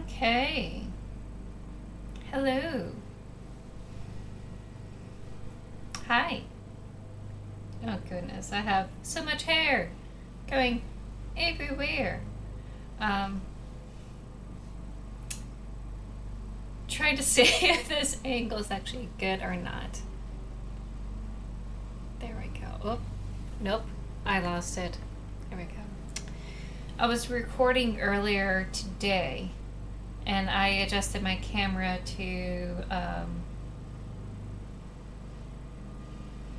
Okay. Hello. Hi. Oh goodness, I have so much hair going everywhere. Um, Trying to see if this angle is actually good or not. There we go. Oh, nope, I lost it. There we go. I was recording earlier today and I adjusted my camera to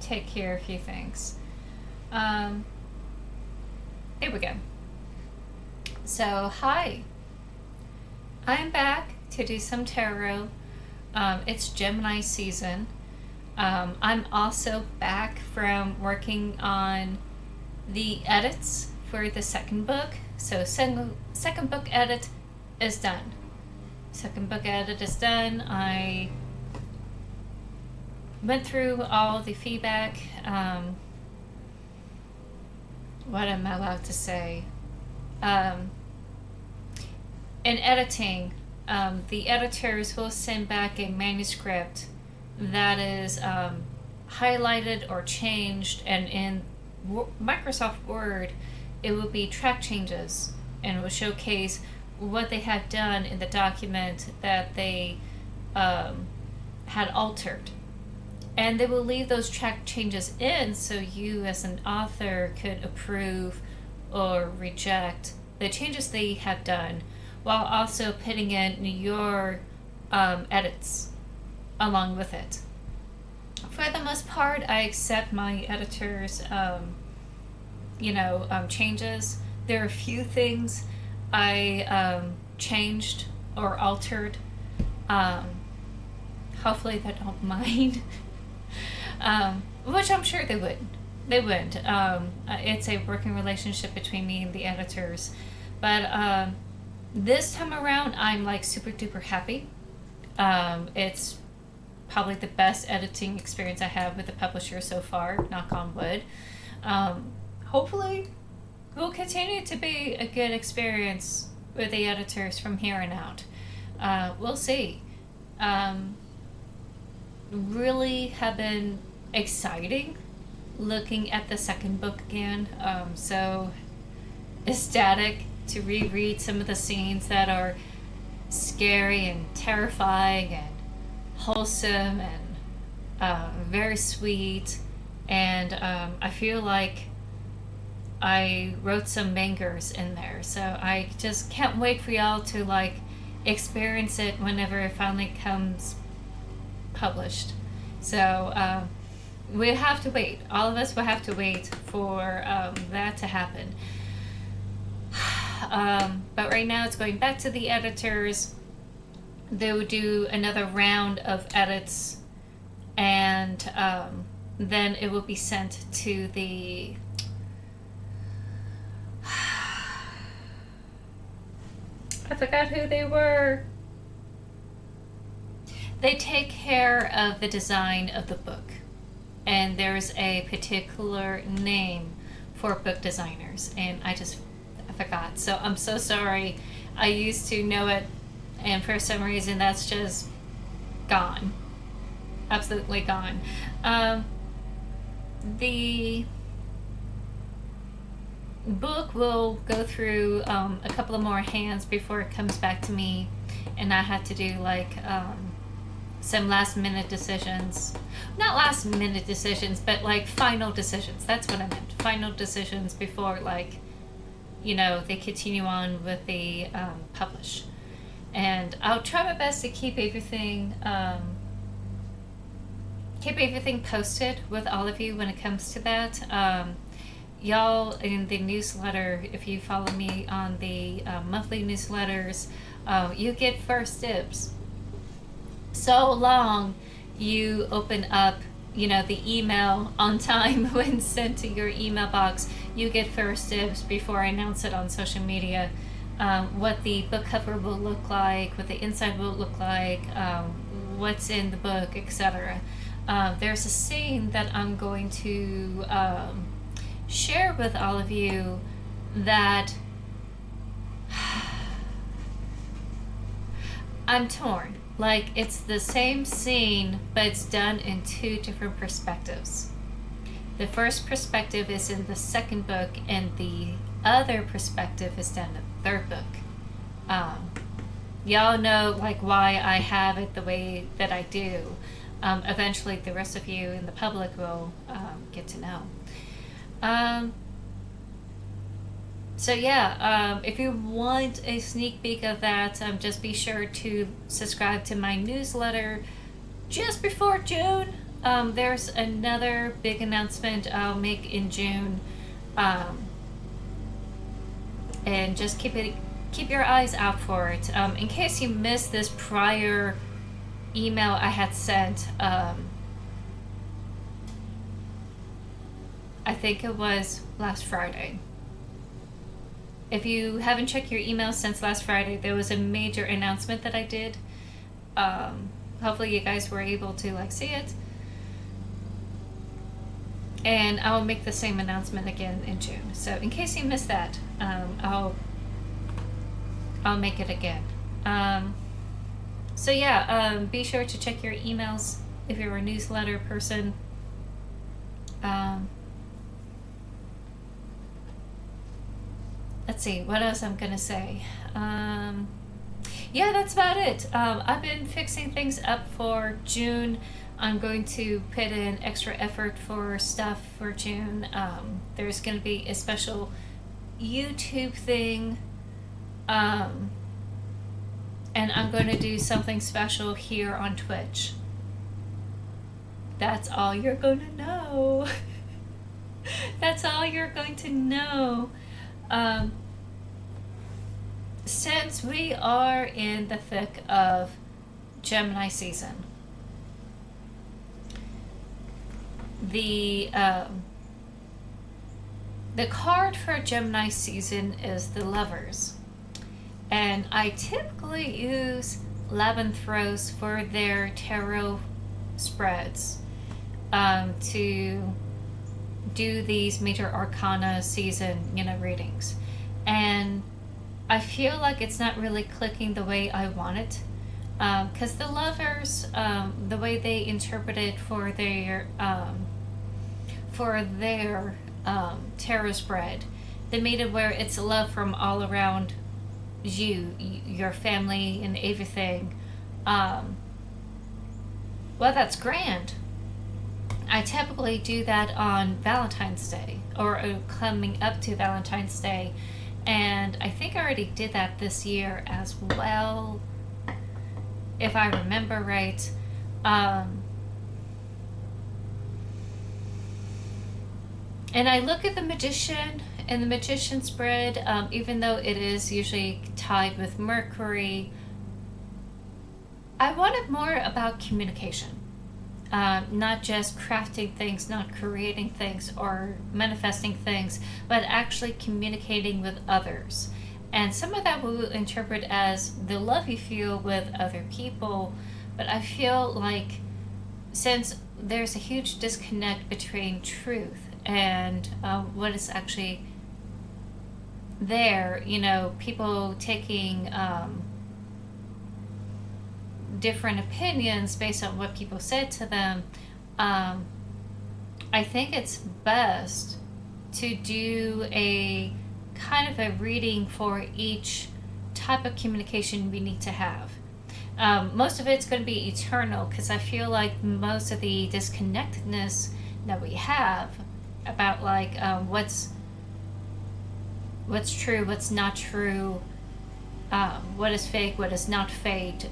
take care of a few things. There we go. So, hi. I'm back to do some tarot. It's Gemini season. I'm also back from working on the edits for the second book. So, second book edit is done. Second book edit is done. I went through all the feedback. What am I allowed to say? In editing, the editors will send back a manuscript that is highlighted or changed, and in Microsoft Word, it will be track changes, and it will showcase what they have done in the document that they had altered. And they will leave those track changes in so you as an author could approve or reject the changes they have done, while also putting in your edits along with it. For the most part, I accept my editor's changes. There are a few things I changed or altered. Hopefully they don't mind. Which I'm sure they would. They would. It's a working relationship between me and the editors. But this time around, I'm like super duper happy. It's probably the best editing experience I have with the publisher so far, knock on wood. Hopefully, it will continue to be a good experience with the editors from here on out. We'll see. Really have been exciting looking at the second book again. So ecstatic to reread some of the scenes that are scary and terrifying and wholesome and very sweet. And I feel like I wrote some bangers in there. So I just can't wait for y'all to like experience it whenever it finally comes published. So we have to wait. All of us will have to wait for that to happen. But right now it's going back to the editors. They will do another round of edits, and then it will be sent to the I forgot who they were. They take care of the design of the book, and there's a particular name for book designers, and I forgot. So I'm so sorry. I used to know it, and for some reason that's just gone. Absolutely gone. The book will go through a couple of more hands before it comes back to me, and I had to do like some last minute decisions. Not last minute decisions, but like final decisions. That's what I meant. Final decisions before they continue on with the publish. And I'll try my best to keep everything posted with all of you when it comes to that. Y'all in the newsletter, if you follow me on the monthly newsletters, you get first dibs. So long you open up, the email on time when sent to your email box, you get first dibs before I announce it on social media. What the book cover will look like, what the inside will look like, what's in the book, etc. There's a scene that I'm going to share with all of you that I'm torn. Like, it's the same scene, but it's done in two different perspectives. The first perspective is in the second book, and the other perspective is done in the third book. Y'all know, like, why I have it the way that I do. Eventually, the rest of you in the public will get to know. So yeah, if you want a sneak peek of that, just be sure to subscribe to my newsletter just before June. There's another big announcement I'll make in June, and just keep your eyes out for it. In case you missed this prior email I had sent, I think it was last Friday. If you haven't checked your email since last Friday, there was a major announcement that I did. Hopefully you guys were able to see it. And I'll make the same announcement again in June. So in case you missed that, I'll make it again. So yeah, be sure to check your emails if you're a newsletter person. Let's see, what else I'm gonna say. Yeah, that's about it. I've been fixing things up for June. I'm going to put in extra effort for stuff for June. There's going to be a special YouTube thing. And I'm going to do something special here on Twitch. That's all you're going to know. That's all you're going to know. Since we are in the thick of Gemini season, the card for Gemini season is the Lovers, and I typically use Labyrinthos for their tarot spreads to do these major arcana season readings, and I feel like it's not really clicking the way I want it, because the Lovers, the way they interpret it for their tarot spread, they made it where it's love from all around you, your family, and everything. Well, that's grand. I typically do that on Valentine's Day, or coming up to Valentine's Day, and I think I already did that this year as well, if I remember right. And I look at the Magician and the Magician spread, even though it is usually tied with Mercury, I want it more about communication. Not just crafting things, not creating things or manifesting things, but actually communicating with others. And some of that we'll interpret as the love you feel with other people, but I feel like since there's a huge disconnect between truth and what is actually there, people taking different opinions based on what people said to them, I think it's best to do a kind of a reading for each type of communication we need to have. Most of it's going to be eternal, because I feel like most of the disconnectedness that we have about what's true, what's not true, what is fake, what is not fake,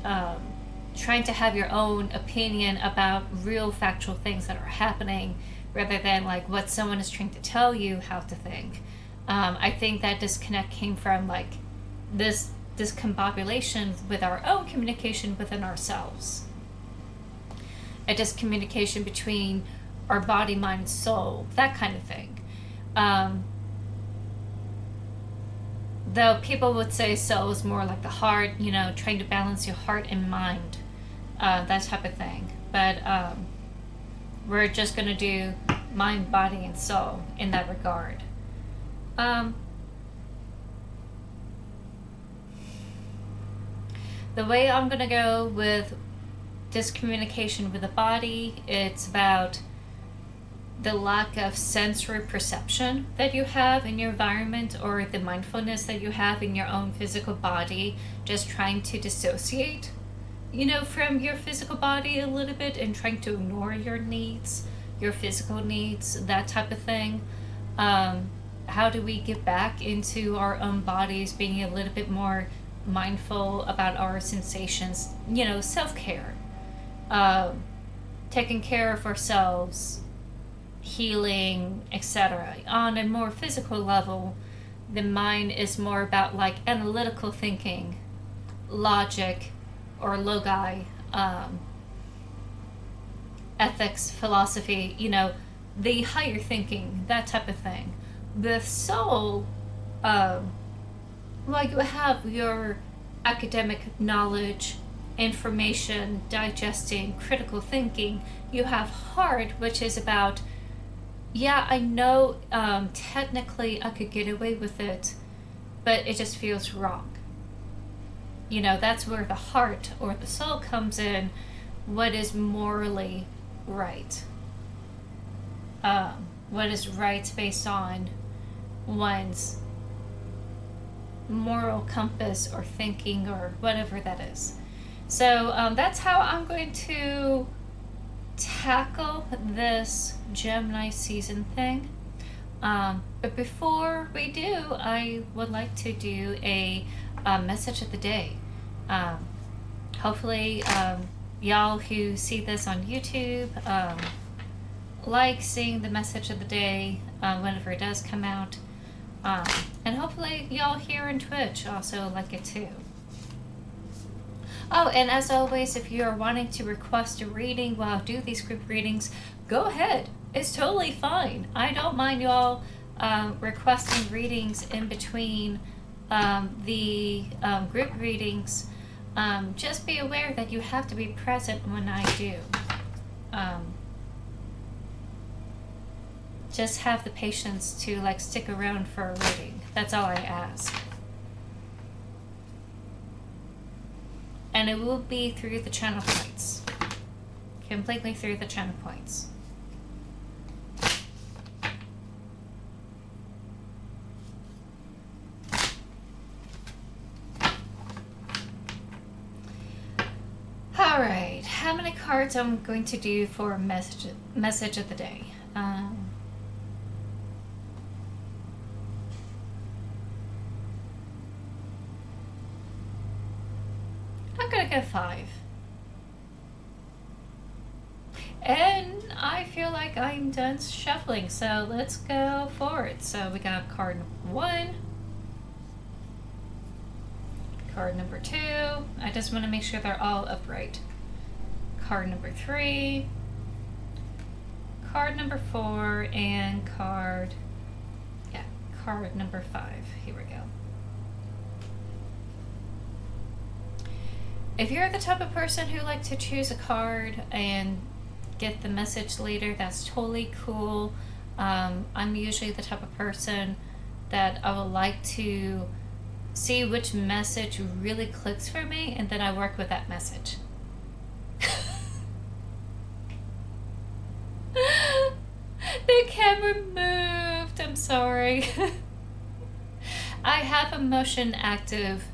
trying to have your own opinion about real factual things that are happening rather than what someone is trying to tell you how to think. I think that disconnect came from this discombobulation with our own communication within ourselves, a discommunication between our body, mind, and soul, that kind of thing. Though people would say soul is more like the heart, trying to balance your heart and mind, that type of thing. But we're just going to do mind, body, and soul in that regard. The way I'm going to go with discommunication with the body, it's about the lack of sensory perception that you have in your environment, or the mindfulness that you have in your own physical body, just trying to dissociate, from your physical body a little bit and trying to ignore your needs, your physical needs, that type of thing. How do we get back into our own bodies, being a little bit more mindful about our sensations, self-care, taking care of ourselves, healing, etc. On a more physical level, the mind is more about like analytical thinking, logic, or logi, ethics, philosophy, the higher thinking, that type of thing. The soul, well, you have your academic knowledge, information, digesting, critical thinking. You have heart, which is about, yeah, I know technically I could get away with it, but it just feels wrong. That's where the heart or the soul comes in. What is morally right? What is right based on one's moral compass or thinking or whatever that is. So that's how I'm going to tackle this Gemini season thing. But before we do, I would like to do a message of the day. Hopefully, y'all who see this on YouTube like seeing the message of the day whenever it does come out. And hopefully y'all here on Twitch also like it too. Oh, and as always, if you are wanting to request a reading while I do these group readings, go ahead. It's totally fine. I don't mind y'all requesting readings in between the group readings. Just be aware that you have to be present when I do. Just have the patience to stick around for a reading. That's all I ask. And it will be through the channel points. Completely through the channel points. Alright, how many cards I'm going to do for message of the day? I'm gonna go 5. And I feel like I'm done shuffling, so let's go forward. So we got card number 1. Card number 2. I just want to make sure they're all upright. Card number 3. Card number 4. And card number 5. Here we go. If you're the type of person who likes to choose a card and get the message later, that's totally cool. I'm usually the type of person that I would like to see which message really clicks for me, and then I work with that message. The camera moved. I'm sorry. I have a motion active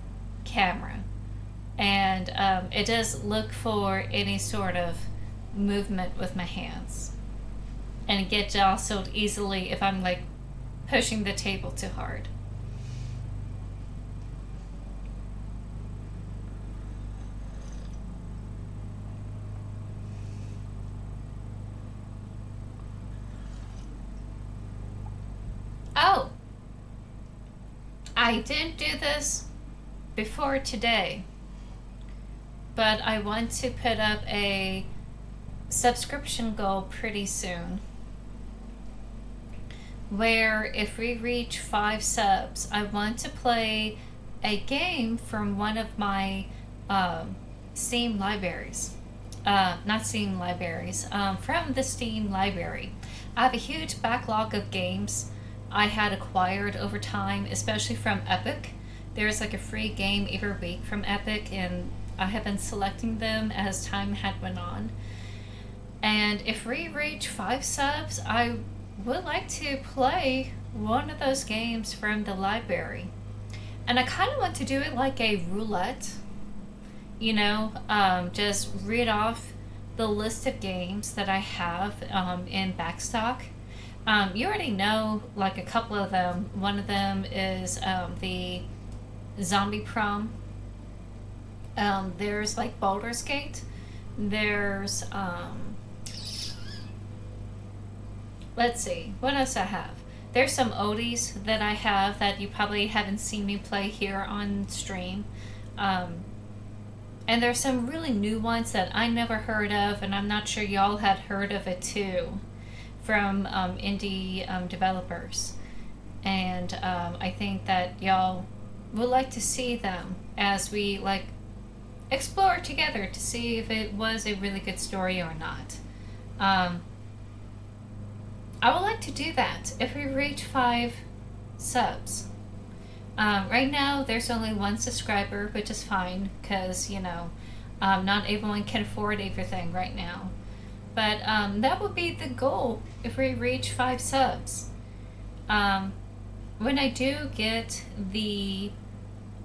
camera, and it does look for any sort of movement with my hands, and it gets jostled easily if I'm pushing the table too hard. Oh, I didn't do this before today, but I want to put up a subscription goal pretty soon, where if we reach 5 subs, I want to play a game from one of my Steam libraries. Not Steam libraries, from the Steam library. I have a huge backlog of games I had acquired over time, especially from Epic. There's a free game every week from Epic, and I have been selecting them as time had went on. And if we reach 5 subs, I would like to play one of those games from the library. And I kind of want to do it like a roulette, just read off the list of games that I have in backstock. You already know like a couple of them. One of them is the Zombie Prom. There's like Baldur's Gate. There's let's see, what else I have. There's some oldies that I have that you probably haven't seen me play here on stream. And there's some really new ones that I never heard of, and I'm not sure y'all had heard of it too, from indie developers. And I think that y'all would like to see them as we like explore together to see if it was a really good story or not. I would like to do that if we reach 5 subs. Right now, there's only 1 subscriber, which is fine because, not everyone can afford everything right now. But that would be the goal if we reach 5 subs. When I do get the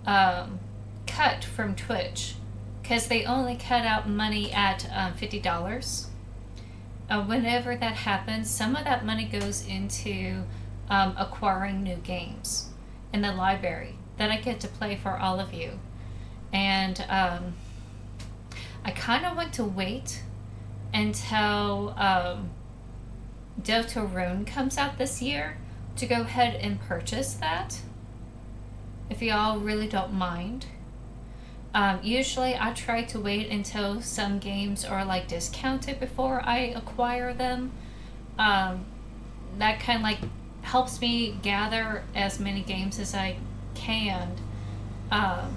cut from Twitch, because they only cut out money at $50. Whenever that happens, some of that money goes into acquiring new games in the library that I get to play for all of you. And I kind of want to wait until Deltarune comes out this year to go ahead and purchase that, if y'all really don't mind. Usually I try to wait until some games are like discounted before I acquire them. That kind of like helps me gather as many games as I can. Hold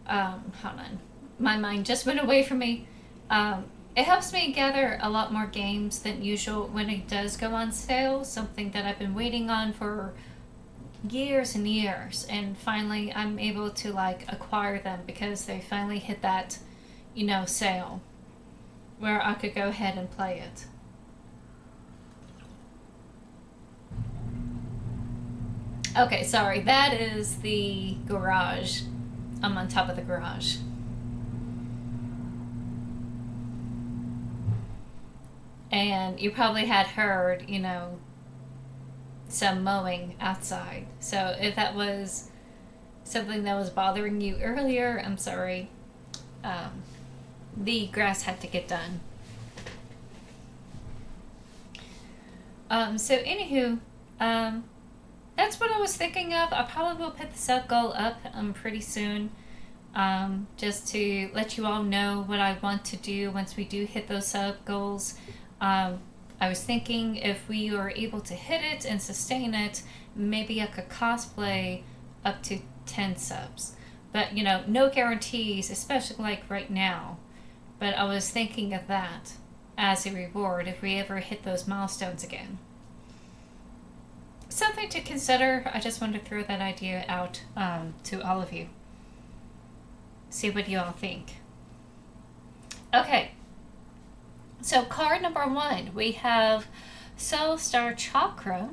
on. My mind just went away from me. It helps me gather a lot more games than usual when it does go on sale, something that I've been waiting on for years and years, and finally I'm able to like acquire them because they finally hit that sale where I could go ahead and play it. Okay, sorry, that is the garage. I'm on top of the garage. And you probably had heard some mowing outside. So if that was something that was bothering you earlier, I'm sorry. The grass had to get done. So anywho, that's what I was thinking of. I probably will put the sub goal up pretty soon, just to let you all know what I want to do once we do hit those sub goals. I was thinking if we were able to hit it and sustain it, maybe I could cosplay up to 10 subs. But, no guarantees, especially like right now. But I was thinking of that as a reward if we ever hit those milestones again. Something to consider. I just wanted to throw that idea out to all of you. See what you all think. Okay. So card number 1, we have Soul Star Chakra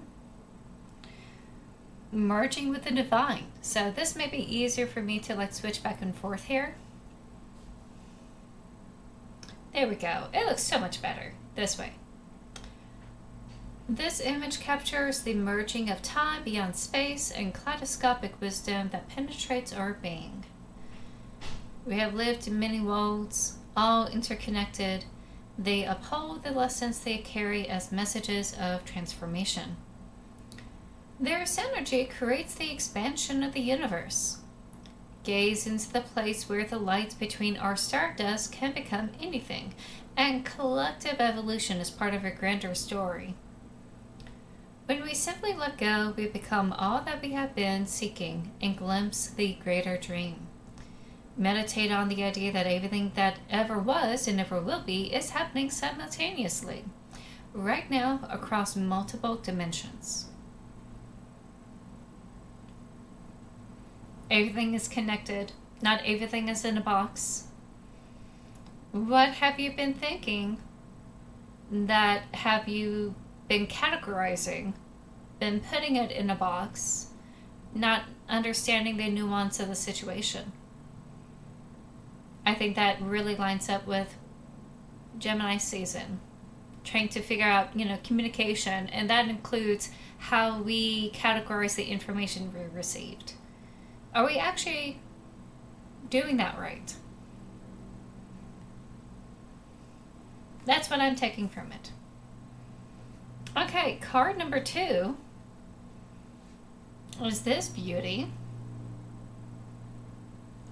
merging with the divine. So this may be easier for me to like switch back and forth here. There we go. It looks so much better this way. This image captures the merging of time beyond space and kaleidoscopic wisdom that penetrates our being. We have lived in many worlds, all interconnected. They uphold the lessons they carry as messages of transformation. Their synergy creates the expansion of the universe. Gaze into the place where the light between our stardust can become anything, and collective evolution is part of a grander story. When we simply let go, we become all that we have been seeking and glimpse the greater dream. Meditate on the idea that everything that ever was and ever will be is happening simultaneously, right now across multiple dimensions. Everything is connected. Not everything is in a box. What have you been thinking that have you been categorizing, been putting it in a box, not understanding the nuance of the situation? I think that really lines up with Gemini season, trying to figure out, communication, and that includes how we categorize the information we received. Are we actually doing that right? That's what I'm taking from it. Okay, card number 2 is this beauty.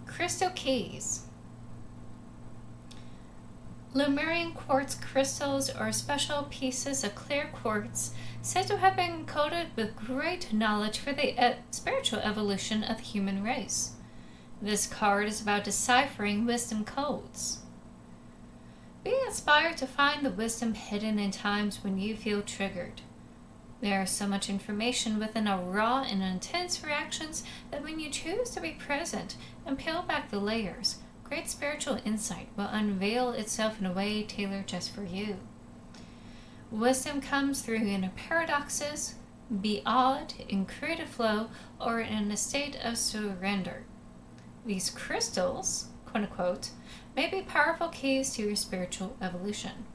Crystal keys. Lemurian quartz crystals are special pieces of clear quartz said to have been coated with great knowledge for the spiritual evolution of the human race. This card is about deciphering wisdom codes. Be inspired to find the wisdom hidden in times when you feel triggered. There is so much information within our raw and intense reactions that when you choose to be present and peel back the layers, great spiritual insight will unveil itself in a way tailored just for you. Wisdom comes through inner paradoxes, be awed, in creative flow, or in a state of surrender. These crystals, quote unquote, may be powerful keys to your spiritual evolution.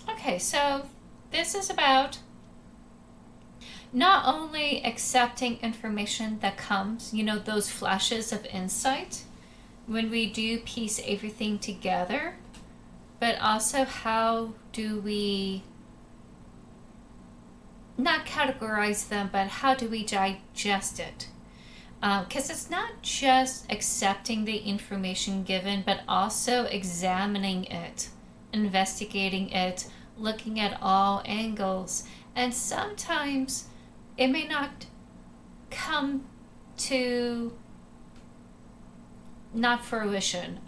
Okay, so this is about not only accepting information that comes, those flashes of insight when we do piece everything together, but also how do we not categorize them, but how do we digest it? Because it's not just accepting the information given, but also examining it, investigating it, looking at all angles. And sometimes it may not come to not fruition.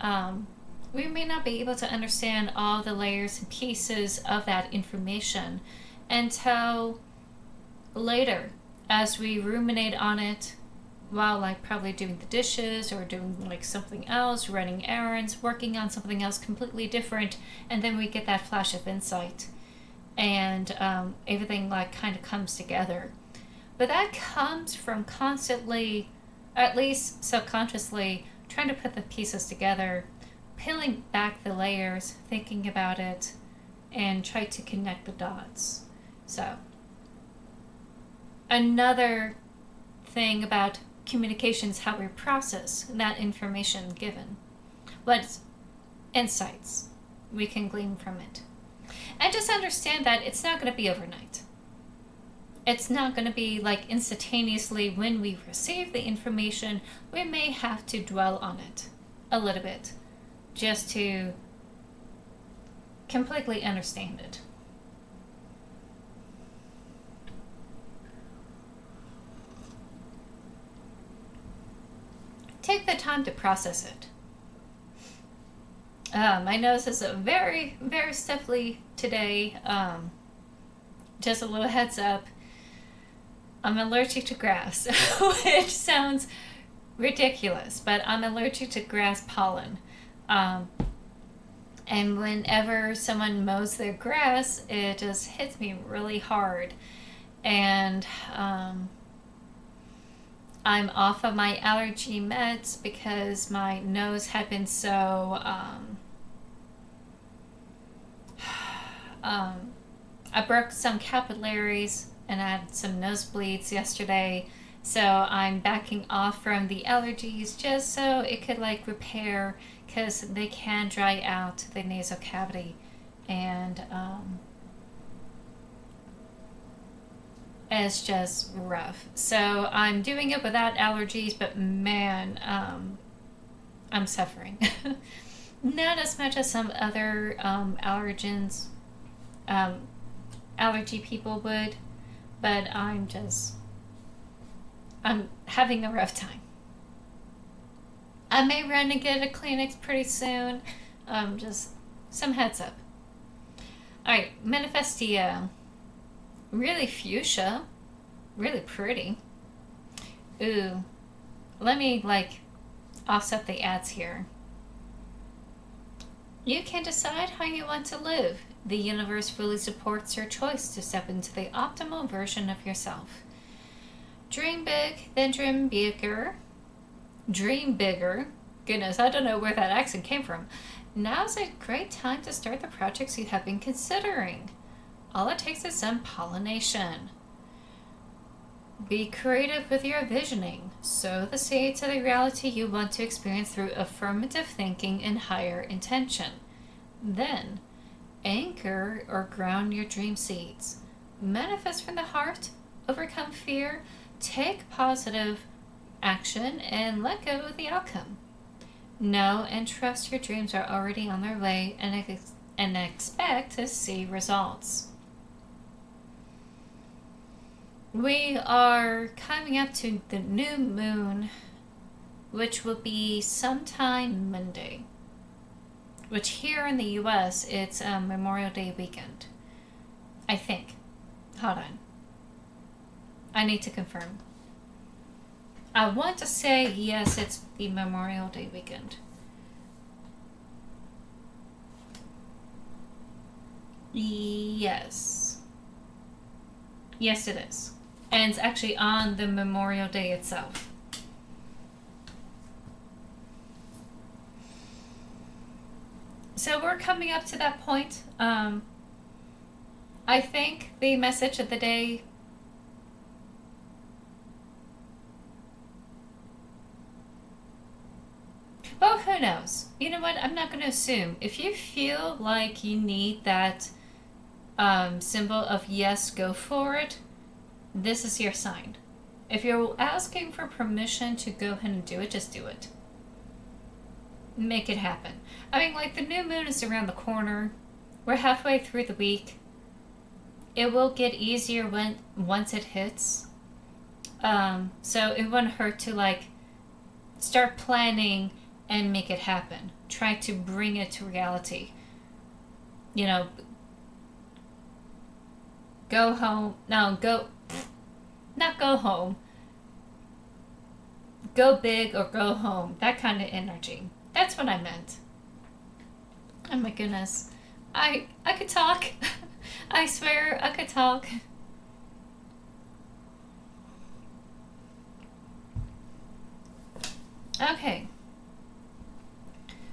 We may not be able to understand all the layers and pieces of that information until later, as we ruminate on it while probably doing the dishes or doing something else, running errands, working on something else completely different, and then we get that flash of insight and everything kind of comes together. But that comes from constantly, at least subconsciously, trying to put the pieces together, peeling back the layers, thinking about it, and try to connect the dots. So, another thing about communication is how we process that information given. What insights we can glean from it. And just understand that it's not going to be overnight. It's not going to be instantaneously when we receive the information. We may have to dwell on it a little bit just to completely understand it. Take the time to process it. My nose is very, very stiffly today. Just a little heads up. I'm allergic to grass, which sounds ridiculous, but I'm allergic to grass pollen. And whenever someone mows their grass, it just hits me really hard. And I'm off of my allergy meds because my nose had been so I broke some capillaries and I had some nosebleeds yesterday, so I'm backing off from the allergies just so it could repair, because they can dry out the nasal cavity, and it's just rough. So I'm doing it without allergies, but man, I'm suffering. Not as much as some other allergens, allergy people would, but I'm having a rough time. I may run and get a Kleenex pretty soon. Just some heads up. Alright, Manifestio. Really fuchsia. Really pretty. Ooh. Let me, offset the ads here. You can decide how you want to live. The universe fully supports your choice to step into the optimal version of yourself. Dream big, then dream bigger. Dream bigger. Goodness, I don't know where that accent came from. Now's a great time to start the projects you have been considering. All it takes is some pollination. Be creative with your visioning. Sow the seed to the reality you want to experience through affirmative thinking and higher intention. Then, anchor or ground your dream seeds. Manifest from the heart, overcome fear, take positive action, and let go of the outcome. Know and trust your dreams are already on their way and expect to see results. We are coming up to the new moon, which will be sometime Monday. Which here in the US, it's Memorial Day weekend. I think. Hold on. I need to confirm. I want to say yes, it's the Memorial Day weekend. Yes. Yes, it is. And it's actually on the Memorial Day itself. So we're coming up to that point. I think the message of the day... Well, who knows? You know what? I'm not going to assume. If you feel like you need that symbol of yes, go for it, this is your sign. If you're asking for permission to go ahead and do it, just do it. Make it happen. I mean, the new moon is around the corner. We're halfway through the week. It will get easier once it hits. So it wouldn't hurt to start planning and make it happen. Try to bring it to reality. Go home. No, not go home. Go big or go home. That kind of energy. That's what I meant. Oh my goodness. I could talk. I swear I could talk. Okay.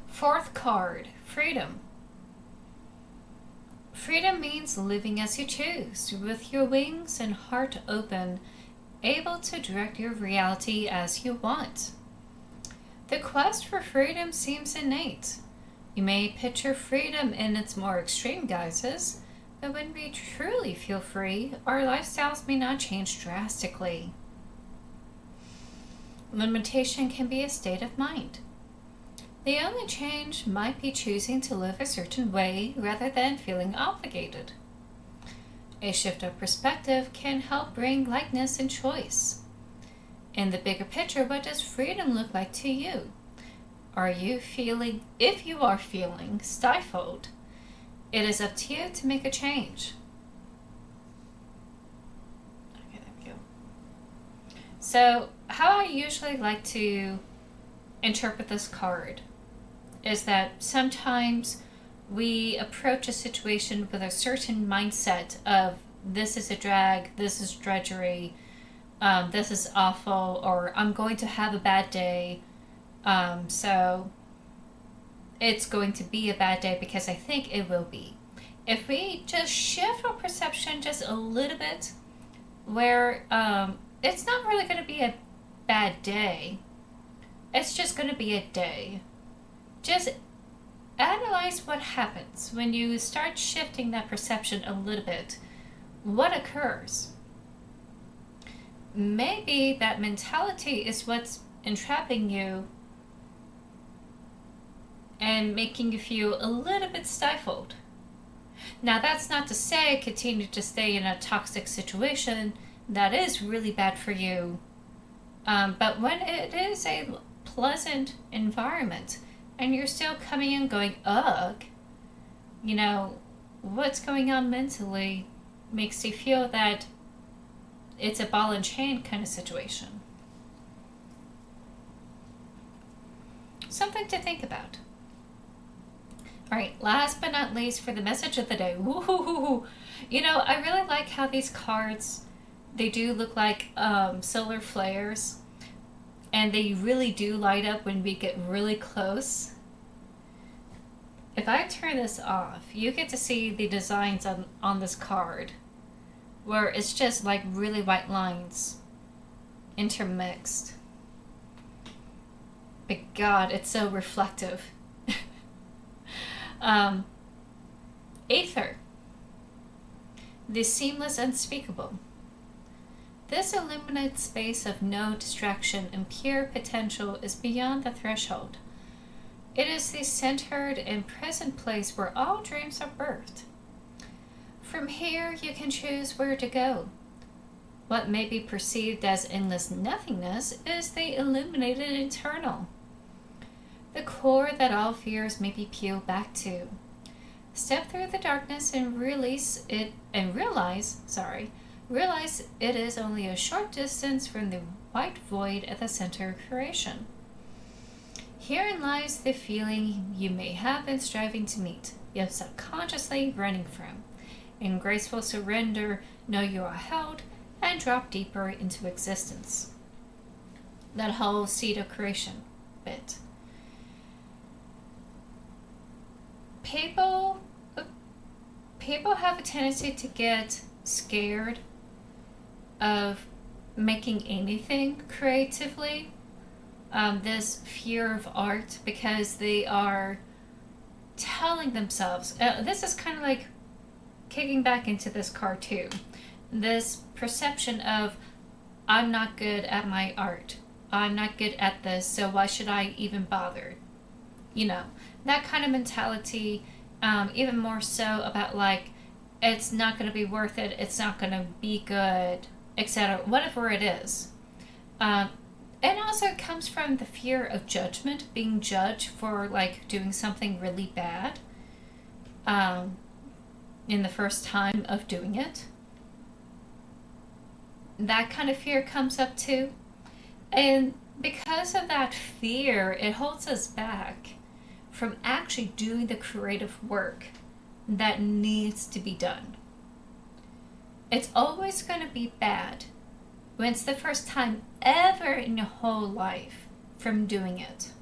Fourth card, freedom. Freedom means living as you choose, with your wings and heart open, able to direct your reality as you want. The quest for freedom seems innate. You may picture freedom in its more extreme guises, but when we truly feel free, our lifestyles may not change drastically. Limitation can be a state of mind. The only change might be choosing to live a certain way rather than feeling obligated. A shift of perspective can help bring lightness and choice. In the bigger picture, what does freedom look like to you? If you are feeling stifled, it is up to you to make a change. Okay, there we go. So, how I usually like to interpret this card is that sometimes we approach a situation with a certain mindset of this is a drag, this is drudgery, this is awful, or I'm going to have a bad day. So it's going to be a bad day because I think it will be. If we just shift our perception just a little bit, where it's not really going to be a bad day, it's just going to be a day. Just analyze what happens when you start shifting that perception a little bit. What occurs? Maybe that mentality is what's entrapping you and making you feel a little bit stifled. Now, that's not to say continue to stay in a toxic situation. That is really bad for you. But when it is a pleasant environment, and you're still coming in going, ugh, you know, what's going on mentally makes you feel that it's a ball and chain kind of situation. Something to think about. All right, last but not least for the message of the day. Woo-hoo-hoo-hoo. You know, I really like how these cards, they do look like solar flares, and they really do light up when we get really close. If I turn this off, you get to see the designs on this card, where it's just like really white lines intermixed. But God, it's so reflective. Aether. The seamless unspeakable. This illuminated space of no distraction and pure potential is beyond the threshold. It is the centered and present place where all dreams are birthed. From here, you can choose where to go. What may be perceived as endless nothingness is the illuminated eternal, the core that all fears may be peeled back to. Step through the darkness and realize it is only a short distance from the white void at the center of creation. Herein lies the feeling you may have been striving to meet, yet subconsciously running from. In graceful surrender, know you are held and drop deeper into existence. That whole seed of creation bit. People have a tendency to get scared of making anything creatively. This fear of art, because they are telling themselves, this is kind of like kicking back into this card too. This perception of, I'm not good at my art. I'm not good at this, so why should I even bother? You know, that kind of mentality, even more so about like, it's not going to be worth it, it's not going to be good, etc., whatever it is. And also it comes from the fear of judgment, being judged for like doing something really bad in the first time of doing it. That kind of fear comes up too. And because of that fear, it holds us back from actually doing the creative work that needs to be done. It's always going to be bad when it's the first time ever in your whole life from doing it.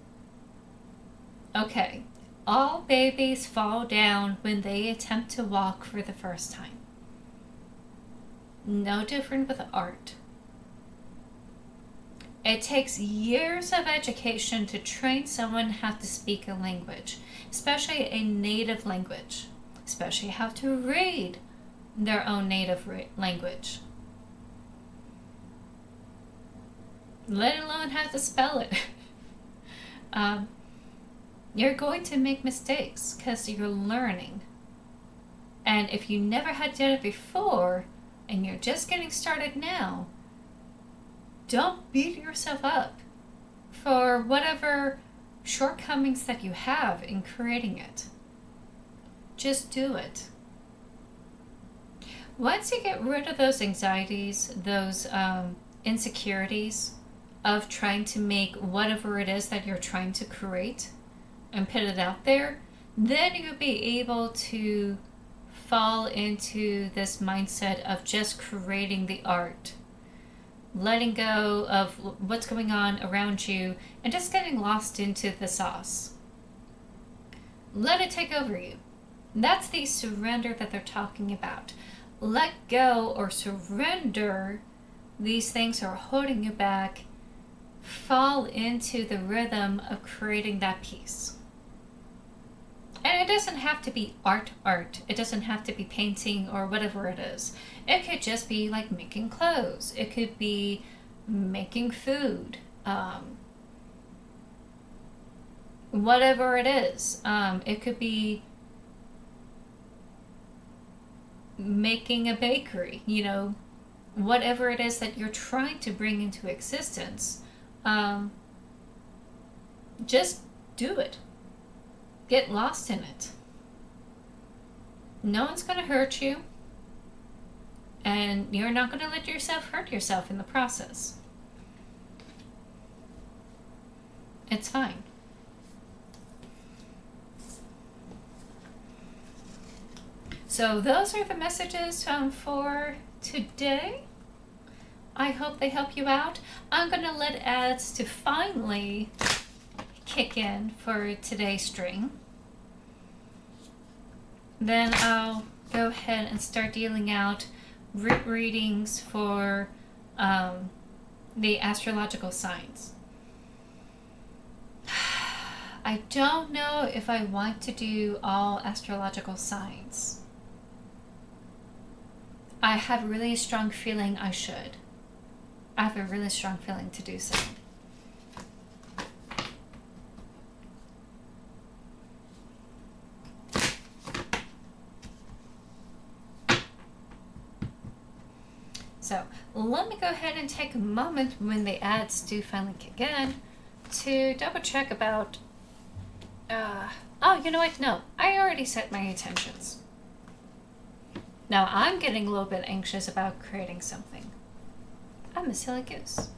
Okay, all babies fall down when they attempt to walk for the first time. No different with art. It takes years of education to train someone how to speak a language, especially a native language, especially how to read their own native language, let alone how to spell it. You're going to make mistakes because you're learning. And if you never had done it before and you're just getting started now, don't beat yourself up for whatever shortcomings that you have in creating it. Just do it. Once you get rid of those anxieties, those insecurities of trying to make whatever it is that you're trying to create and put it out there, then you'll be able to fall into this mindset of just creating the art, letting go of what's going on around you and just getting lost into the sauce. Let it take over you. That's the surrender that they're talking about. Let go or surrender these things that are holding you back. Fall into the rhythm of creating that piece. And it doesn't have to be art. It doesn't have to be painting or whatever it is. It could just be like making clothes. It could be making food. Whatever it is. It could be making a bakery. You know, whatever it is that you're trying to bring into existence. Just do it. Get lost in it. No one's going to hurt you, and you're not going to let yourself hurt yourself in the process. It's fine. So those are the messages for today. I hope they help you out. I'm going to let ads to finally kick in for today's stream. Then I'll go ahead and start dealing out root readings for the astrological signs. I don't know if I want to do all astrological signs. I have a really strong feeling I should. I have a really strong feeling to do so. So let me go ahead and take a moment when the ads do finally kick in to double check about, oh, you know what? No, I already set my intentions. Now I'm getting a little bit anxious about creating something. I'm a silly goose.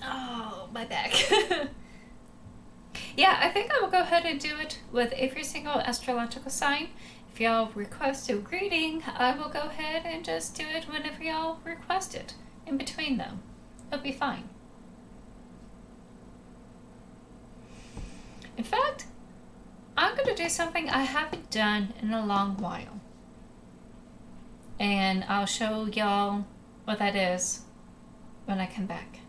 Oh, my back. Yeah, I think I will go ahead and do it with every single astrological sign. If y'all request a reading, I will go ahead and just do it whenever y'all request it. In between them. It'll be fine. In fact, I'm going to do something I haven't done in a long while. And I'll show y'all what that is when I come back.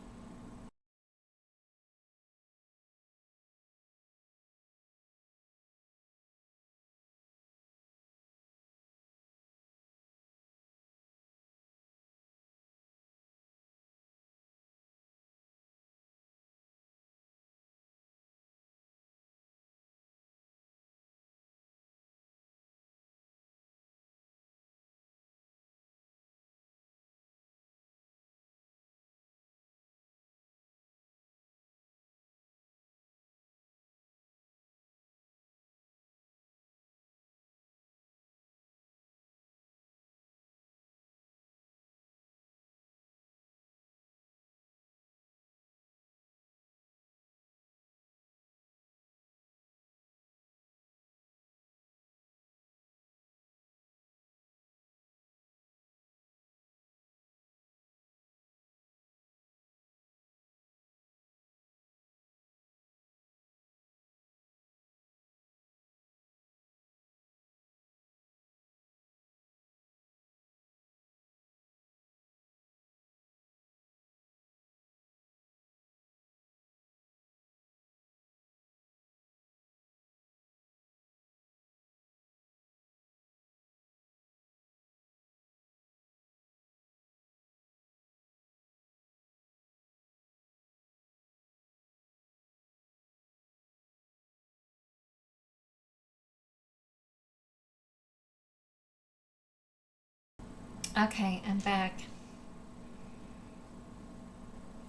Okay, I'm back.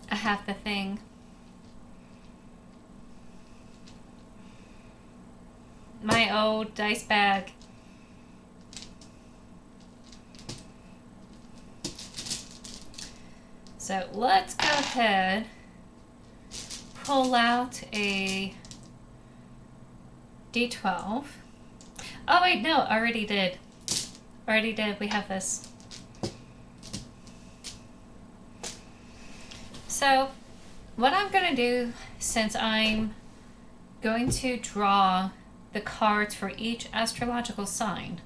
I have the thing. My old dice bag. So let's go ahead, pull out a D12. Oh wait, no, already did. Already did, we have this. So what I'm going to do, since I'm going to draw the cards for each astrological sign,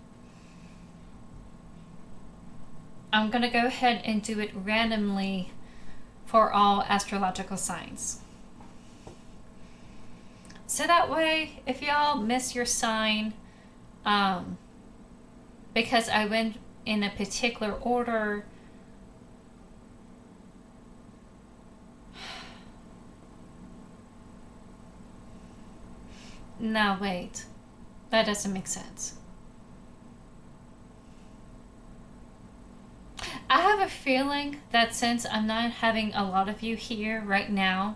I'm going to go ahead and do it randomly for all astrological signs. So that way, if y'all miss your sign, because I went in a particular order, no, wait. That doesn't make sense. I have a feeling that since I'm not having a lot of you here right now,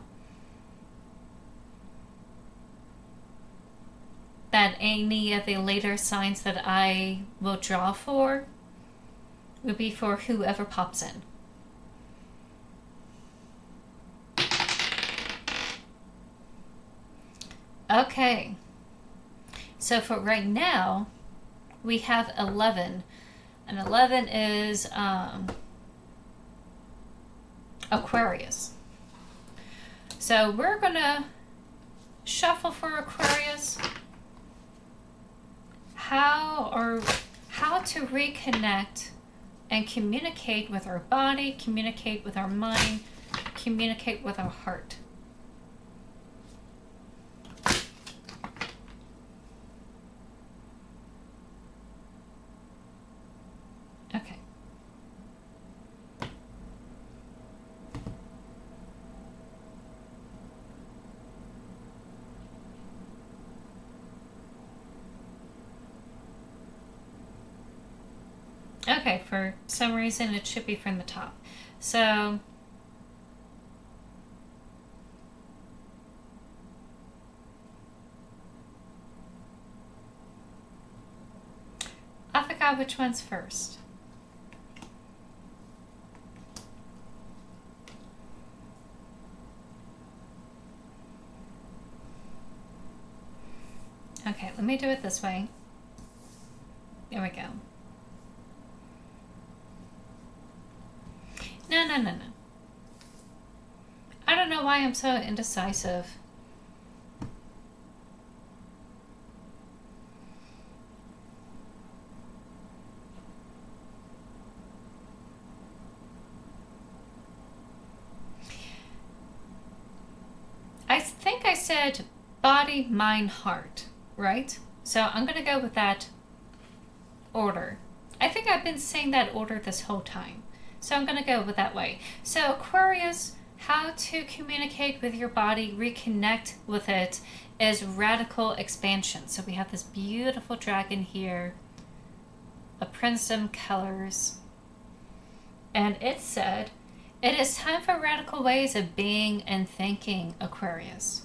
that any of the later signs that I will draw for will be for whoever pops in. Okay. So for right now, we have 11. And 11 is Aquarius. So we're going to shuffle for Aquarius. How to reconnect and communicate with our body, communicate with our mind, communicate with our heart. Okay. Okay, for some reason it should be from the top. So I forgot which one's first. Okay, let me do it this way. There we go. No. I don't know why I'm so indecisive. I think I said body, mind, heart, right? So I'm going to go with that order. I think I've been saying that order this whole time. So I'm going to go with that way. So Aquarius, how to communicate with your body, reconnect with it, is radical expansion. So we have this beautiful dragon here, a prism colors. And it said, it is time for radical ways of being and thinking, Aquarius.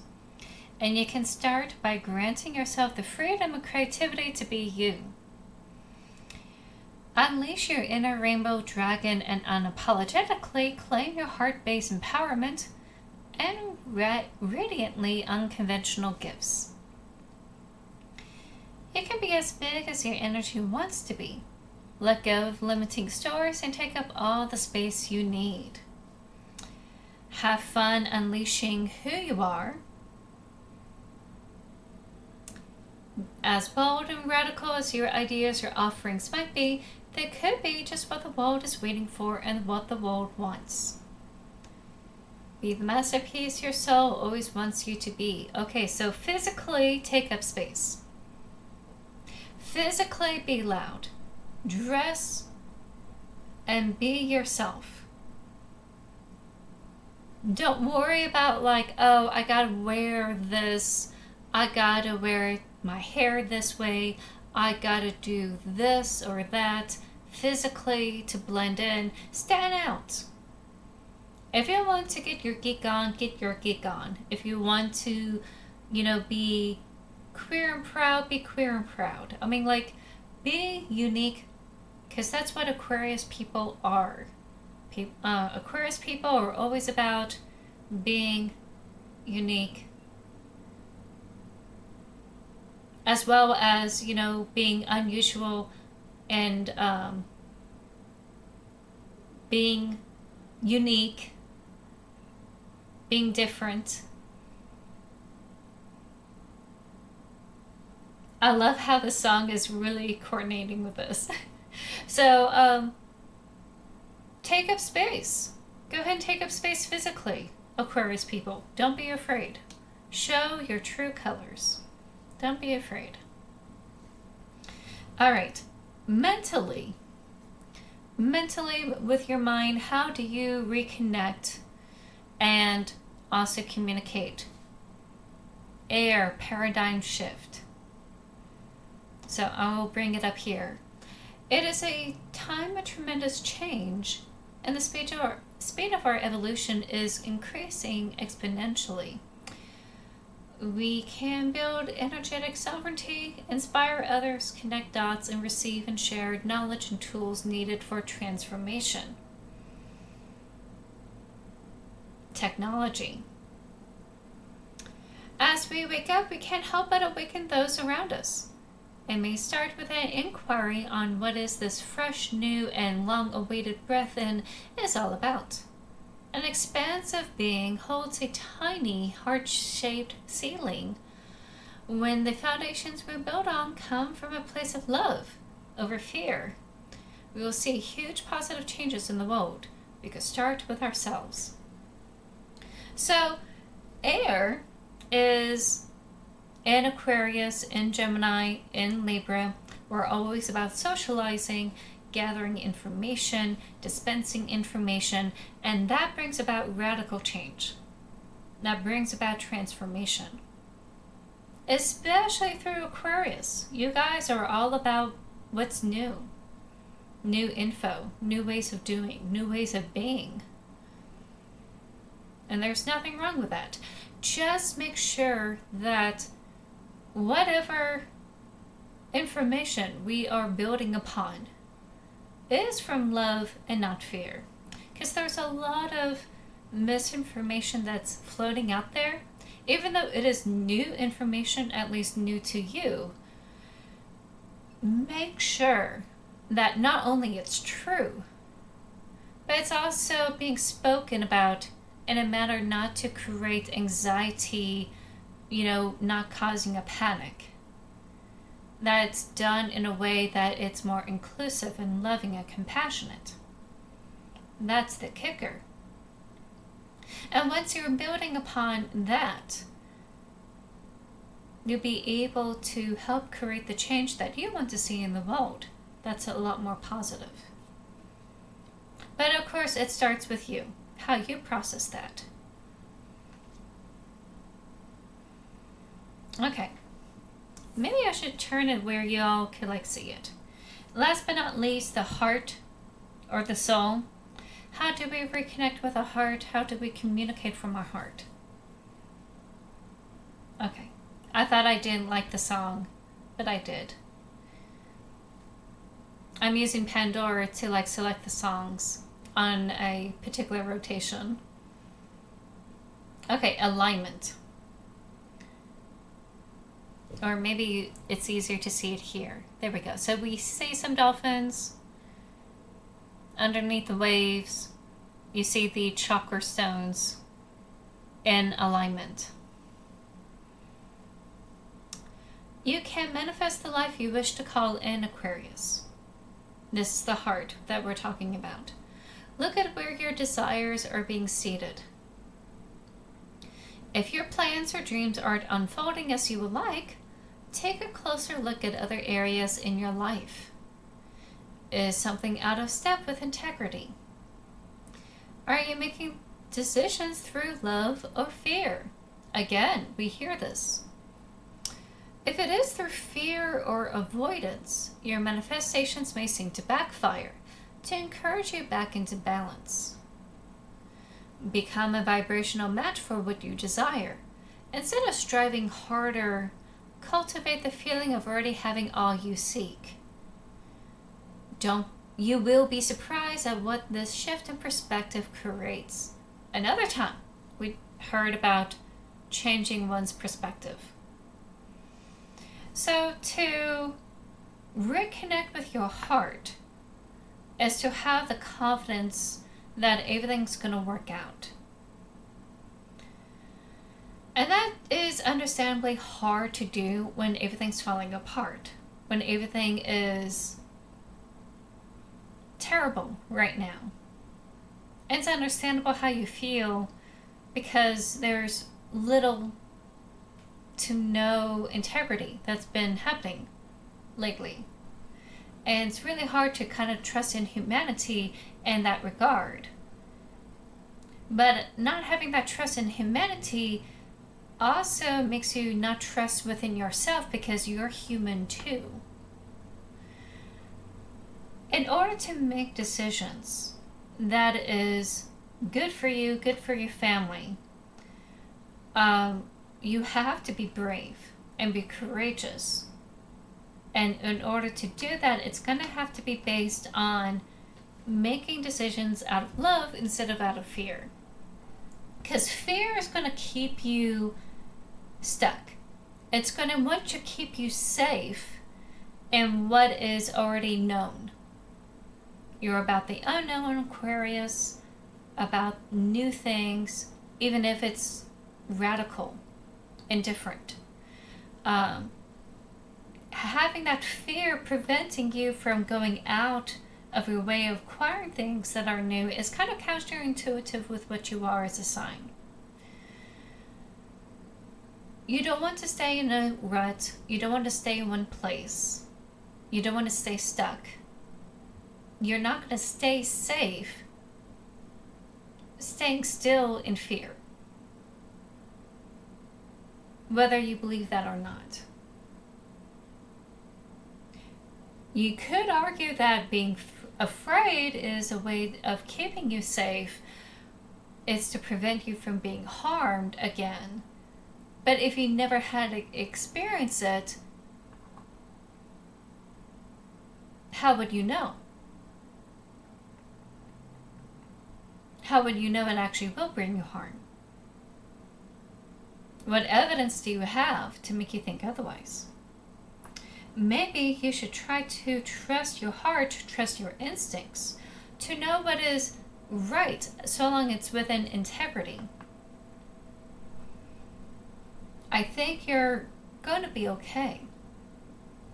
And you can start by granting yourself the freedom and creativity to be you. Unleash your inner rainbow dragon and unapologetically claim your heart-based empowerment and radiantly unconventional gifts. You can be as big as your energy wants to be. Let go of limiting stories and take up all the space you need. Have fun unleashing who you are. As bold and radical as your ideas or offerings might be, they could be just what the world is waiting for and what the world wants. Be the masterpiece your soul always wants you to be. Okay, so physically take up space. Physically be loud. Dress and be yourself. Don't worry about like, oh, I gotta wear this. I gotta wear my hair this way. I gotta do this or that physically to blend in. Stand out. If you want to get your geek on, get your geek on. If you want to, be queer and proud, be queer and proud. I mean, like, be unique, because that's what Aquarius people are. Aquarius people are always about being unique, as well as, being unusual and being unique, being different. I love how the song is really coordinating with this. So, take up space. Go ahead and take up space physically, Aquarius people. Don't be afraid. Show your true colors. Don't be afraid. All right. Mentally with your mind, how do you reconnect and also communicate? Air, paradigm shift. So I will bring it up here. It is a time of tremendous change and the speed of our evolution is increasing exponentially. We can build energetic sovereignty, inspire others, connect dots, and receive and share knowledge and tools needed for transformation. Technology. As we wake up, we can't help but awaken those around us. It may start with an inquiry on what is this fresh, new, and long-awaited breath in is all about. An expansive being holds a tiny, heart-shaped ceiling. When the foundations we build on come from a place of love over fear, we will see huge positive changes in the world. We could start with ourselves. So, air is in Aquarius, in Gemini, in Libra. We're always about socializing, gathering information, dispensing information, and that brings about radical change. That brings about transformation. Especially through Aquarius. You guys are all about what's new. New info, new ways of doing, new ways of being. And there's nothing wrong with that. Just make sure that whatever information we are building upon is from love and not fear. Because there's a lot of misinformation that's floating out there. Even though it is new information, at least new to you, make sure that not only it's true, but it's also being spoken about in a manner not to create anxiety, not causing a panic. That it's done in a way that it's more inclusive and loving and compassionate. That's the kicker. And once you're building upon that, you'll be able to help create the change that you want to see in the world. That's a lot more positive. But of course, it starts with you, how you process that. Okay. Maybe I should turn it where y'all could see it. Last but not least, the heart or the soul. How do we reconnect with the heart? How do we communicate from our heart? Okay. I thought I didn't like the song, but I did. I'm using Pandora to select the songs on a particular rotation. Okay, alignment. Or maybe it's easier to see it here. There we go. So we see some dolphins underneath the waves. You see the chakra stones in alignment. You can manifest the life you wish to call in, Aquarius. This is the heart that we're talking about. Look at where your desires are being seated. If your plans or dreams aren't unfolding as you would like, take a closer look at other areas in your life. Is something out of step with integrity? Are you making decisions through love or fear? Again, we hear this. If it is through fear or avoidance, your manifestations may seem to backfire to encourage you back into balance. Become a vibrational match for what you desire. Instead of striving harder, cultivate the feeling of already having all you seek. You will be surprised at what this shift in perspective creates. Another time, we heard about changing one's perspective. So to reconnect with your heart is to have the confidence that everything's going to work out. And that is understandably hard to do when everything's falling apart, when everything is terrible right now. It's understandable how you feel because there's little to no integrity that's been happening lately. And it's really hard to kind of trust in humanity in that regard. But not having that trust in humanity also makes you not trust within yourself because you're human too. In order to make decisions, that is good for you, good for your family. You have to be brave and be courageous. And in order to do that, it's going to have to be based on making decisions out of love instead of out of fear. Because fear is going to keep you stuck. It's going to want to keep you safe in what is already known. You're about the unknown, Aquarius, about new things, even if it's radical and different. Having that fear preventing you from going out of your way of acquiring things that are new is kind of counterintuitive with what you are as a sign. You don't want to stay in a rut. You don't want to stay in one place. You don't want to stay stuck. You're not going to stay safe staying still in fear, whether you believe that or not. You could argue that being afraid is a way of keeping you safe. It's to prevent you from being harmed again. But if you never had to experience it, how would you know? How would you know it actually will bring you harm? What evidence do you have to make you think otherwise? Maybe you should try to trust your heart, trust your instincts, to know what is right, so long it's within integrity. I think you're going to be okay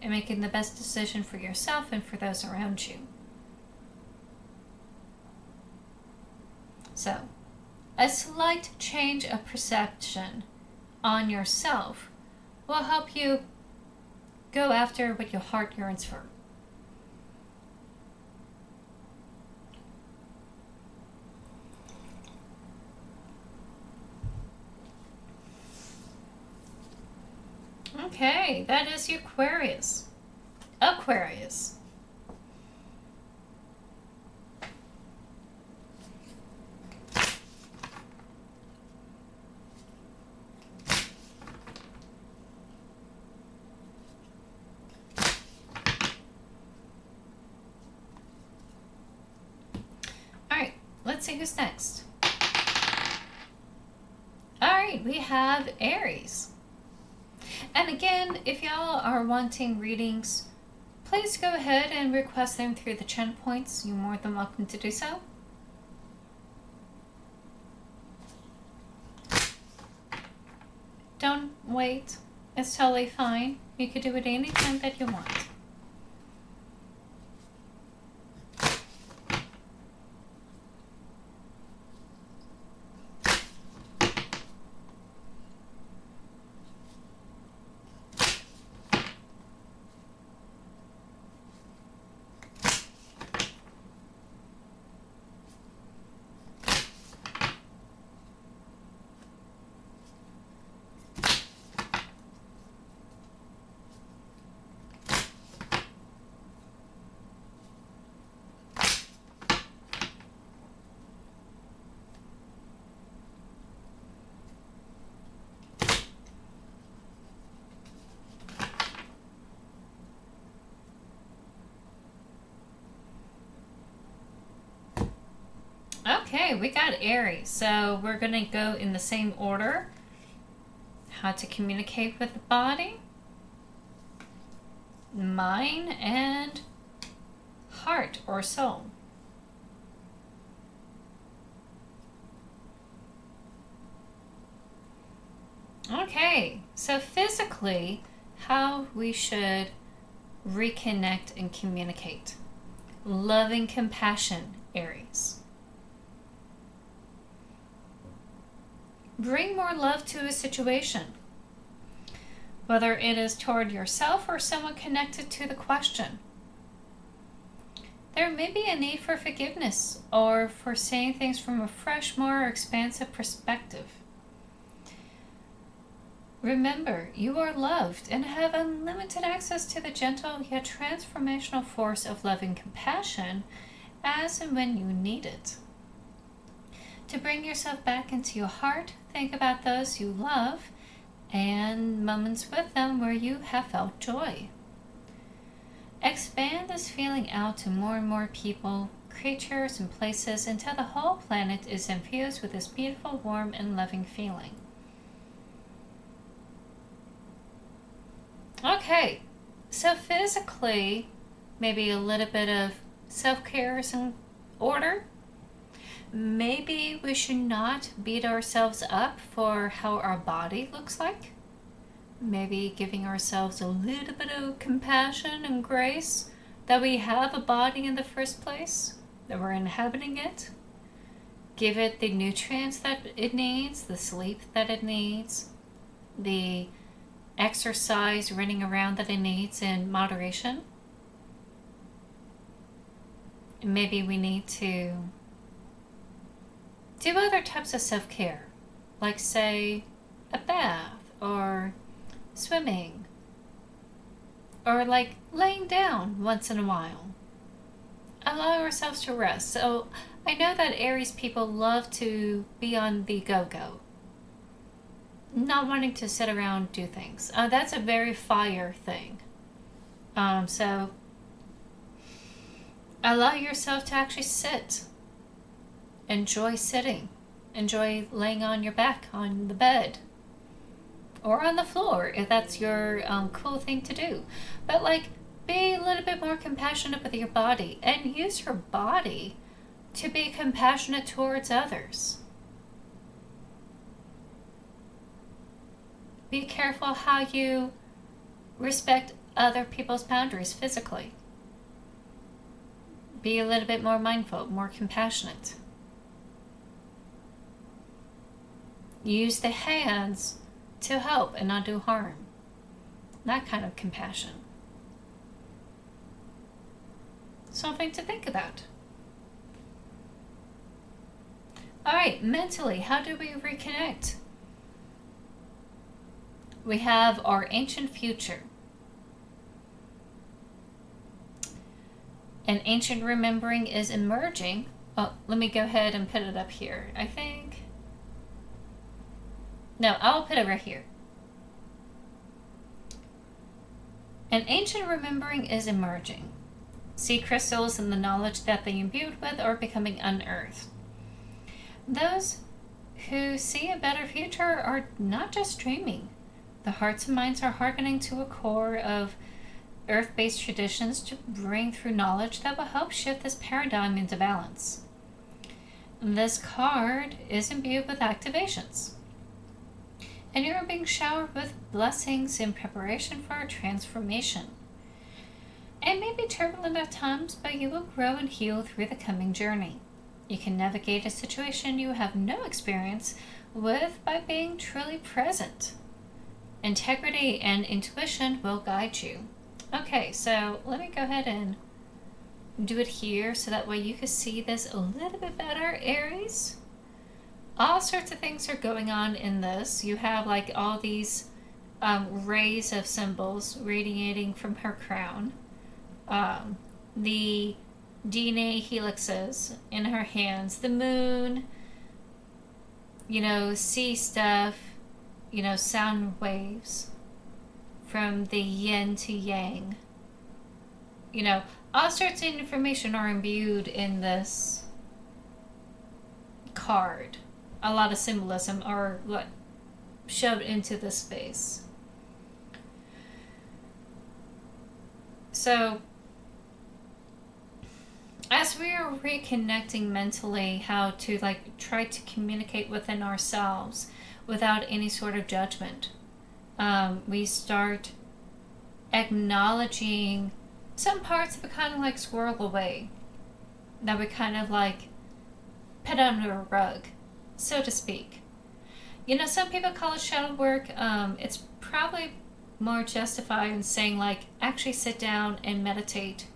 in making the best decision for yourself and for those around you. So, a slight change of perception on yourself will help you go after what your heart yearns for. Okay, that is Aquarius. Aquarius. Alright, let's see who's next. Alright, we have Aries. And again, if y'all are wanting readings, please go ahead and request them through the channel points. You're more than welcome to do so. Don't wait. It's totally fine. You could do it anytime that you want. Okay, we got Aries. So we're going to go in the same order. How to communicate with the body, mind, and heart or soul. Okay, so physically, how we should reconnect and communicate. Loving compassion, Aries. Bring more love to a situation, whether it is toward yourself or someone connected to the question. There may be a need for forgiveness or for saying things from a fresh, more expansive perspective. Remember, you are loved and have unlimited access to the gentle yet transformational force of loving compassion as and when you need it. To bring yourself back into your heart, think about those you love and moments with them where you have felt joy. Expand this feeling out to more and more people, creatures, and places until the whole planet is infused with this beautiful, warm, and loving feeling. Okay, so physically, maybe a little bit of self-care is in order. Maybe we should not beat ourselves up for how our body looks like. Maybe giving ourselves a little bit of compassion and grace that we have a body in the first place, that we're inhabiting it. Give it the nutrients that it needs, the sleep that it needs, the exercise, running around that it needs in moderation. Maybe we need to do other types of self-care, like say a bath or swimming, or like laying down once in a while. Allow ourselves to rest. So I know that Aries people love to be on the go-go, not wanting to sit around and do things. That's a very fire thing. So allow yourself to actually sit. Enjoy sitting. Enjoy laying on your back on the bed. Or on the floor, if that's your cool thing to do. But like, be a little bit more compassionate with your body. And use your body to be compassionate towards others. Be careful how you respect other people's boundaries physically. Be a little bit more mindful, more compassionate. Use the hands to help and not do harm. That kind of compassion. Something to think about. Alright, mentally, how do we reconnect? We have our ancient future. An ancient remembering is emerging. Oh, let me go ahead and put it up here. I think. No, I'll put it right here. An ancient remembering is emerging. Sea crystals and the knowledge that they imbued with are becoming unearthed. Those who see a better future are not just dreaming. The hearts and minds are hearkening to a core of earth-based traditions to bring through knowledge that will help shift this paradigm into balance. This card is imbued with activations. And you're being showered with blessings in preparation for a transformation. It may be turbulent at times, but you will grow and heal through the coming journey. You can navigate a situation you have no experience with by being truly present. Integrity and intuition will guide you. Okay, so let me go ahead and do it here so that way you can see this a little bit better, Aries. All sorts of things are going on in this. You have like all these rays of symbols radiating from her crown. The DNA helixes in her hands. The moon, sea stuff, sound waves from the yin to yang. All sorts of information are imbued in this card. A lot of symbolism are shoved into this space. So, as we are reconnecting mentally, how to try to communicate within ourselves without any sort of judgment, we start acknowledging some parts of it kind of swirl away, that we kind of put under a rug, so to speak. Some people call it shadow work. It's probably more justified in saying actually sit down and meditate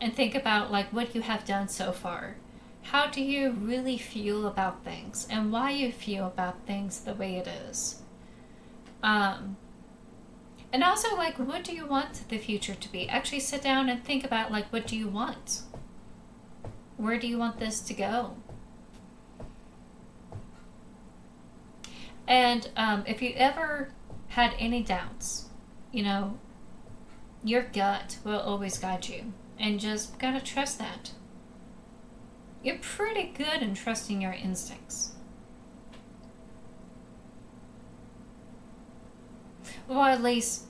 and think about what you have done so far. How do you really feel about things and why you feel about things the way it is. And also what do you want the future to be? Actually sit down and think about what do you want? Where do you want this to go? And if you ever had any doubts, your gut will always guide you. And just gotta trust that. You're pretty good in trusting your instincts. Well, at least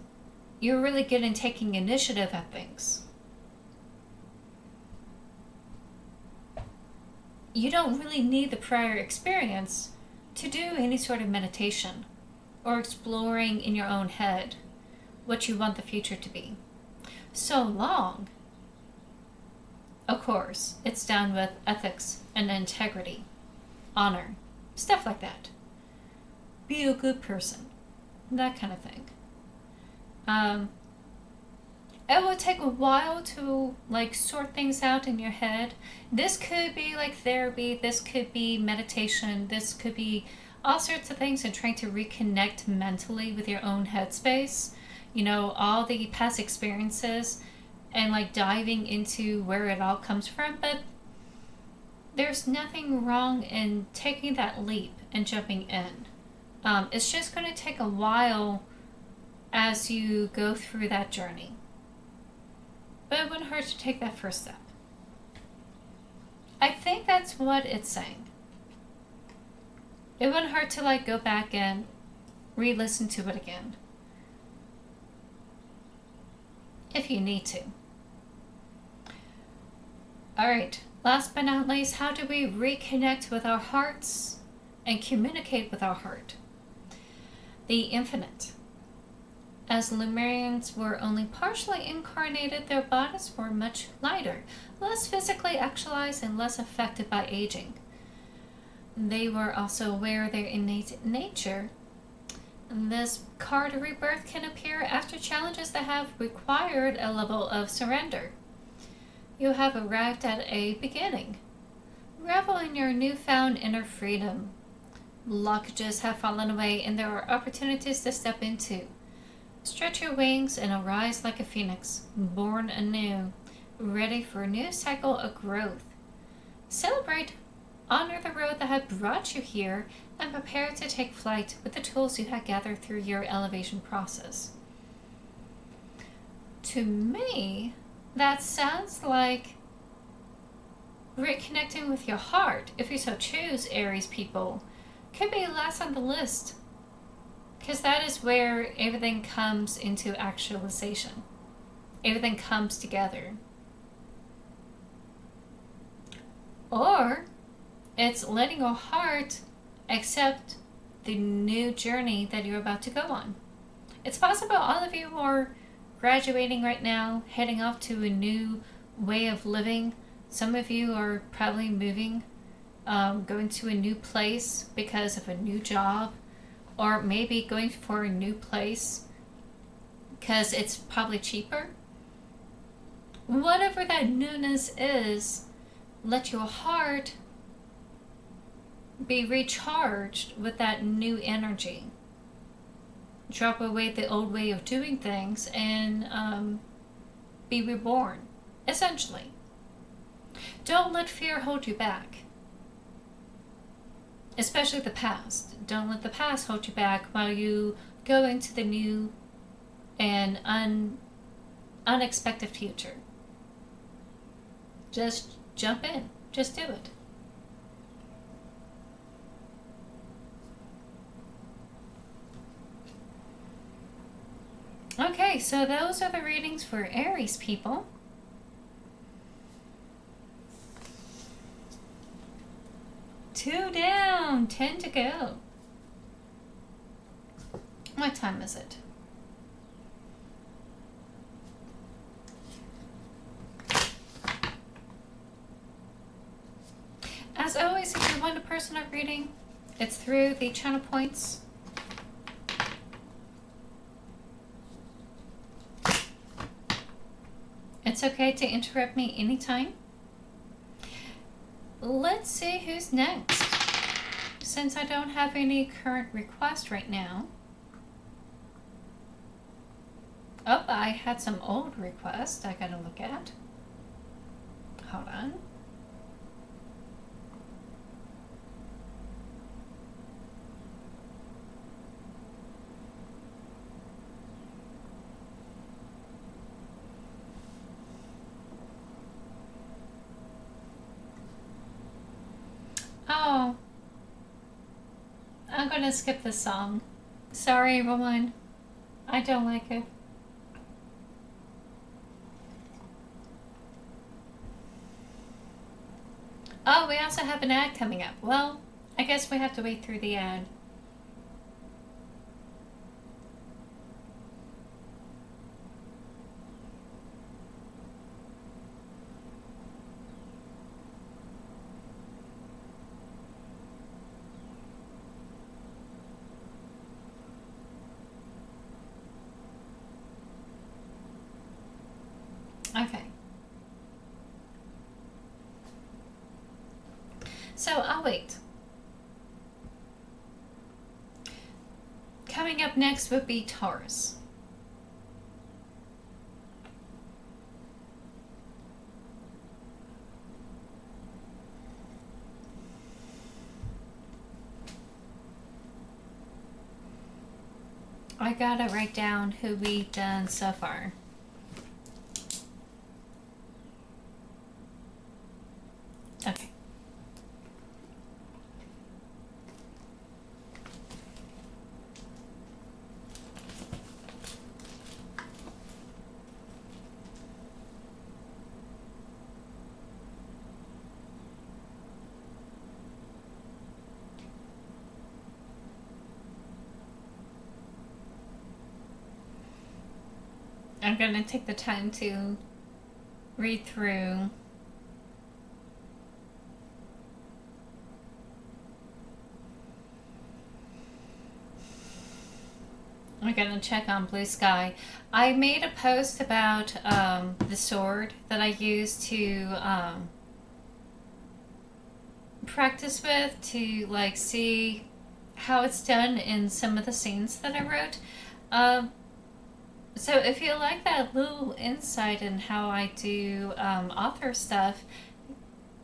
you're really good in taking initiative at things. You don't really need the prior experience to do any sort of meditation or exploring in your own head what you want the future to be. So long, of course, it's done with ethics and integrity, honor, stuff like that. Be a good person, that kind of thing. It will take a while to sort things out in your head. This could be like therapy, this could be meditation, this could be all sorts of things, and trying to reconnect mentally with your own headspace. All the past experiences and diving into where it all comes from. But there's nothing wrong in taking that leap and jumping in. It's just going to take a while as you go through that journey. But it wouldn't hurt to take that first step. I think that's what it's saying. It wouldn't hurt to go back and re-listen to it again. If you need to. Alright, last but not least, how do we reconnect with our hearts and communicate with our heart? The infinite. As Lemurians were only partially incarnated, their bodies were much lighter, less physically actualized, and less affected by aging. They were also aware of their innate nature. This card of rebirth can appear after challenges that have required a level of surrender. You have arrived at a beginning. Revel in your newfound inner freedom. Blockages have fallen away, and there are opportunities to step into. Stretch your wings and arise like a phoenix, born anew, ready for a new cycle of growth. Celebrate, honor the road that had brought you here, and prepare to take flight with the tools you have gathered through your elevation process. To me, that sounds like reconnecting with your heart, if you so choose, Aries people, could be last on the list. Because that is where everything comes into actualization. Everything comes together. Or it's letting your heart accept the new journey that you're about to go on. It's possible all of you are graduating right now, heading off to a new way of living. Some of you are probably moving, going to a new place because of a new job. Or maybe going for a new place because it's probably cheaper. Whatever that newness is, let your heart be recharged with that new energy. Drop away the old way of doing things and be reborn, essentially. Don't let fear hold you back. Especially the past. Don't let the past hold you back while you go into the new and unexpected future. Just jump in. Just do it. Okay, so those are the readings for Aries people. Two down, 10 to go. What time is it? As always, if you want a personal reading, it's through the channel points. It's okay to interrupt me anytime. Let's see who's next. Since I don't have any current requests right now. Oh, I had some old requests I gotta look at. Hold on. I'm gonna skip this song. Sorry, everyone. I don't like it. Oh, we also have an ad coming up. Well, I guess we have to wait through the ad. Okay. So I'll wait. Coming up next would be Taurus. I gotta write down who we've done so far. Okay. I'm gonna take the time to read through. I'm gonna check on Blue Sky. I made a post about the sword that I use to practice with, to like see how it's done in some of the scenes that I wrote. So if you like that little insight in how I do author stuff,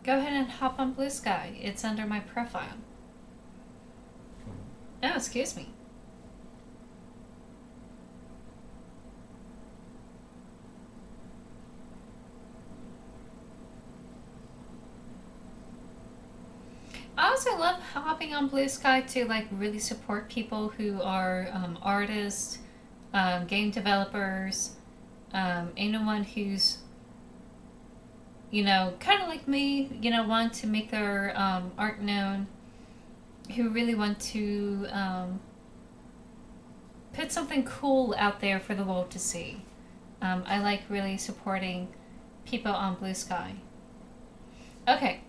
go ahead and hop on Blue Sky. It's under my profile. Oh, excuse me. I also love hopping on Blue Sky to like really support people who are artists, game developers, anyone who's, you know, kind of like me, you know, want to make their art known, who really want to put something cool out there for the world to see. I like really supporting people on Blue Sky. Okay.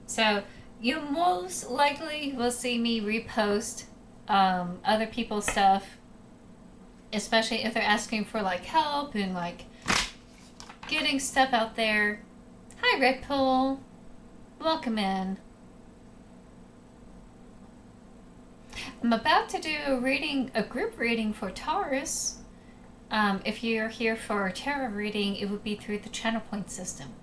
So you most likely will see me repost other people's stuff, especially if they're asking for like help and like getting stuff out there. Hi, Red Pool. Welcome in. I'm about to do a group reading for Taurus. If you're here for a tarot reading, it would be through the channel point system.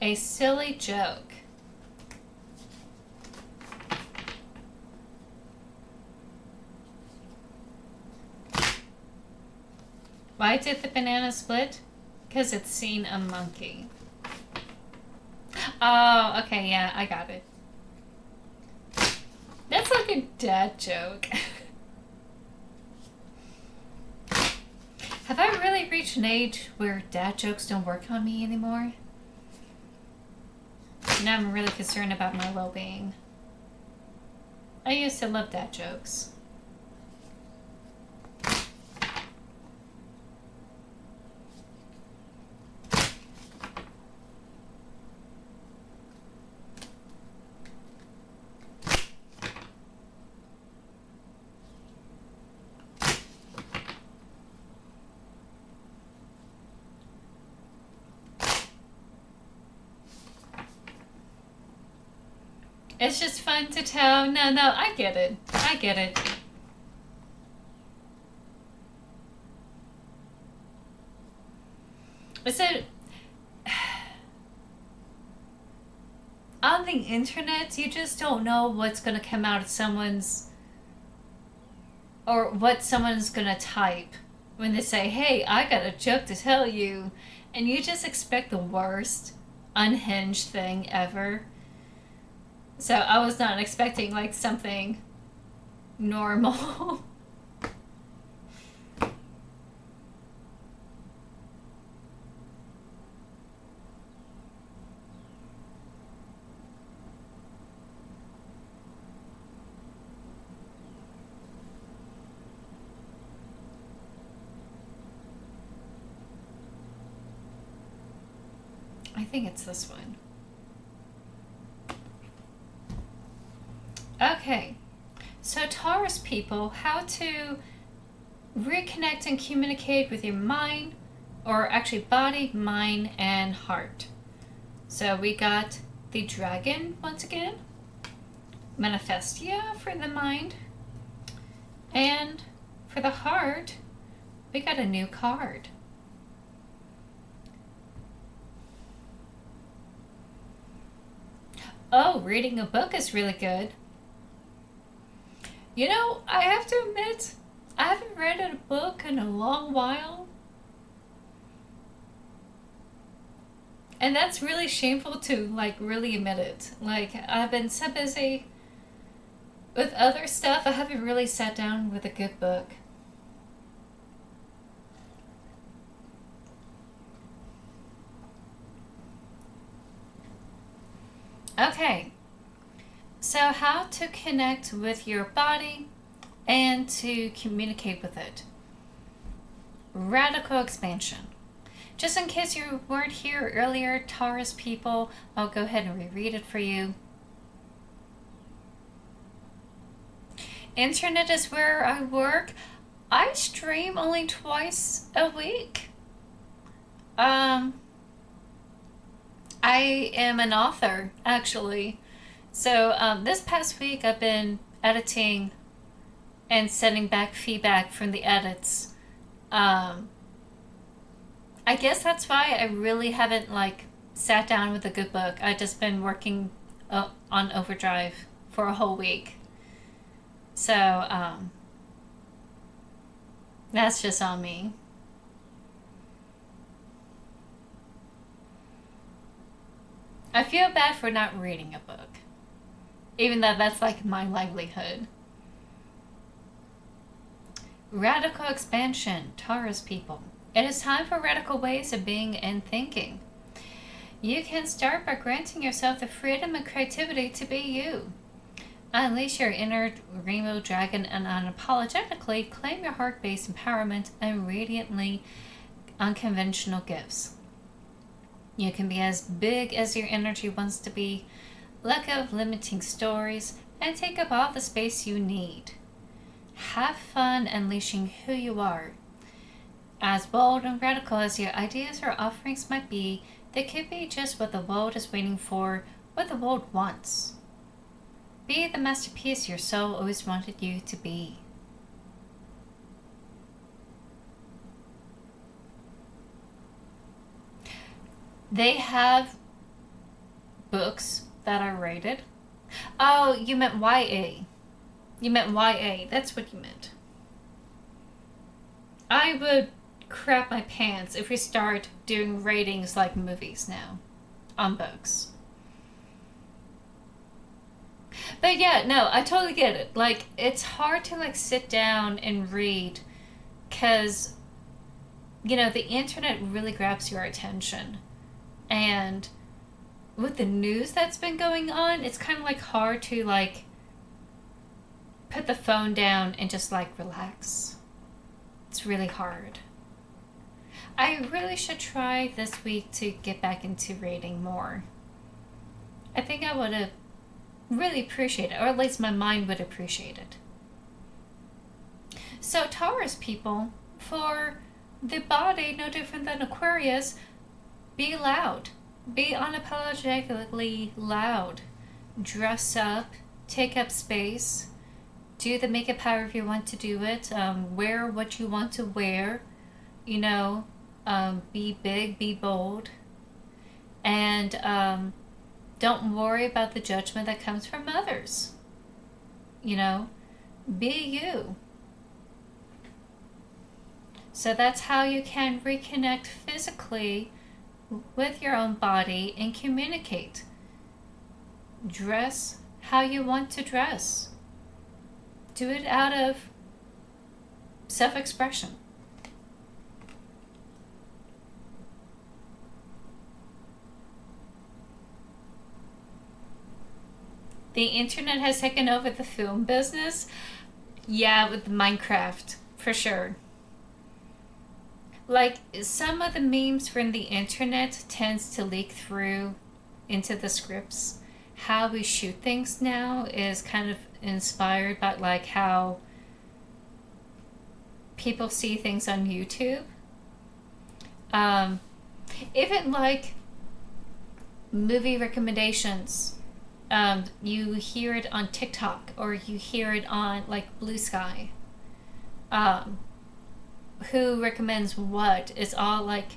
A silly joke. Why did the banana split? Because it's seen a monkey. Oh, okay, yeah, I got it. That's like a dad joke. Have I really reached an age where dad jokes don't work on me anymore? Now I'm really concerned about my well-being. I used to love dad jokes. It's just fun to tell. No, I get it. I get it. So, the internet, you just don't know what's going to come out of someone's, or what someone's going to type when they say, hey, I got a joke to tell you. And you just expect the worst unhinged thing ever. So I was not expecting like something normal. I think it's this one. Okay, so Taurus people, how to reconnect and communicate with your mind, or actually body, mind, and heart. So we got the dragon once again, manifestia for the mind, and for the heart, we got a new card. Oh, reading a book is really good. You know, I have to admit, I haven't read a book in a long while. And that's really shameful to, like, really admit it. Like, I've been so busy with other stuff, I haven't really sat down with a good book. Okay, so how to connect with your body and to communicate with it. Radical expansion. Just in case you weren't here earlier, Taurus people, I'll go ahead and reread it for you. Internet is where I work. I stream only twice a week. I am an author, actually. So this past week I've been editing and sending back feedback from the edits. I guess that's why I really haven't like sat down with a good book. I've just been working on overdrive for a whole week. So that's just on me. I feel bad for not reading a book, even though that's like my livelihood. Radical expansion, Taurus people. It is time for radical ways of being and thinking. You can start by granting yourself the freedom and creativity to be you. Unleash your inner rainbow dragon and unapologetically claim your heart-based empowerment and radiantly unconventional gifts. You can be as big as your energy wants to be, let go of limiting stories, and take up all the space you need. Have fun unleashing who you are. As bold and radical as your ideas or offerings might be, they could be just what the world is waiting for, what the world wants. Be the masterpiece your soul always wanted you to be. They have books that are rated. Oh, you meant YA. You meant YA. That's what you meant. I would crap my pants if we start doing ratings like movies now on books. But yeah, no, I totally get it. Like, it's hard to like sit down and read because, you know, the internet really grabs your attention. And with the news that's been going on, it's kind of like hard to like put the phone down and just like relax. It's really hard. I really should try this week to get back into reading more. I think I would have really appreciate it, or at least my mind would appreciate it. So Taurus people, for the body, no different than Aquarius, be loud. Be unapologetically loud. Dress up. Take up space. Do the makeup however you want to do it. Wear what you want to wear. You know, be big, be bold. And Don't worry about the judgment that comes from others. You know, be you. So that's how you can reconnect physically with your own body and communicate. Dress how you want to dress. Do it out of self-expression. The internet has taken over the film business. Yeah, with Minecraft, for sure. Like, some of the memes from the internet tends to leak through into the scripts. How we shoot things now is kind of inspired by like how people see things on YouTube. Um, Even like movie recommendations, you hear it on TikTok or you hear it on like Blue Sky. Um, who recommends what is all like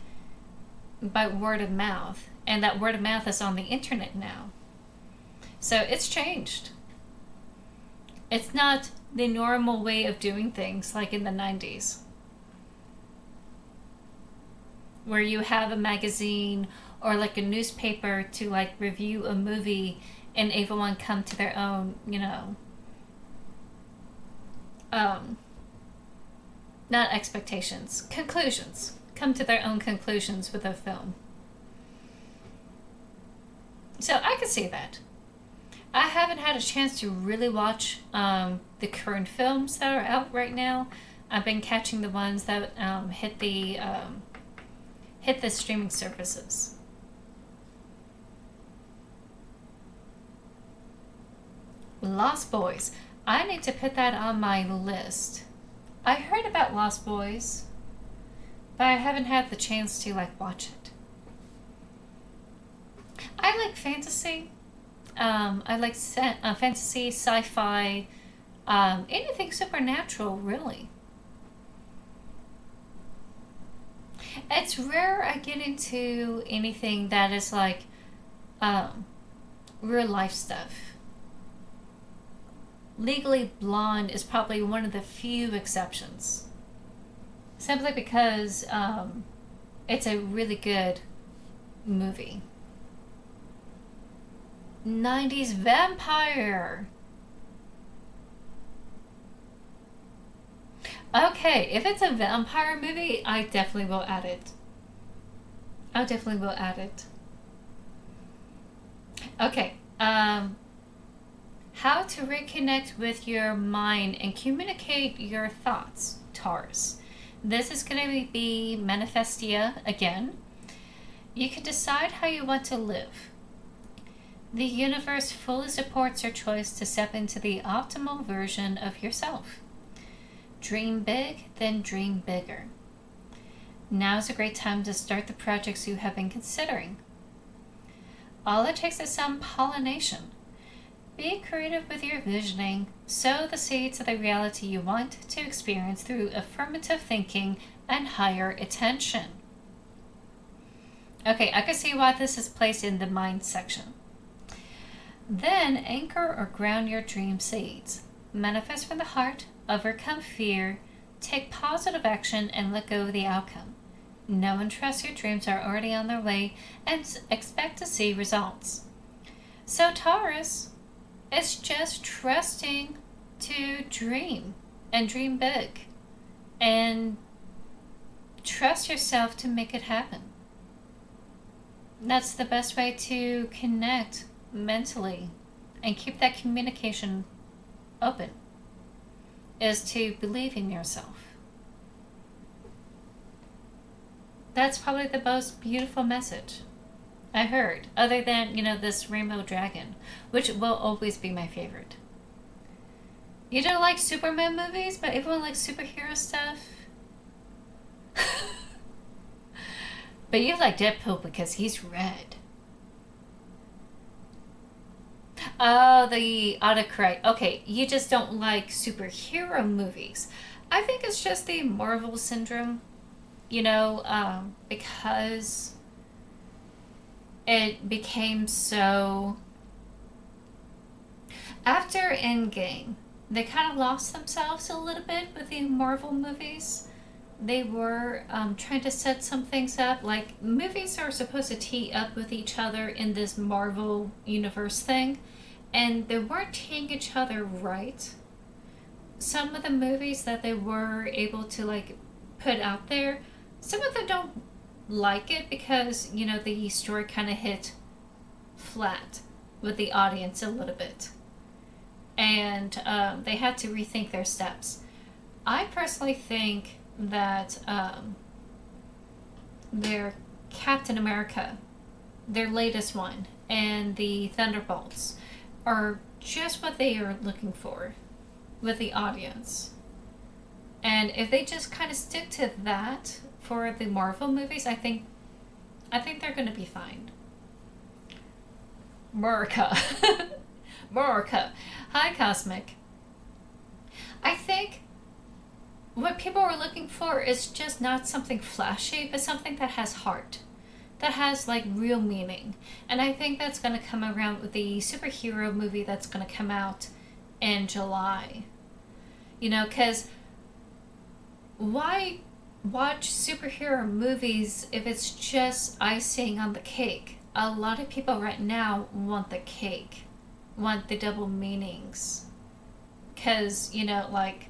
by word of mouth, and that word of mouth is on the internet now. So it's changed. It's not the normal way of doing things like in the 90s, where you have a magazine or like a newspaper to like review a movie and everyone come to their own, um, not expectations, conclusions. Come to their own conclusions with a film. So I could see that. I haven't had a chance to really watch the current films that are out right now. I've been catching the ones that hit the streaming services. Lost Boys. I need to put that on my list. I heard about Lost Boys, but I haven't had the chance to like watch it. I like fantasy. I like fantasy, sci-fi, anything supernatural, really. It's rare I get into anything that is like real life stuff. Legally Blonde is probably one of the few exceptions. Simply because it's a really good movie. 90s vampire. Okay, if it's a vampire movie, I definitely will add it. I definitely will add it. Okay, how to reconnect with your mind and communicate your thoughts, Taurus. This is going to be Manifestia again. You can decide how you want to live. The universe fully supports your choice to step into the optimal version of yourself. Dream big, then dream bigger. Now is a great time to start the projects you have been considering. All it takes is some pollination. Be creative with your visioning. Sow the seeds of the reality you want to experience through affirmative thinking and higher attention. Okay, I can see why this is placed in the mind section. Then anchor or ground your dream seeds. Manifest from the heart, overcome fear, take positive action, and let go of the outcome. Know and trust your dreams are already on their way and expect to see results. So Taurus, it's just trusting to dream and dream big and trust yourself to make it happen. That's the best way to connect mentally and keep that communication open, is to believe in yourself. That's probably the most beautiful message I heard, other than, this rainbow dragon, which will always be my favorite. You don't like Superman movies, but everyone likes superhero stuff? But you like Deadpool because he's red. Oh, the autocorrect. Okay, you just don't like superhero movies. I think it's just the Marvel syndrome, because it became so. After Endgame, they kind of lost themselves a little bit with the Marvel movies. They were trying to set some things up. Like, movies are supposed to tee up with each other in this Marvel universe thing, and they weren't teeing each other right. Some of the movies that they were able to, like, put out there, some of them don't like it because, the story kind of hit flat with the audience a little bit. And they had to rethink their steps. I personally think that their Captain America, their latest one, and the Thunderbolts are just what they are looking for with the audience. And if they just kind of stick to that for the Marvel movies, I think they're going to be fine. America. America. Hi, Cosmic. I think what people are looking for is just not something flashy, but something that has heart, that has, like, real meaning. And I think that's going to come around with the superhero movie that's going to come out in July. Because why watch superhero movies if it's just icing on the cake? A lot of people right now want the cake, want the double meanings. Because, like,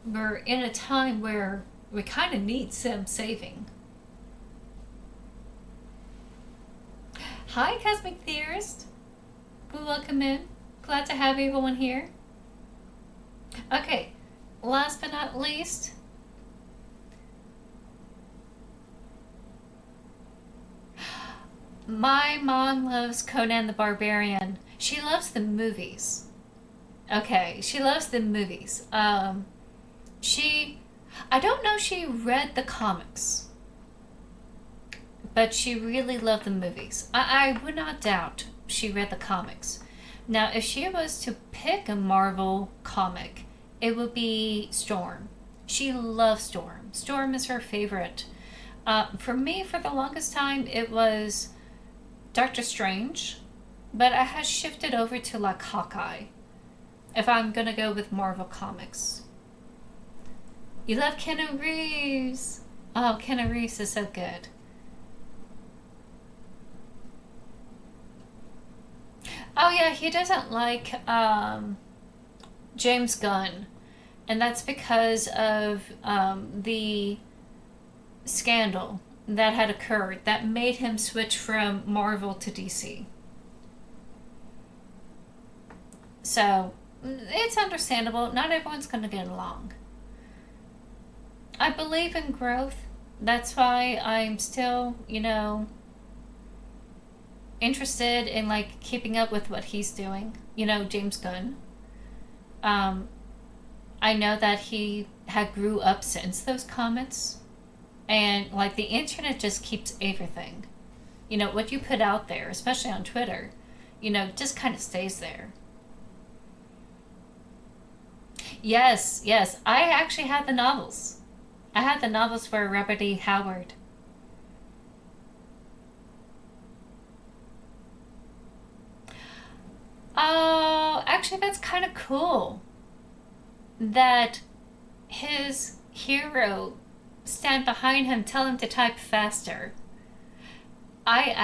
we're in a time where we kind of need some saving. Hi, Cosmic Theorist. Welcome in. Glad to have everyone here. Okay, last but not least, my mom loves Conan the Barbarian. She loves the movies. Okay, she loves the movies. I don't know if she read the comics, but she really loved the movies. I would not doubt she read the comics. Now, if she was to pick a Marvel comic, it would be Storm. She loves Storm. Storm is her favorite. For me, for the longest time, it was Doctor Strange, but I had shifted over to, like, Hawkeye, if I'm gonna go with Marvel Comics. You love Keanu Reeves. Oh, Keanu Reeves is so good. Oh yeah, he doesn't like James Gunn, and that's because of the scandal that had occurred that made him switch from Marvel to DC. So it's understandable. Not everyone's going to get along. I believe in growth. That's why I'm still, interested in, like, keeping up with what he's doing. James Gunn. I know that he had grew up since those comments. And, like, the internet just keeps everything. What you put out there, especially on Twitter, just kind of stays there. Yes. I actually had the novels. I had the novels for Robert E. Howard. Oh, actually, that's kind of cool. That his hero stand behind him, tell him to type faster. I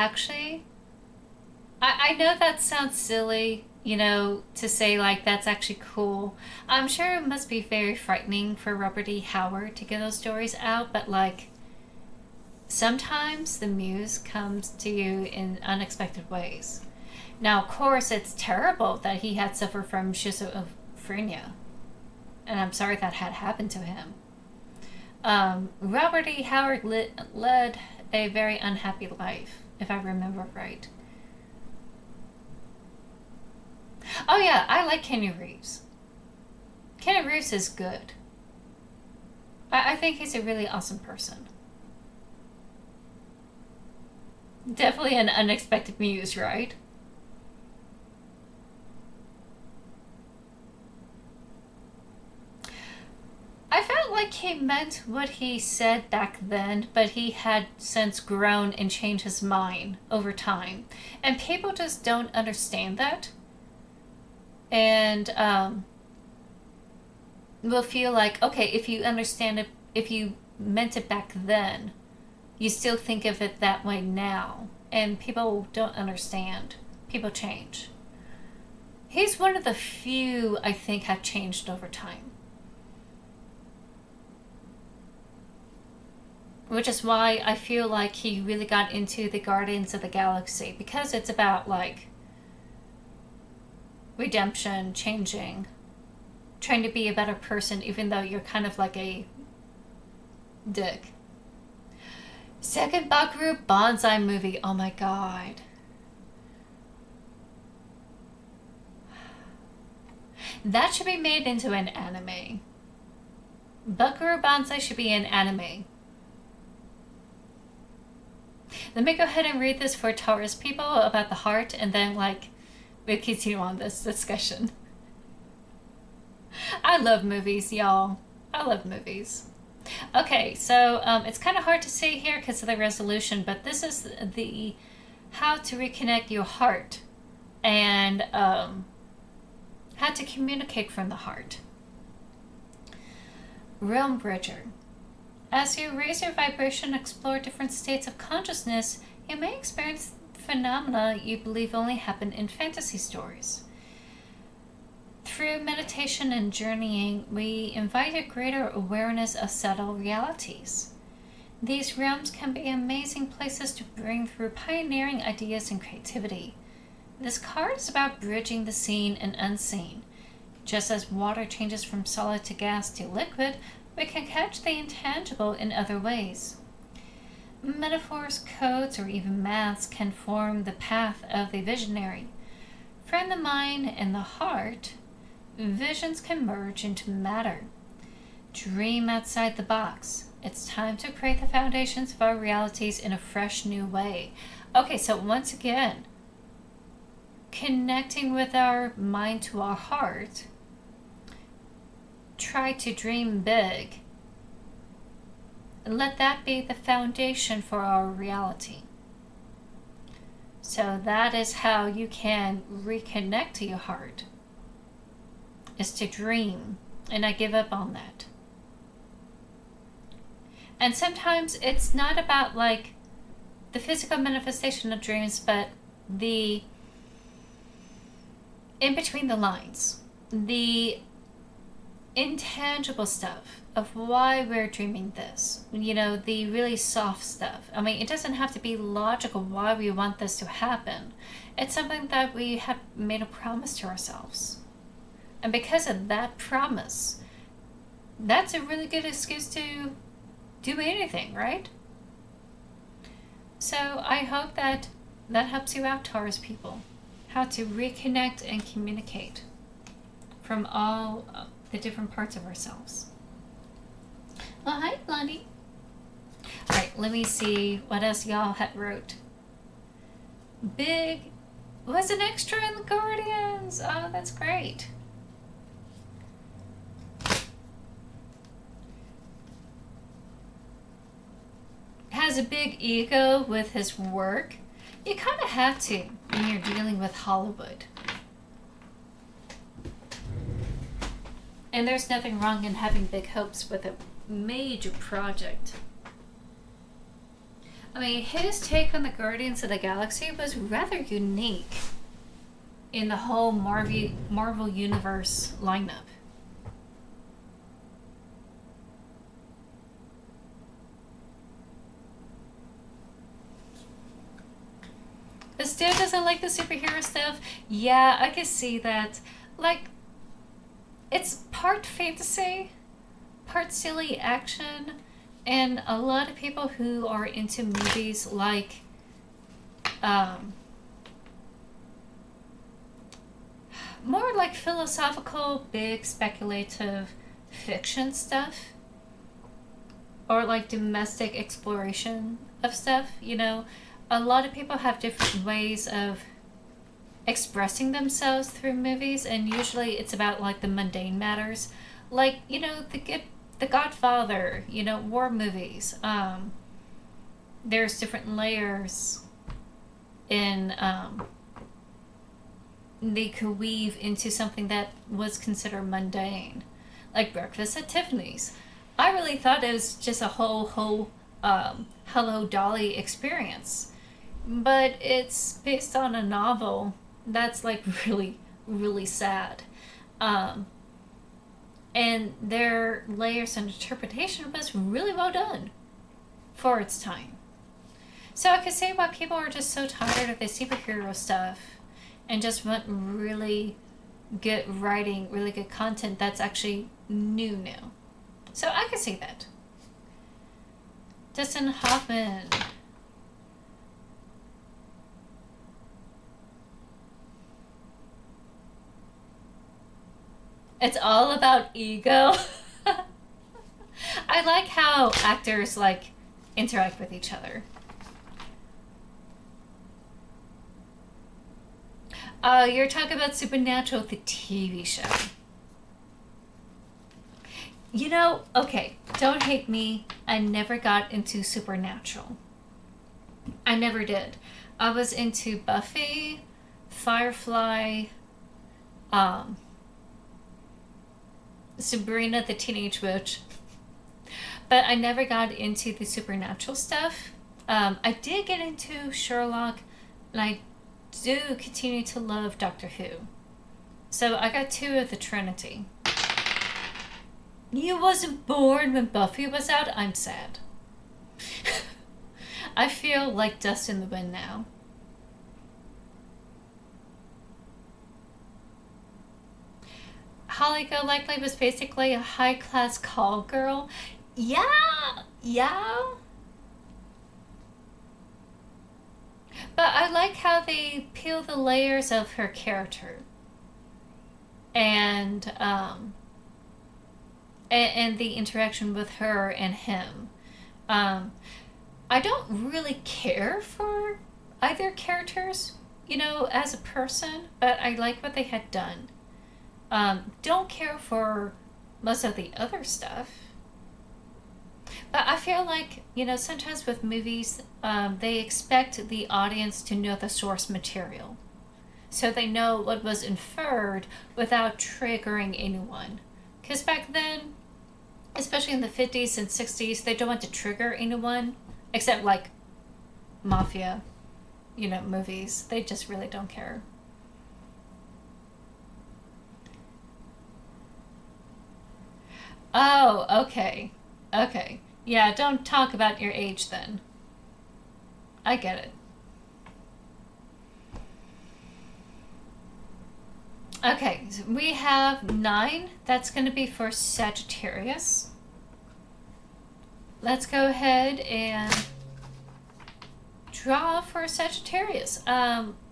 know that sounds silly, to say, like, that's actually cool. I'm sure it must be very frightening for Robert E. Howard to get those stories out, but, like, sometimes the muse comes to you in unexpected ways. Now, of course, it's terrible that he had suffered from schizophrenia, and I'm sorry that had happened to him. Robert E. Howard led a very unhappy life, if I remember right. Oh yeah, I like Keanu Reeves. Keanu Reeves is good. I think he's a really awesome person. Definitely an unexpected muse, right? I felt like he meant what he said back then, but he had since grown and changed his mind over time. And people just don't understand that. And will feel like, okay, if you understand it, if you meant it back then, you still think of it that way now. And people don't understand. People change. He's one of the few I think have changed over time. Which is why I feel like he really got into the Guardians of the Galaxy, because it's about like redemption, changing, trying to be a better person even though you're kind of like a dick. Second Bakuru Bonsai movie. Oh my god. That should be made into an anime. Bakuru Bonsai should be an anime. Let me go ahead and read this for Taurus people about the heart, and then like we'll continue on this discussion. I love movies, y'all. I love movies. Okay, so it's kind of hard to see here because of the resolution, but this is the how to reconnect your heart and how to communicate from the heart. Realm Bridger. As you raise your vibration and explore different states of consciousness, you may experience phenomena you believe only happen in fantasy stories. Through meditation and journeying, we invite a greater awareness of subtle realities. These realms can be amazing places to bring through pioneering ideas and creativity. This card is about bridging the seen and unseen. Just as water changes from solid to gas to liquid, we can catch the intangible in other ways. Metaphors, codes, or even maths can form the path of the visionary. From the mind and the heart, visions can merge into matter. Dream outside the box. It's time to create the foundations of our realities in a fresh new way. Okay, so once again, connecting with our mind to our heart, try to dream big. And let that be the foundation for our reality. So that is how you can reconnect to your heart, is to dream. And I give up on that. And sometimes it's not about like the physical manifestation of dreams, but the in between the lines, the intangible stuff of why we're dreaming this, you know, the really soft stuff. I mean, it doesn't have to be logical why we want this to happen. It's something that we have made a promise to ourselves, and because of that promise, that's a really good excuse to do anything, right? So I hope that that helps you out, Taurus people, how to reconnect and communicate from all the different parts of ourselves. Well, hi, Blondie. All right, let me see what else y'all had wrote. Big was an extra in the Guardians. Oh, that's great. Has a big ego with his work. You kind of have to when you're dealing with Hollywood. And there's nothing wrong in having big hopes with a major project. I mean, his take on the Guardians of the Galaxy was rather unique in the whole Marvel Universe lineup. This dude doesn't like the superhero stuff. Yeah, I can see that. Like, it's part fantasy, part silly action, and a lot of people who are into movies like more like philosophical, big, speculative fiction stuff, or like domestic exploration of stuff, you know. A lot of people have different ways of expressing themselves through movies, and usually it's about like the mundane matters, like, you know, the The Godfather, war movies. There's different layers in they could weave into something that was considered mundane, like Breakfast at Tiffany's. I really thought it was just a whole Hello Dolly experience, but it's based on a novel that's like really really sad, um, and their layers and interpretation was really well done for its time. So I could see why people are just so tired of the superhero stuff and just want really good writing, really good content that's actually new. So I could see that. Dustin Hoffman. It's all about ego. I like how actors like interact with each other. You're talking about Supernatural, the TV show. Okay, don't hate me. I never got into Supernatural. I never did. I was into Buffy, Firefly, um, Sabrina the Teenage Witch, but I never got into the supernatural stuff. I did get into Sherlock, and I do continue to love Doctor Who. So I got two of the Trinity. You wasn't born when Buffy was out? I'm sad. I feel like dust in the wind now. Holly Golightly was basically a high-class call girl. Yeah. But I like how they peel the layers of her character. And the interaction with her and him. I don't really care for either characters, as a person, but I like what they had done. Don't care for most of the other stuff. But I feel like, sometimes with movies, they expect the audience to know the source material. So they know what was inferred without triggering anyone. Because back then, especially in the 50s and 60s, they don't want to trigger anyone, except like mafia, movies. They just really don't care. Oh, okay. Okay. Yeah, don't talk about your age then. I get it. Okay, so we have 9. That's going to be for Sagittarius. Let's go ahead and draw for Sagittarius.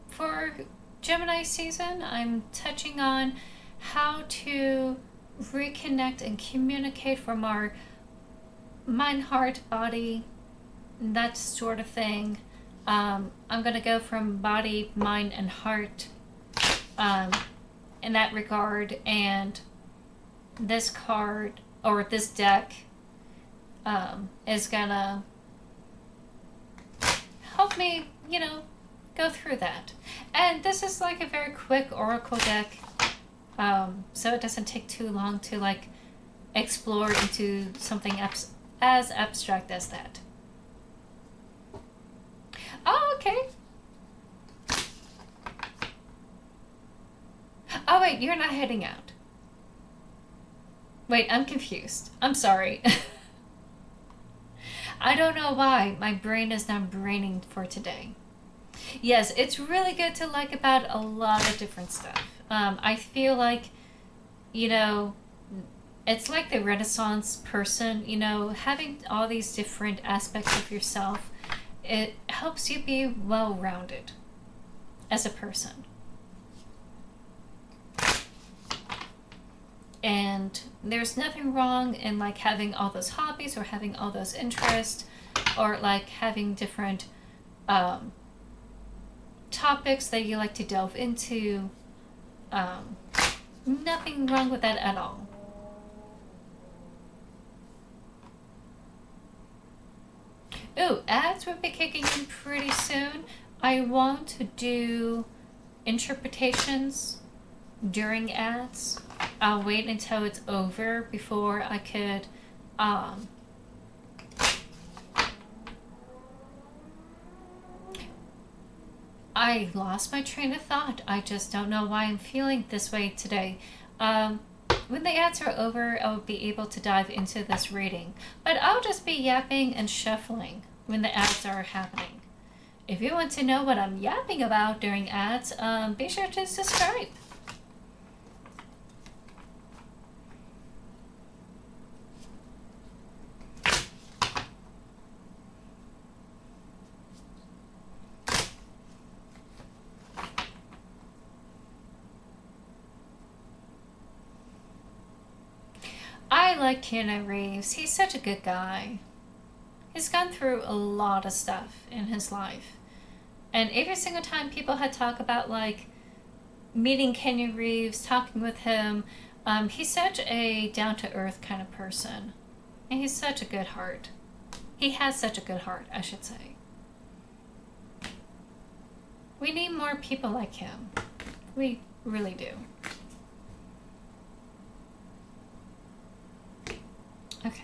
For Gemini season, I'm touching on how to reconnect and communicate from our mind, heart, body, that sort of thing. I'm going to go from body, mind, and heart in that regard. And this card, or this deck, is going to help me, go through that. And this is like a very quick oracle deck. So it doesn't take too long to like explore into something as abstract as that. Oh, okay. Oh, wait, you're not heading out. Wait, I'm confused. I'm sorry. I don't know why my brain is not braining for today. Yes, it's really good to like about a lot of different stuff. I feel like, it's like the Renaissance person, having all these different aspects of yourself, it helps you be well-rounded as a person. And there's nothing wrong in like having all those hobbies or having all those interests or like having different topics that you like to delve into. Nothing wrong with that at all. Ooh, ads will be kicking in pretty soon. I won't do interpretations during ads. I'll wait until it's over before I could I lost my train of thought. I just don't know why I'm feeling this way today. When the ads are over, I'll be able to dive into this reading. But I'll just be yapping and shuffling when the ads are happening. If you want to know what I'm yapping about during ads, be sure to subscribe. I like Keanu Reeves. He's such a good guy. He's gone through a lot of stuff in his life. And every single time people had talked about like meeting Keanu Reeves, talking with him, he's such a down-to-earth kind of person. And he's such a good heart. He has such a good heart, I should say. We need more people like him. We really do. Okay.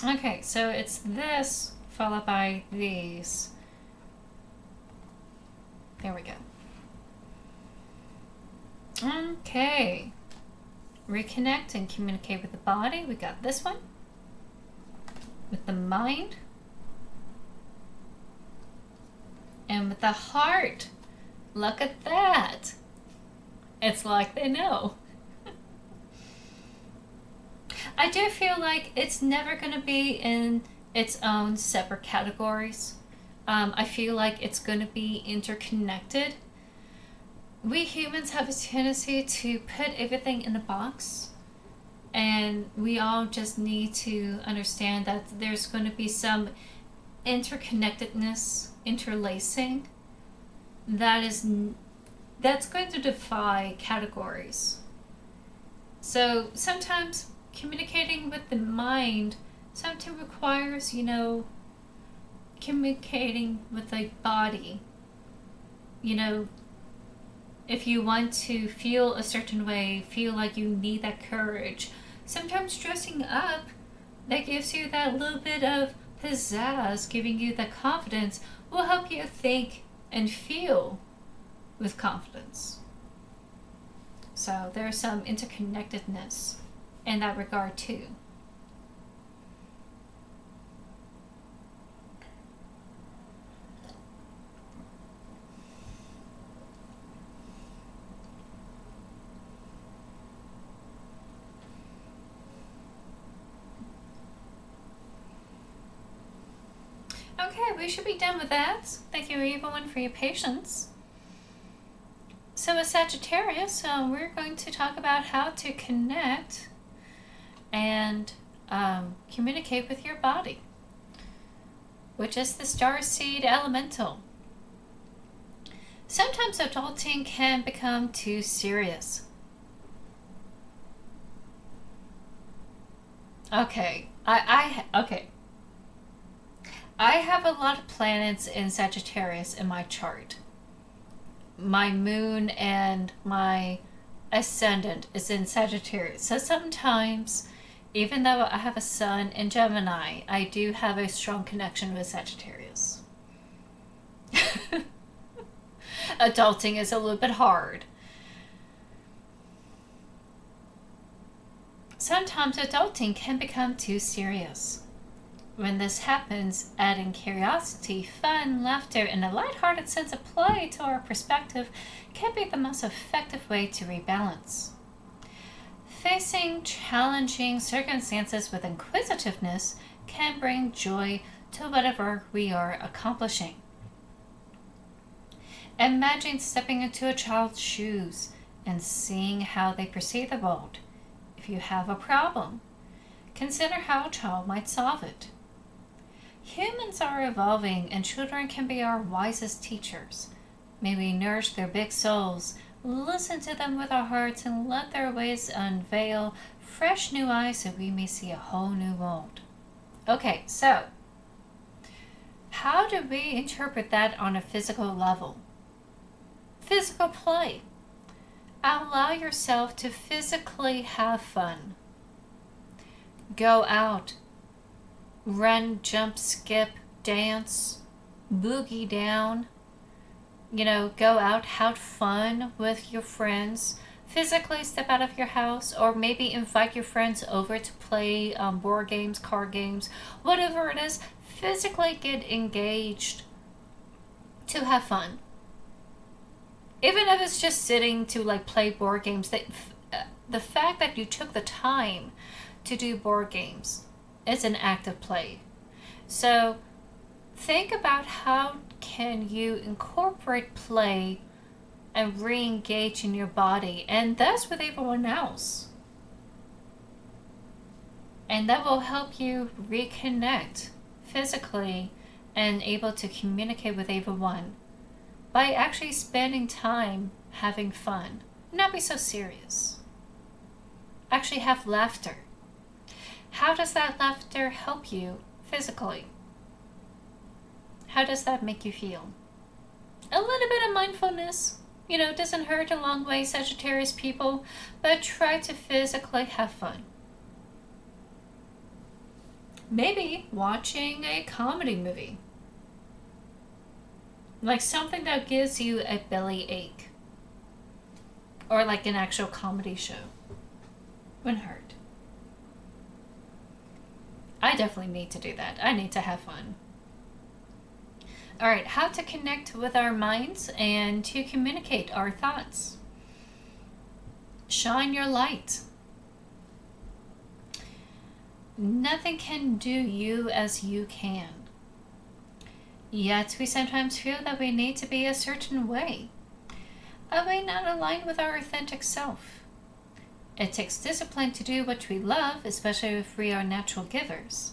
Okay, so it's this followed by these. There we go. Okay. Reconnect and communicate with the body. We got this one. With the mind. And with the heart. Look at that. It's like they know. I do feel like it's never going to be in its own separate categories. I feel like it's going to be interconnected. We humans have a tendency to put everything in a box, and we all just need to understand that there's going to be some interconnectedness, interlacing, that's going to defy categories. So sometimes communicating with the mind sometimes requires, communicating with the body. If you want to feel a certain way, feel like you need that courage, sometimes dressing up that gives you that little bit of pizzazz, giving you the confidence, will help you think and feel with confidence. So there's some interconnectedness in that regard too. Okay, we should be done with that. Thank you everyone for your patience. So with Sagittarius, we're going to talk about how to connect and communicate with your body, which is the starseed elemental. Sometimes adulting can become too serious. Okay, okay. I have a lot of planets in Sagittarius in my chart. My moon and my ascendant is in Sagittarius. So sometimes, even though I have a sun in Gemini, I do have a strong connection with Sagittarius. Adulting is a little bit hard. Sometimes adulting can become too serious. When this happens, adding curiosity, fun, laughter, and a lighthearted sense of play to our perspective can be the most effective way to rebalance. Facing challenging circumstances with inquisitiveness can bring joy to whatever we are accomplishing. Imagine stepping into a child's shoes and seeing how they perceive the world. If you have a problem, consider how a child might solve it. Humans are evolving, and children can be our wisest teachers. May we nourish their big souls, listen to them with our hearts, and let their ways unveil fresh new eyes so we may see a whole new world. Okay, so how do we interpret that on a physical level? Physical play. Allow yourself to physically have fun. Go out. Run, jump, skip, dance, boogie down. Go out, have fun with your friends. Physically step out of your house, or maybe invite your friends over to play board games, card games, whatever it is. Physically get engaged to have fun. Even if it's just sitting to play board games, the fact that you took the time to do board games is an act of play. So think about how can you incorporate play and re-engage in your body, and thus with everyone else. And that will help you reconnect physically and able to communicate with everyone by actually spending time having fun. Not be so serious. Actually have laughter. How does that laughter help you physically? How does that make you feel? A little bit of mindfulness, doesn't hurt a long way, Sagittarius people, but try to physically have fun. Maybe watching a comedy movie. Like something that gives you a belly ache. Or like an actual comedy show. Wouldn't hurt. I definitely need to do that. I need to have fun. All right, how to connect with our minds and to communicate our thoughts. Shine your light. Nothing can do you as you can. Yet we sometimes feel that we need to be a certain way. A way not aligned with our authentic self. It takes discipline to do what we love, especially if we are natural givers.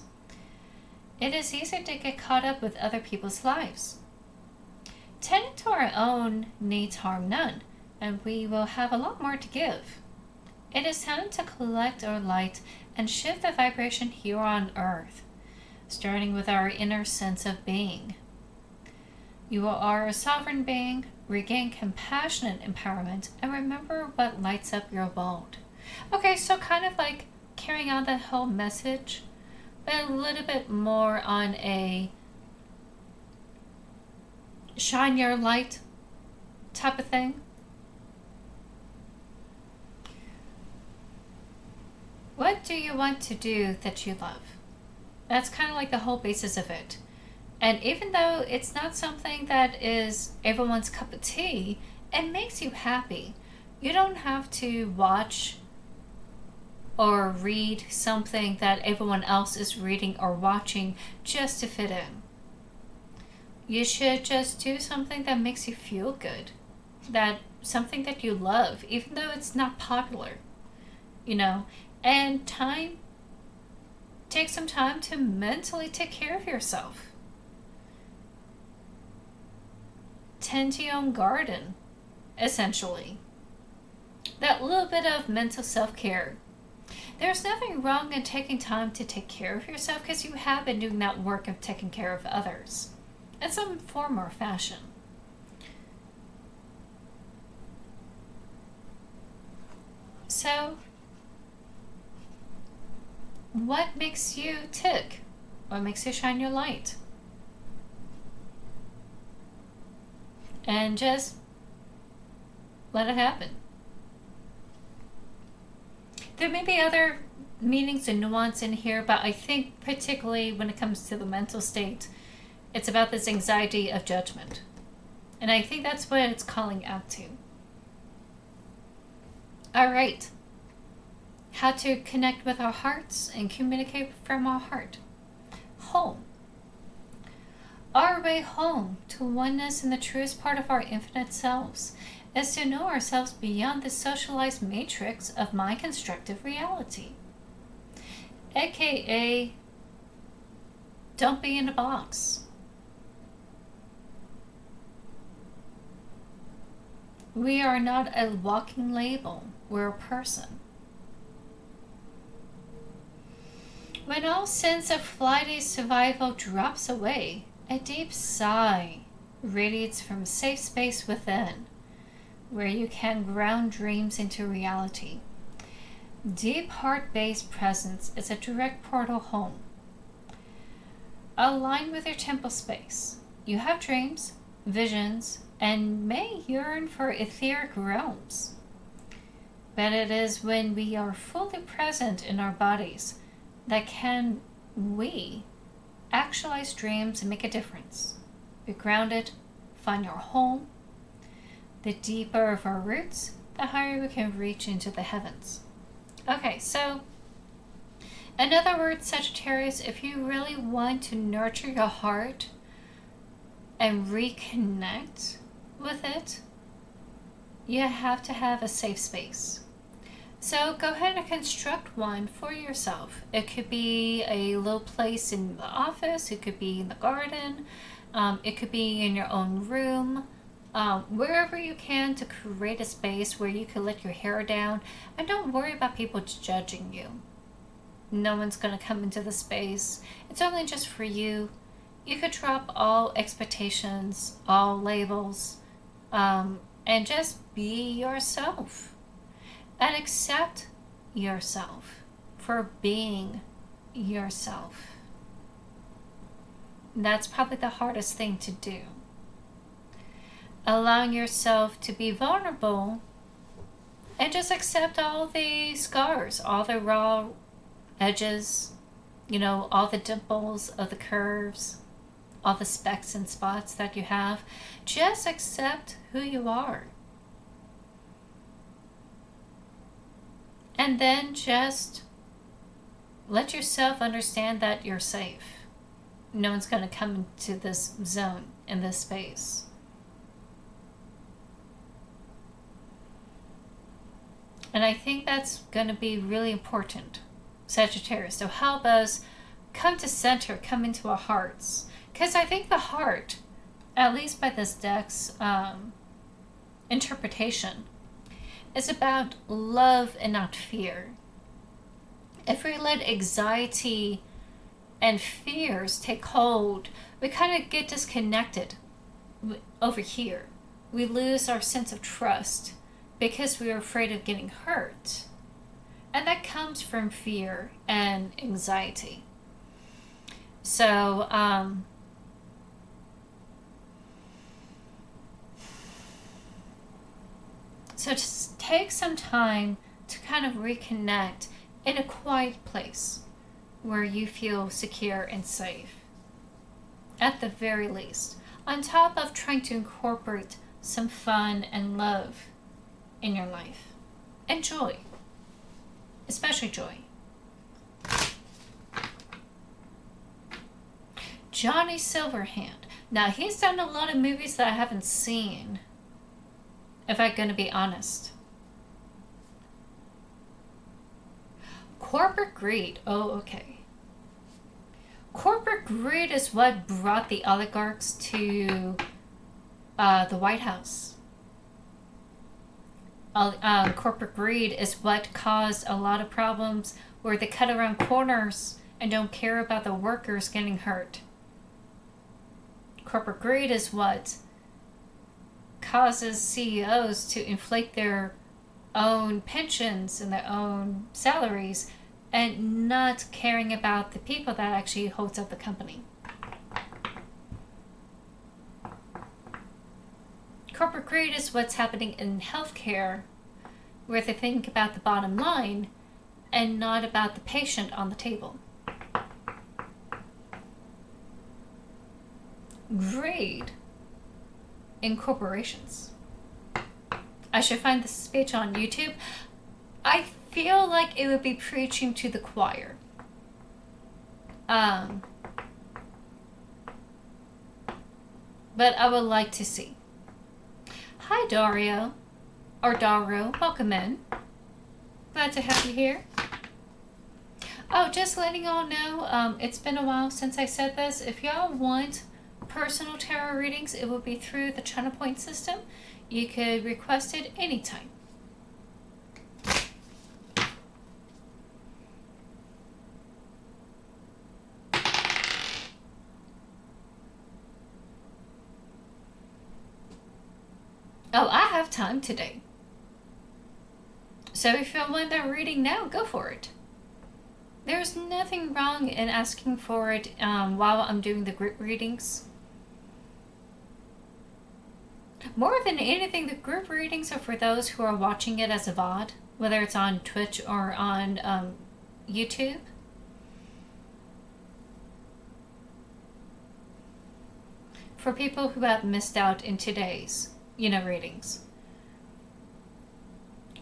It is easy to get caught up with other people's lives. Tending to our own needs harm none, and we will have a lot more to give. It is time to collect our light and shift the vibration here on earth, starting with our inner sense of being. You are a sovereign being. Regain compassionate empowerment and remember what lights up your world. Okay, so kind of like carrying on that whole message, but a little bit more on a shine your light type of thing. What do you want to do that you love? That's kind of like the whole basis of it. And even though it's not something that is everyone's cup of tea, it makes you happy. You don't have to watch or read something that everyone else is reading or watching just to fit in. You should just do something that makes you feel good. Something that you love, even though it's not popular. And take some time to mentally take care of yourself. Tend to your own garden, essentially. That little bit of mental self-care. There's nothing wrong in taking time to take care of yourself because you have been doing that work of taking care of others in some form or fashion. So, what makes you tick? What makes you shine your light? And just let it happen. There may be other meanings and nuance in here, but I think particularly when it comes to the mental state, it's about this anxiety of judgment. And I think that's what it's calling out to. All right. How to connect with our hearts and communicate from our heart. Home. Our way home to oneness in the truest part of our infinite selves is to know ourselves beyond the socialized matrix of my constructive reality. AKA, don't be in a box. We are not a walking label, we're a person. When all sense of flighty survival drops away, a deep sigh radiates from a safe space within, where you can ground dreams into reality. Deep heart-based presence is a direct portal home. Align with your temple space. You have dreams, visions, and may yearn for etheric realms. But it is when we are fully present in our bodies that can we actualize dreams and make a difference. Be grounded, find your home. The deeper of our roots, the higher we can reach into the heavens. Okay, so in other words, Sagittarius, if you really want to nurture your heart and reconnect with it, you have to have a safe space. So go ahead and construct one for yourself. It could be a little place in the office, it could be in the garden, it could be in your own room, wherever you can, to create a space where you can let your hair down and don't worry about people judging you. No one's going to come into the space. It's only just for you. You could drop all expectations, all labels, and just be yourself. And accept yourself for being yourself. That's probably the hardest thing to do. Allowing yourself to be vulnerable and just accept all the scars, all the raw edges, all the dimples of the curves, all the specks and spots that you have. Just accept who you are. And then just let yourself understand that you're safe. No one's going to come into this zone, in this space. And I think that's going to be really important, Sagittarius, to help us come to center, come into our hearts. Because I think the heart, at least by this deck's interpretation, is about love and not fear. If we let anxiety and fears take hold, we kind of get disconnected over here. We lose our sense of trust because we are afraid of getting hurt. And that comes from fear and anxiety. So, just take some time to kind of reconnect in a quiet place where you feel secure and safe. At the very least, on top of trying to incorporate some fun and love in your life. And joy. Especially joy. Johnny Silverhand. Now, he's done a lot of movies that I haven't seen, if I'm going to be honest. Corporate greed. Oh, okay. Corporate greed is what brought the oligarchs to the White House. Corporate greed is what caused a lot of problems where they cut around corners and don't care about the workers getting hurt. Corporate greed is what causes CEOs to inflate their own pensions and their own salaries and not caring about the people that actually holds up the company. Corporate greed is what's happening in healthcare, where they think about the bottom line and not about the patient on the table. Greed in corporations. I should find this speech on YouTube. I feel like it would be preaching to the choir. But I would like to see. Hi, Dario. or Daru, welcome in. Glad to have you here. Oh, just letting y'all know, it's been a while since I said this. If y'all want personal tarot readings, it will be through the channel point system. You could request it anytime. Oh, I have time today. So if you want that reading now, go for it. There's nothing wrong in asking for it while I'm doing the group readings. More than anything, the group readings are for those who are watching it as a VOD, whether it's on Twitch or on YouTube. For people who have missed out in today's readings.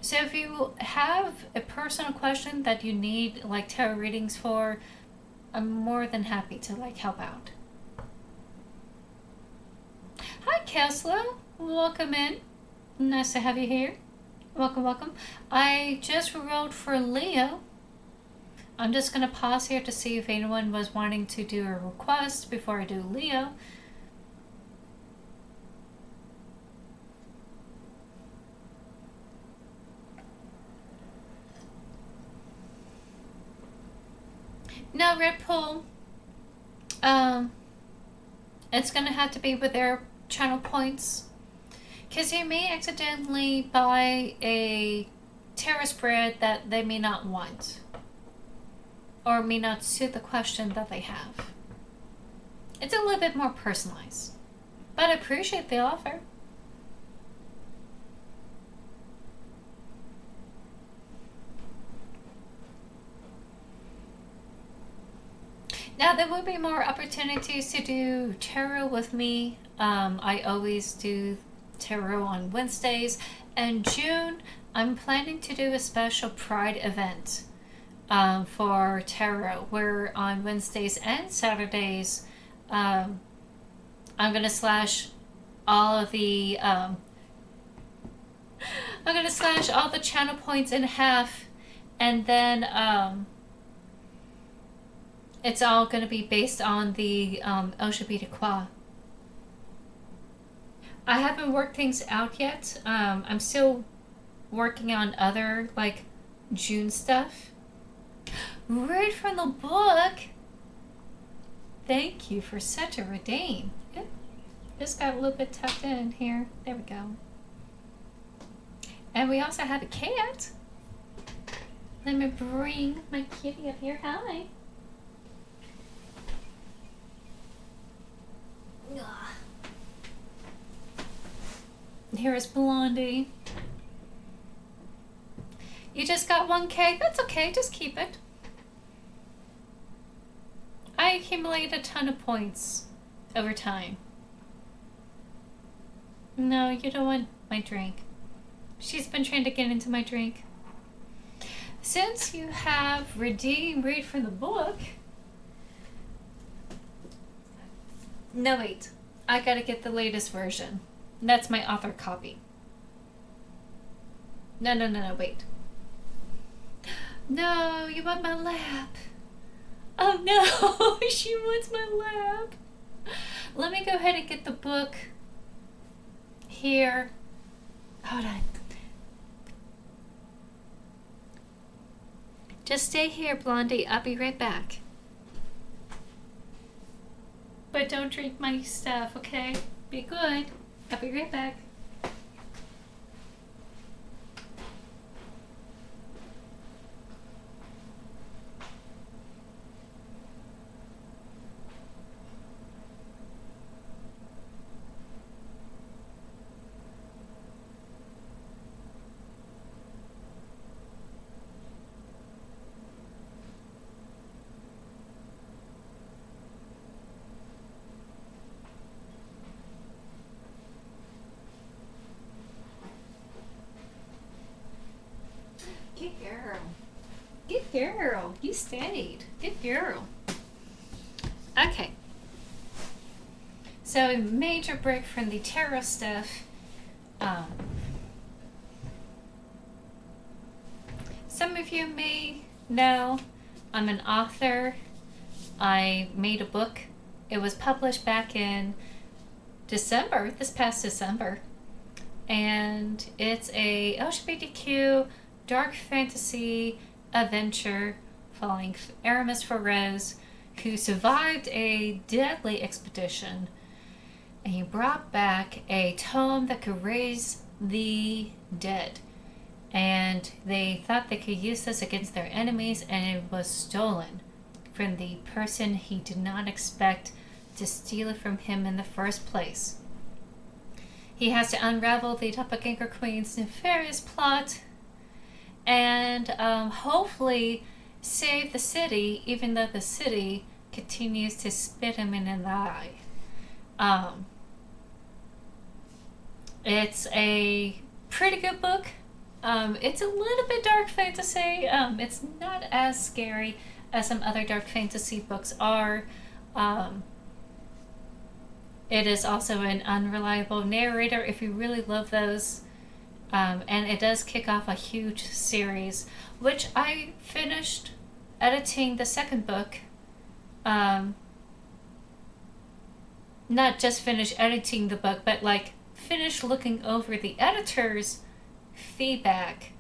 So if you have a personal question that you need like tarot readings for, I'm more than happy to help out. Hi Kessler, welcome in. Nice to have you here. Welcome, welcome. I just rolled for Leo. I'm just gonna pause here to see if anyone was wanting to do a request before I do Leo. No, Red Pool. It's gonna have to be with their channel points, because you may accidentally buy a tarot spread that they may not want, or may not suit the question that they have. It's a little bit more personalized, but I appreciate the offer. Now, there will be more opportunities to do tarot with me. I always do tarot on Wednesdays. And June, I'm planning to do a special Pride event for tarot, where on Wednesdays and Saturdays, I'm going to slash all of the channel points in half, and then it's all going to be based on the LGBTQ. I haven't worked things out yet. I'm still working on other June stuff. Read from the book. Thank you for such a redeem. Yep. Just got a little bit tucked in here. There we go. And we also have a cat. Let me bring my kitty up here. Hi. Here is Blondie. You just got 1K? That's okay, just keep it. I accumulate a ton of points over time. No, you don't want my drink. She's been trying to get into my drink. Since you have read from the book. No, wait. I gotta get the latest version. That's my author copy. No, wait. No, you want my lap. Oh no, she wants my lap. Let me go ahead and get the book here. Hold on. Just stay here, Blondie. I'll be right back. But don't drink my stuff, okay? Be good. I'll be right back. Good girl. Good girl. You stayed. Good girl. Okay. So a major break from the tarot stuff. of you may know, I'm an author. I made a book. It was published back in December, this past December. And it's a LGBTQ dark fantasy adventure following Aramis Rose, who survived a deadly expedition, and he brought back a tome that could raise the dead. And they thought they could use this against their enemies, and it was stolen from the person he did not expect to steal it from him in the first place. He has to unravel the Doppelganger Queen's nefarious plot and hopefully save the city, even though the city continues to spit him in the eye. It's a pretty good book. It's a little bit dark fantasy. It's not as scary as some other dark fantasy books are. It is also an unreliable narrator if you really love those. And it does kick off a huge series, which I finished editing the second book. Not just finish editing the book, but like finish looking over the editor's feedback,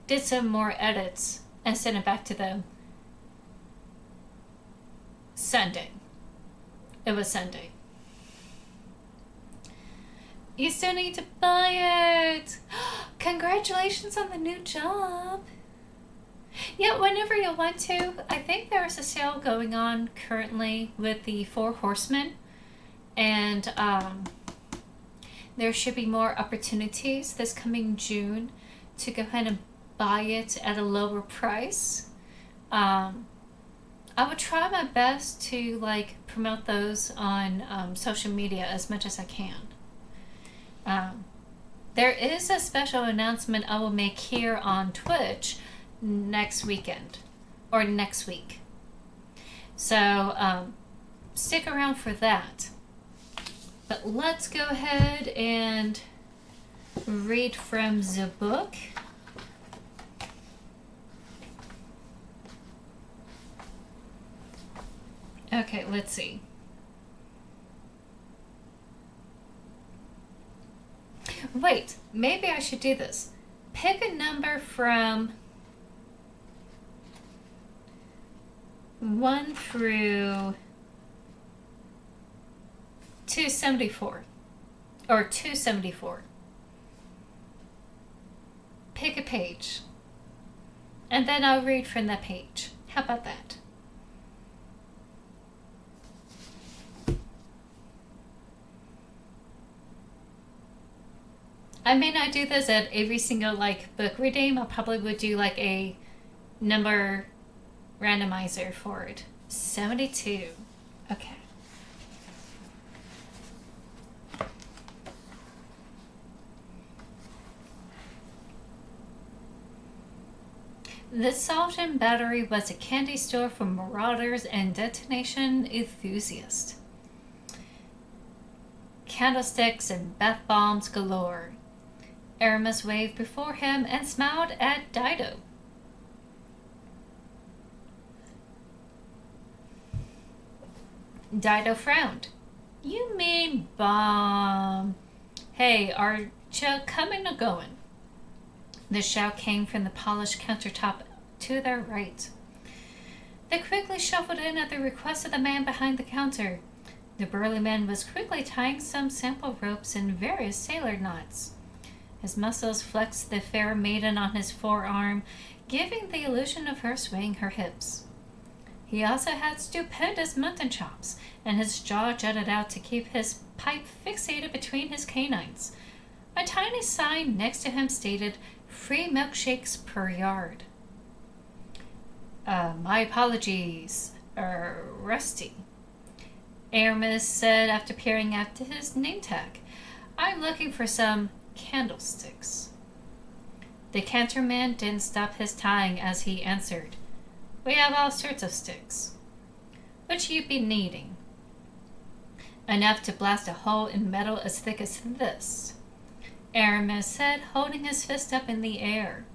did some more edits, and sent it back to them Sunday. It was Sunday. You still need to buy it. Congratulations on the new job. Yeah, whenever you want to. I think there's a sale going on currently with the Four Horsemen. And there should be more opportunities this coming June to go ahead and buy it at a lower price. I would try my best to like promote those on social media as much as I can. There is a special announcement I will make here on Twitch next weekend or next week. So stick around for that. But let's go ahead and read from the book. Okay, let's see. Wait, maybe I should do this. Pick a number from 1 through 274. Or 274. Pick a page. And then I'll read from that page. How about that? I may not do this at every single like book reading. I probably would do like a number randomizer for it. 72. Okay. The Salton Battery was a candy store for marauders and detonation enthusiasts. Candlesticks and bath bombs galore. Aramis waved before him and smiled at Dido. Dido frowned. You mean bomb? Hey, are you coming or going? The shout came from the polished countertop to their right. They quickly shuffled in at the request of the man behind the counter. The burly man was quickly tying some sample ropes in various sailor knots. His muscles flexed the fair maiden on his forearm, giving the illusion of her swaying her hips. He also had stupendous mutton chops, and his jaw jutted out to keep his pipe fixated between his canines. A tiny sign next to him stated, "Free milkshakes per yard." My apologies, Rusty, Aramis said after peering after his name tag. I'm looking for some candlesticks. The cantor man didn't stop his tying as he answered. We have all sorts of sticks. Which you'd be needing? Enough to blast a hole in metal as thick as this, Aramis said, holding his fist up in the air.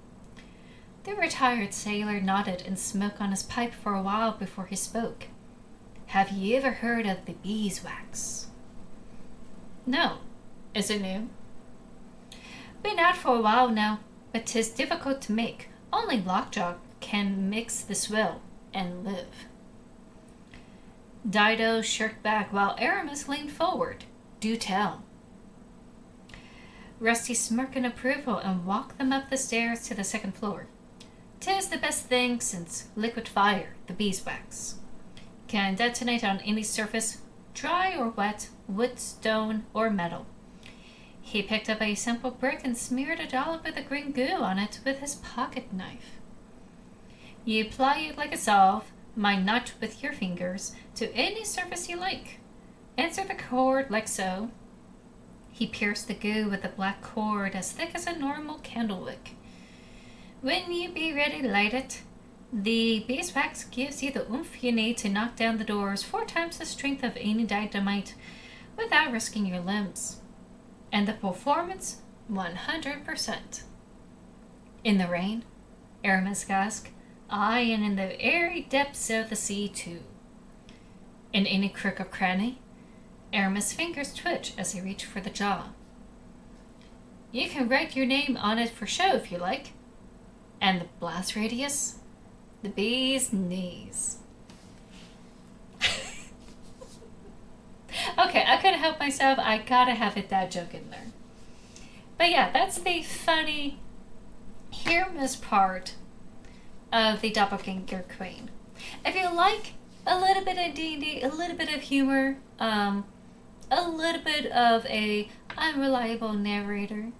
The retired sailor nodded and smoked on his pipe for a while before he spoke. Have you ever heard of the beeswax? No. Is it new? Been out for a while now, but 'tis difficult to make. Only Lockjaw can mix the swill and live. Dido shirked back while Aramis leaned forward. Do tell. Rusty smirked in approval and walked them up the stairs to the second floor. 'Tis the best thing since liquid fire, the beeswax. Can detonate on any surface, dry or wet, wood, stone, or metal. He picked up a simple brick and smeared a dollop of the green goo on it with his pocket knife. You apply it like a salve, mind not with your fingers, to any surface you like. Insert the cord like so. He pierced the goo with a black cord as thick as a normal candle wick. When you be ready to light it, the beeswax gives you the oomph you need to knock down the doors 4 times the strength of any dynamite without risking your limbs. And the performance, 100%. In the rain? Aramis asked. Aye, and in the airy depths of the sea, too. In any crook or cranny? Aramis' fingers twitched as he reached for the jaw. You can write your name on it for show if you like. And the blast radius? The bee's knees. Okay, I couldn't help myself. I gotta have a dad joke in there. But yeah, that's the funny, humorous part of the Doppelganger Queen. If you like a little bit of D&D, a little bit of humor, a little bit of a unreliable narrator,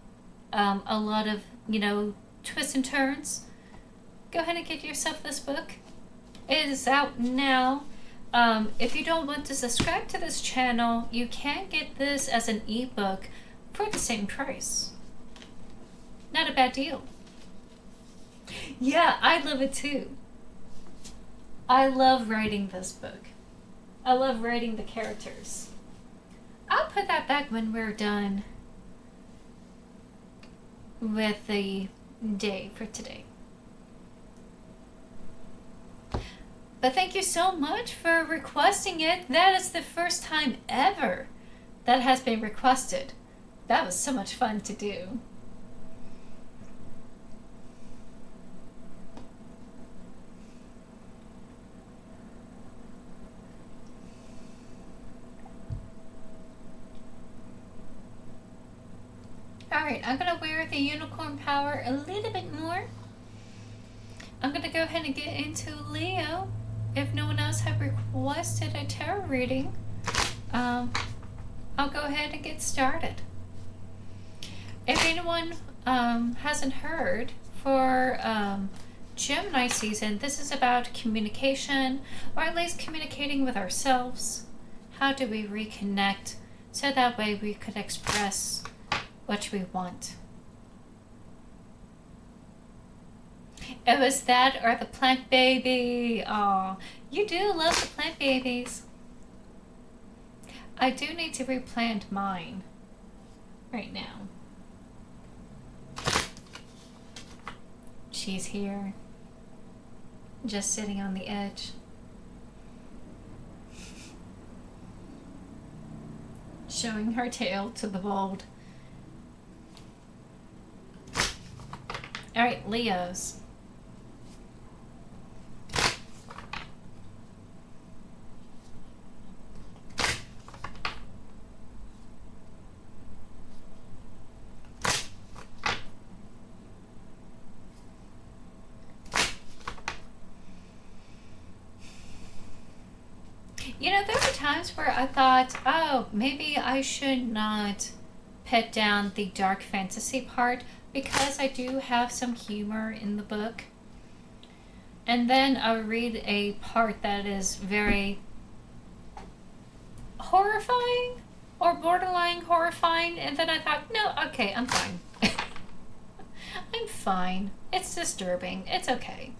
a lot of, twists and turns, go ahead and get yourself this book. It is out now. If you don't want to subscribe to this channel, you can get this as an ebook for the same price. Not a bad deal. Yeah, I love it too. I love writing this book. I love writing the characters. I'll put that back when we're done with the day for today. But thank you so much for requesting it. That is the first time ever that has been requested. That was so much fun to do. Alright, I'm going to wear the unicorn power a little bit more. I'm going to go ahead and get into Leo. If no one else had requested a tarot reading, I'll go ahead and get started. If anyone hasn't heard, for Gemini season, this is about communication, or at least communicating with ourselves. How do we reconnect so that way we could express what we want? It was that or the plant baby. Oh, you do love the plant babies. I do need to replant mine right now. She's here, just sitting on the edge. Showing her tail to the world. All right, Leos. There were times where I thought, oh, maybe I should not put down the dark fantasy part because I do have some humor in the book. And then I would read a part that is very horrifying or borderline horrifying, and then I thought, no, okay, I'm fine. I'm fine. It's disturbing. It's okay.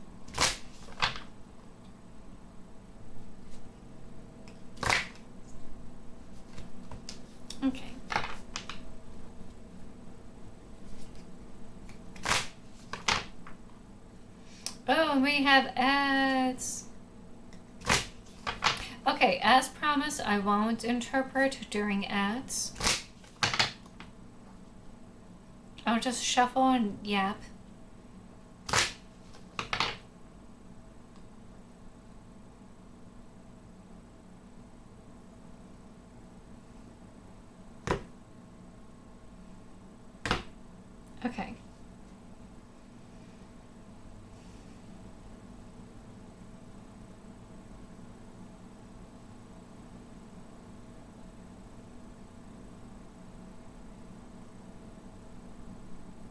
Okay. Oh, we have ads. Okay, as promised, I won't interpret during ads. I'll just shuffle and yap. Okay.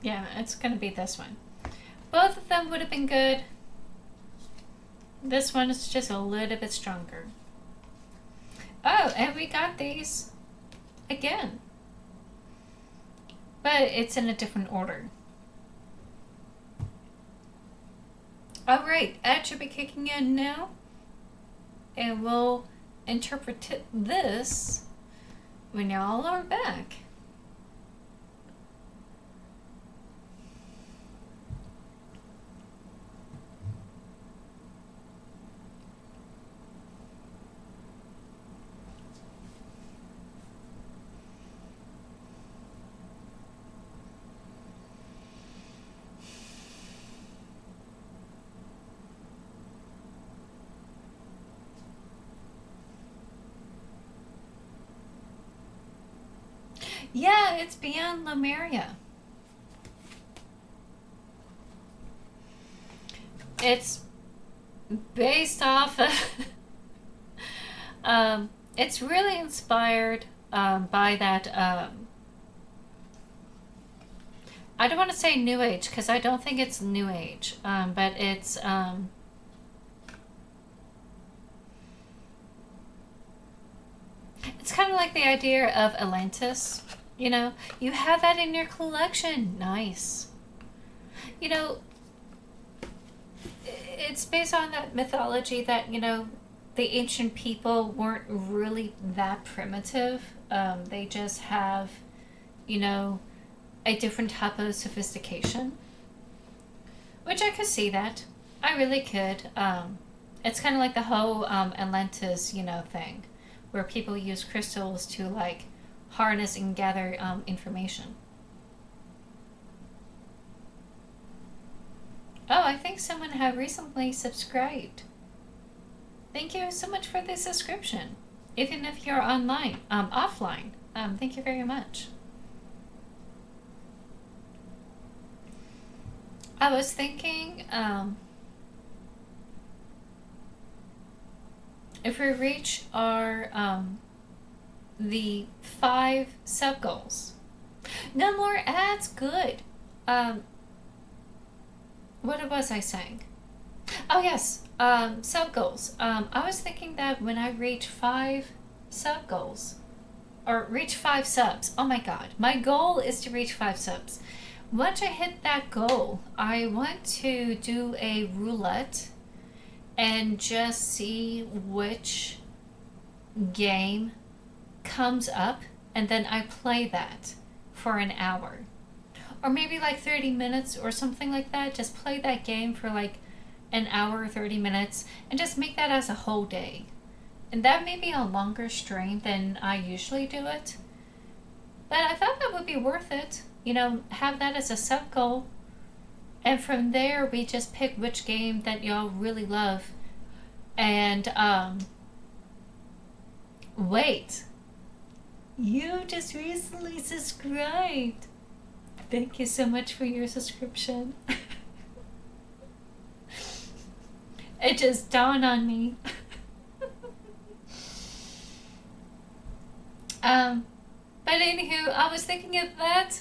Yeah, it's gonna be this one. Both of them would have been good. This one is just a little bit stronger. Oh, and we got these again. But it's in a different order. Alright, ad should be kicking in now. And we'll interpret this when y'all are back. Yeah, it's beyond Lemuria. It's based off of it's really inspired by that I don't want to say new age because I don't think it's new age, but it's kind of like the idea of Atlantis. You know, you have that in your collection. Nice. You know, it's based on that mythology that, you know, the ancient people weren't really that primitive. They just have, you know, a different type of sophistication. Which I could see that. I really could. It's kind of like the whole Atlantis, you know, thing. Where people use crystals to, like, harness and gather information. Oh, I think someone had recently subscribed. Thank you so much for the subscription. Even if you're online, offline. Thank you very much. I was thinking, if we reach our, the 5 sub goals. No more ads, good. What was I saying? Oh yes, sub goals. I was thinking that when I reach 5 sub goals, or reach 5 subs, oh my god, my goal is to reach 5 subs. Once I hit that goal, I want to do a roulette and just see which game comes up, and then I play that for an hour. Or maybe like 30 minutes or something like that. Just play that game for like an hour or 30 minutes and just make that as a whole day. And that may be a longer stream than I usually do it. But I thought that would be worth it. You know, have that as a sub goal. And from there, we just pick which game that y'all really love. And, wait. You just recently subscribed. Thank you so much for your subscription. It just dawned on me. But anywho, I was thinking of that,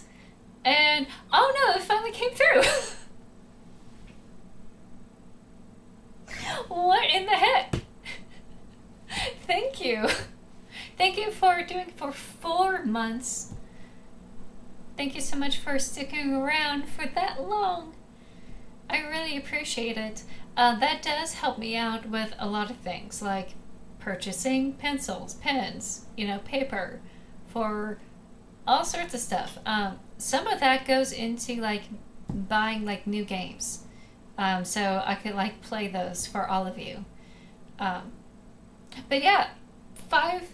and oh no, it finally came through. What in the heck? Thank you. Thank you for doing it for 4 months. Thank you so much for sticking around for that long. I really appreciate it. That does help me out with a lot of things, like purchasing pencils, pens, you know, paper, for all sorts of stuff. Some of that goes into like buying like new games. so I could like play those for all of you. Um, but yeah, five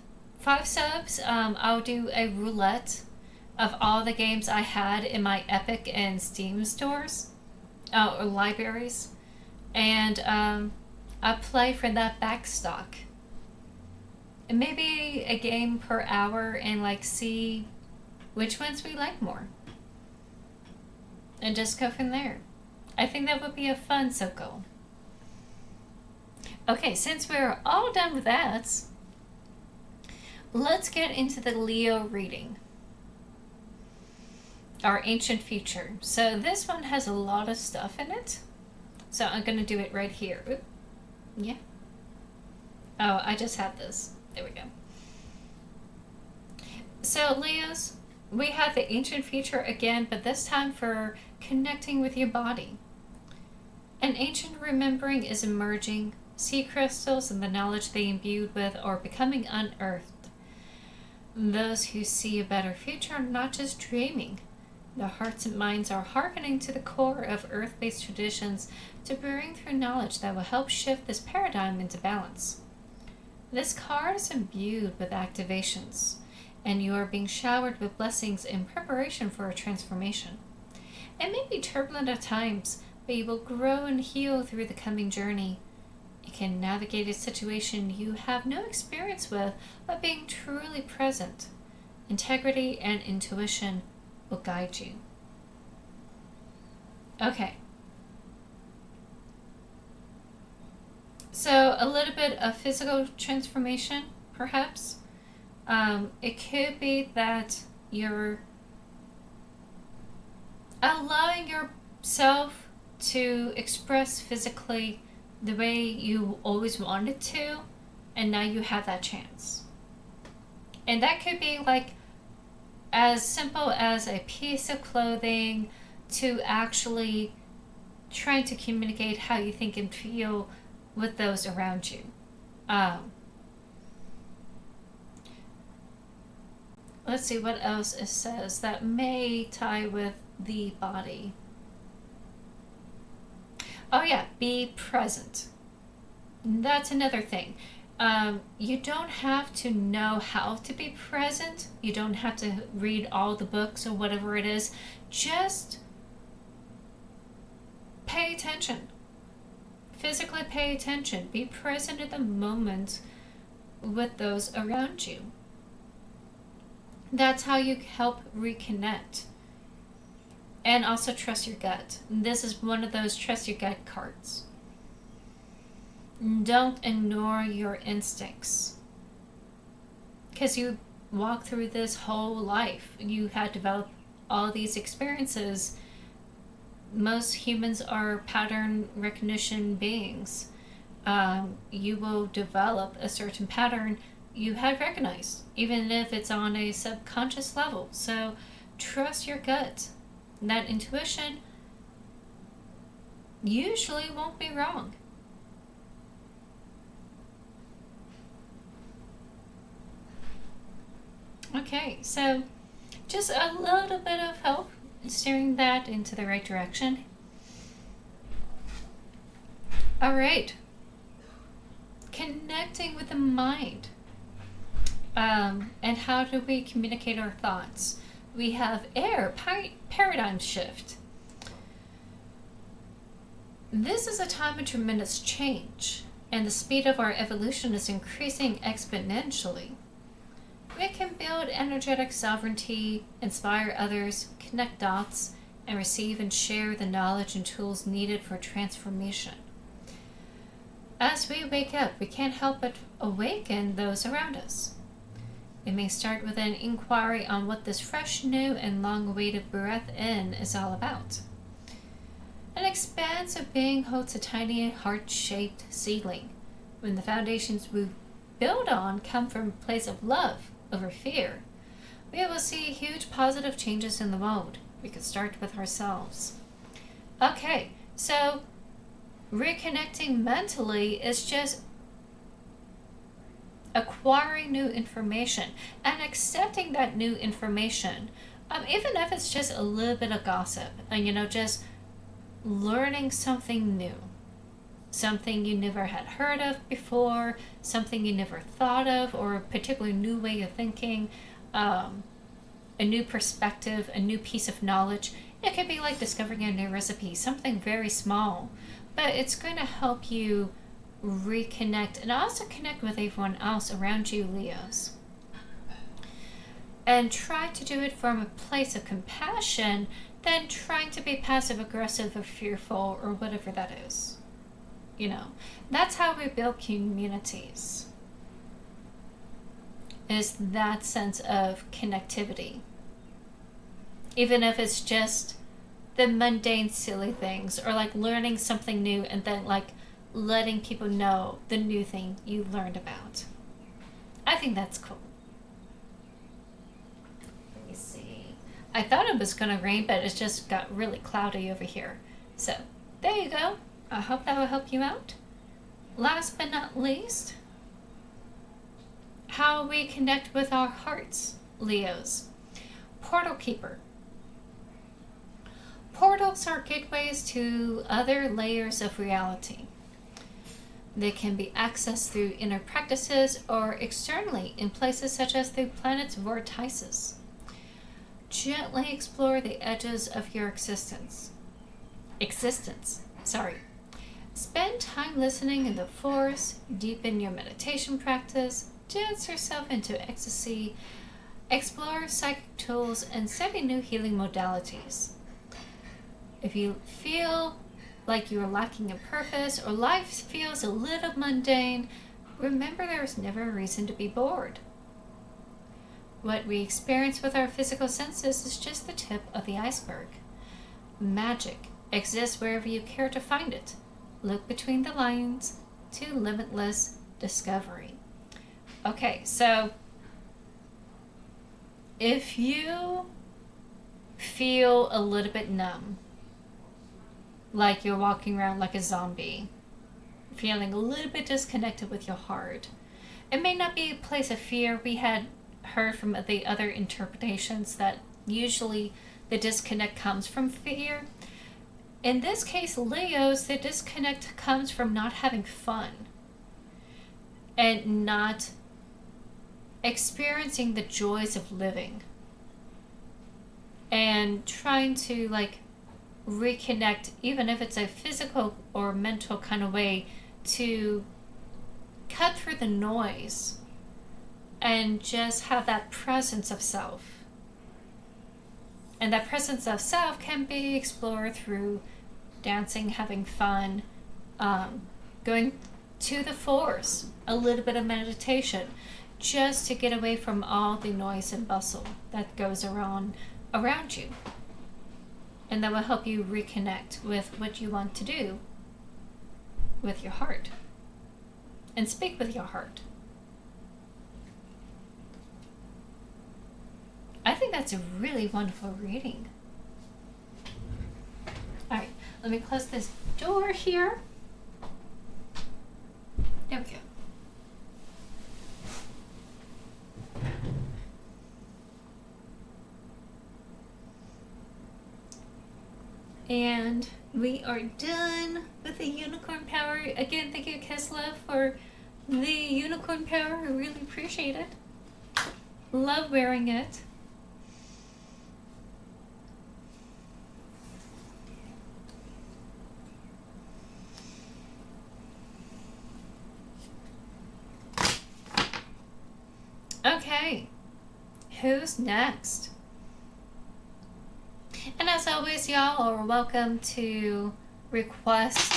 subs. I'll do a roulette of all the games I had in my Epic and Steam stores, or libraries, and I play for that back stock. And maybe a game per hour, and like see which ones we like more, and just go from there. I think that would be a fun circle. Okay, since we're all done with that, let's get into the Leo reading. Our ancient future. So this one has a lot of stuff in it. So I'm going to do it right here. Oop. Yeah. Oh, I just had this. There we go. So Leos, we have the ancient future again, but this time for connecting with your body. An ancient remembering is emerging. Sea crystals and the knowledge they imbued with are becoming unearthed. Those who see a better future are not just dreaming. Their hearts and minds are hearkening to the core of earth-based traditions to bring through knowledge that will help shift this paradigm into balance. This card is imbued with activations, and you are being showered with blessings in preparation for a transformation. It may be turbulent at times, but you will grow and heal through the coming journey. You can navigate a situation you have no experience with by being truly present. Integrity and intuition will guide you. Okay. So a little bit of physical transformation, perhaps. It could be that you're allowing yourself to express physically the way you always wanted to, and now you have that chance. And that could be like as simple as a piece of clothing to actually trying to communicate how you think and feel with those around you. Let's see what else it says that may tie with the body. Oh yeah, be present. That's another thing. You don't have to know how to be present. You don't have to read all the books or whatever it is. Just pay attention. Physically pay attention. Be present at the moment with those around you. That's how you help reconnect. And also trust your gut. This is one of those trust your gut cards. Don't ignore your instincts. Because you walk through this whole life. You had developed all these experiences. Most humans are pattern recognition beings. You will develop a certain pattern you had recognized, even if it's on a subconscious level. So trust your gut. That intuition usually won't be wrong. Okay, so just a little bit of help steering that into the right direction. All right. Connecting with the mind. And how do we communicate our thoughts? We have air, paradigm shift. This is a time of tremendous change, and the speed of our evolution is increasing exponentially. We can build energetic sovereignty, inspire others, connect dots, and receive and share the knowledge and tools needed for transformation. As we wake up, we can't help but awaken those around us. We may start with an inquiry on what this fresh, new, and long-awaited breath in is all about. An expansive being holds a tiny, heart-shaped seedling. When the foundations we build on come from a place of love over fear, we will see huge positive changes in the world. We could start with ourselves. Okay, so reconnecting mentally is just acquiring new information and accepting that new information, even if it's just a little bit of gossip, and just learning something new. Something you never had heard of before, something you never thought of, or a particularly new way of thinking, a new perspective, a new piece of knowledge. It could be like discovering a new recipe, something very small, but it's going to help you reconnect and also connect with everyone else around you, Leos. And try to do it from a place of compassion than trying to be passive aggressive or fearful or whatever that is. You know, that's how we build communities, is that sense of connectivity. Even if it's just the mundane, silly things, or like learning something new and then like letting people know the new thing you learned about. I think that's cool. Let me see. I thought it was going to rain, but it just got really cloudy over here. So, there you go. I hope that will help you out. Last but not least, how we connect with our hearts, Leos. Portal Keeper. Portals are gateways to other layers of reality. They can be accessed through inner practices or externally in places such as the planet's vortices. Gently explore the edges of your existence. Spend time listening in the forest, deepen your meditation practice, dance yourself into ecstasy, explore psychic tools, and study new healing modalities. If you feel like you are lacking a purpose or life feels a little mundane, remember there is never a reason to be bored. What we experience with our physical senses is just the tip of the iceberg. Magic exists wherever you care to find it. Look between the lines to limitless discovery. Okay, so if you feel a little bit numb, like you're walking around like a zombie, feeling a little bit disconnected with your heart, it may not be a place of fear. We had heard from the other interpretations that usually the disconnect comes from fear. In this case, Leos, the disconnect comes from not having fun and not experiencing the joys of living and trying to like reconnect, even if it's a physical or mental kind of way, to cut through the noise and just have that presence of self. And that presence of self can be explored through dancing, having fun, going to the forest, a little bit of meditation, just to get away from all the noise and bustle that goes around you. And that will help you reconnect with what you want to do with your heart. And speak with your heart. I think that's a really wonderful reading. Alright, let me close this door here. There we go. And we are done with the unicorn power. Again, thank you, Kesla, for the unicorn power. I really appreciate it. Love wearing it. Okay, who's next? And as always, y'all are welcome to request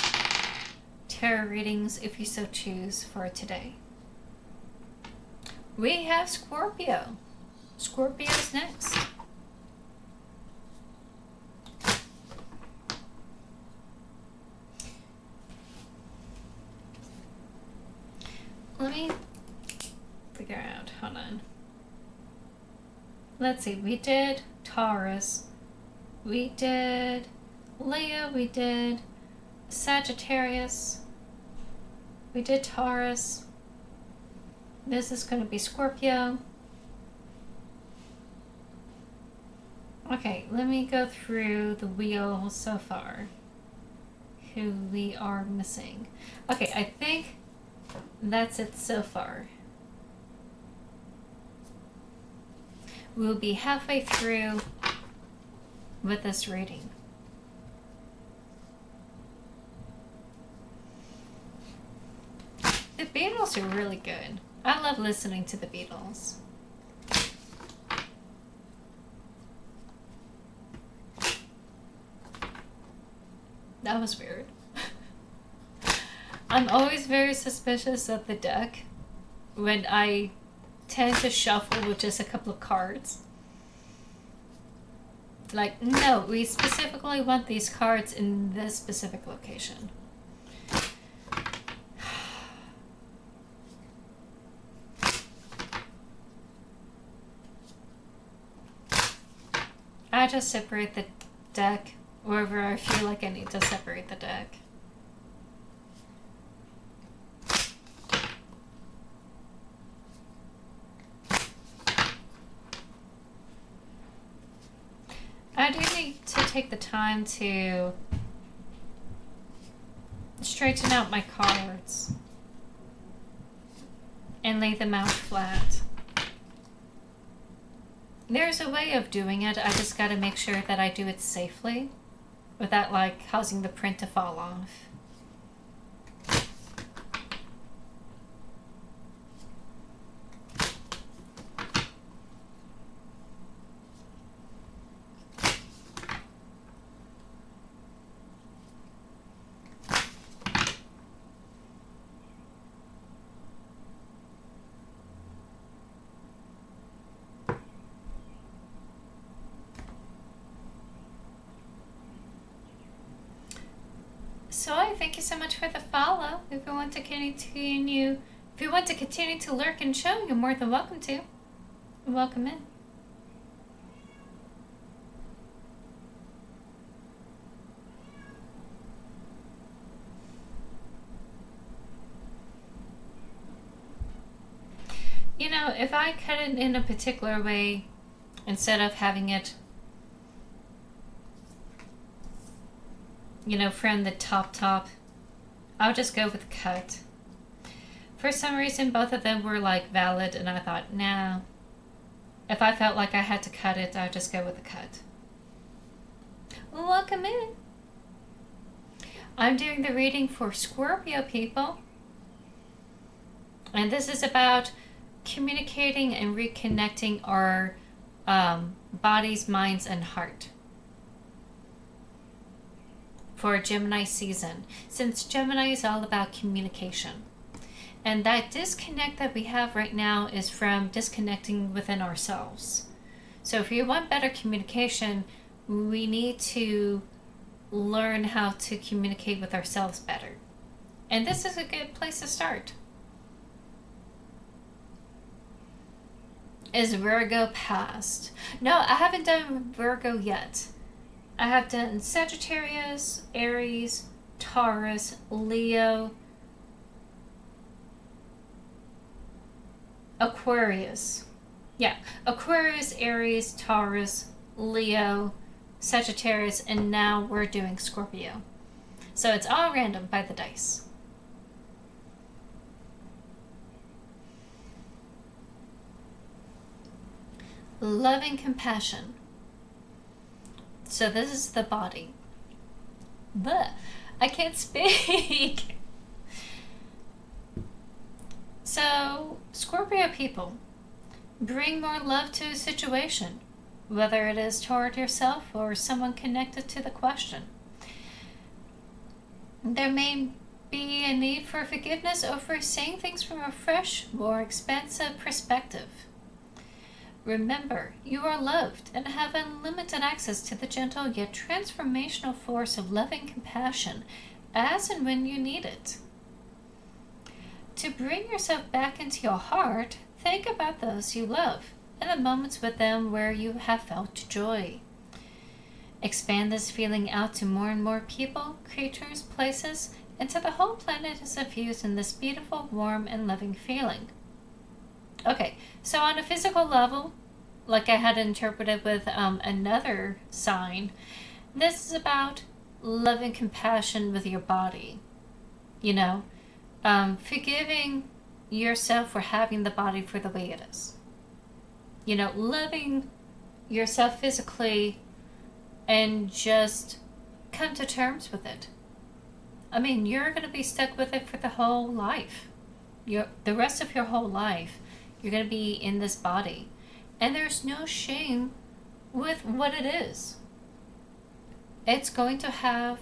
tarot readings if you so choose for today. We have Scorpio. Scorpio's next. Let me figure out, hold on. Let's see, we did Taurus. We did Leo, we did Sagittarius, we did Taurus. This is going to be Scorpio. Okay, let me go through the wheel so far. who we are missing. Okay, I think that's it so far. We'll be halfway through with this reading. The Beatles are really good. I love listening to the Beatles. That was weird. I'm always very suspicious of the deck when I tend to shuffle with just a couple of cards. Like, no, we specifically want these cards in this specific location. I just separate the deck wherever I feel like I need to separate the deck. I do need to take the time to straighten out my cards and lay them out flat. There's a way of doing it, I just gotta make sure that I do it safely without like causing the print to fall off. So I thank you so much for the follow. If you want to continue to lurk and show, you're more than welcome to. Welcome in. You know, if I cut it in a particular way, instead of having it, you know, from the top, I'll just go with cut. For some reason, both of them were like valid, and I thought, nah. If I felt like I had to cut it, I'll just go with a cut. Welcome in. I'm doing the reading for Scorpio people. And this is about communicating and reconnecting our bodies, minds, and heart. For Gemini season, since Gemini is all about communication. And that disconnect that we have right now is from disconnecting within ourselves. So if you want better communication, we need to learn how to communicate with ourselves better. And this is a good place to start. Is Virgo past? No, I haven't done Virgo yet. I have done Sagittarius, Aries, Taurus, Leo, Aquarius. Yeah, Aquarius, Aries, Taurus, Leo, Sagittarius, and now we're doing Scorpio. So it's all random by the dice. Loving compassion. So this is the body. But I can't speak. So Scorpio people, bring more love to a situation, whether it is toward yourself or someone connected to the question. There may be a need for forgiveness over seeing things from a fresh, more expansive perspective. Remember, you are loved and have unlimited access to the gentle yet transformational force of loving compassion as and when you need it. To bring yourself back into your heart, think about those you love and the moments with them where you have felt joy. Expand this feeling out to more and more people, creatures, places, until the whole planet is infused in this beautiful, warm, and loving feeling. Okay, so on a physical level, like I had interpreted with another sign, this is about love and compassion with your body, you know, forgiving yourself for having the body for the way it is, you know, loving yourself physically, and just come to terms with it. I mean, you're going to be stuck with it for the whole life. The rest of your whole life, you're going to be in this body. And there's no shame with what it is. It's going to have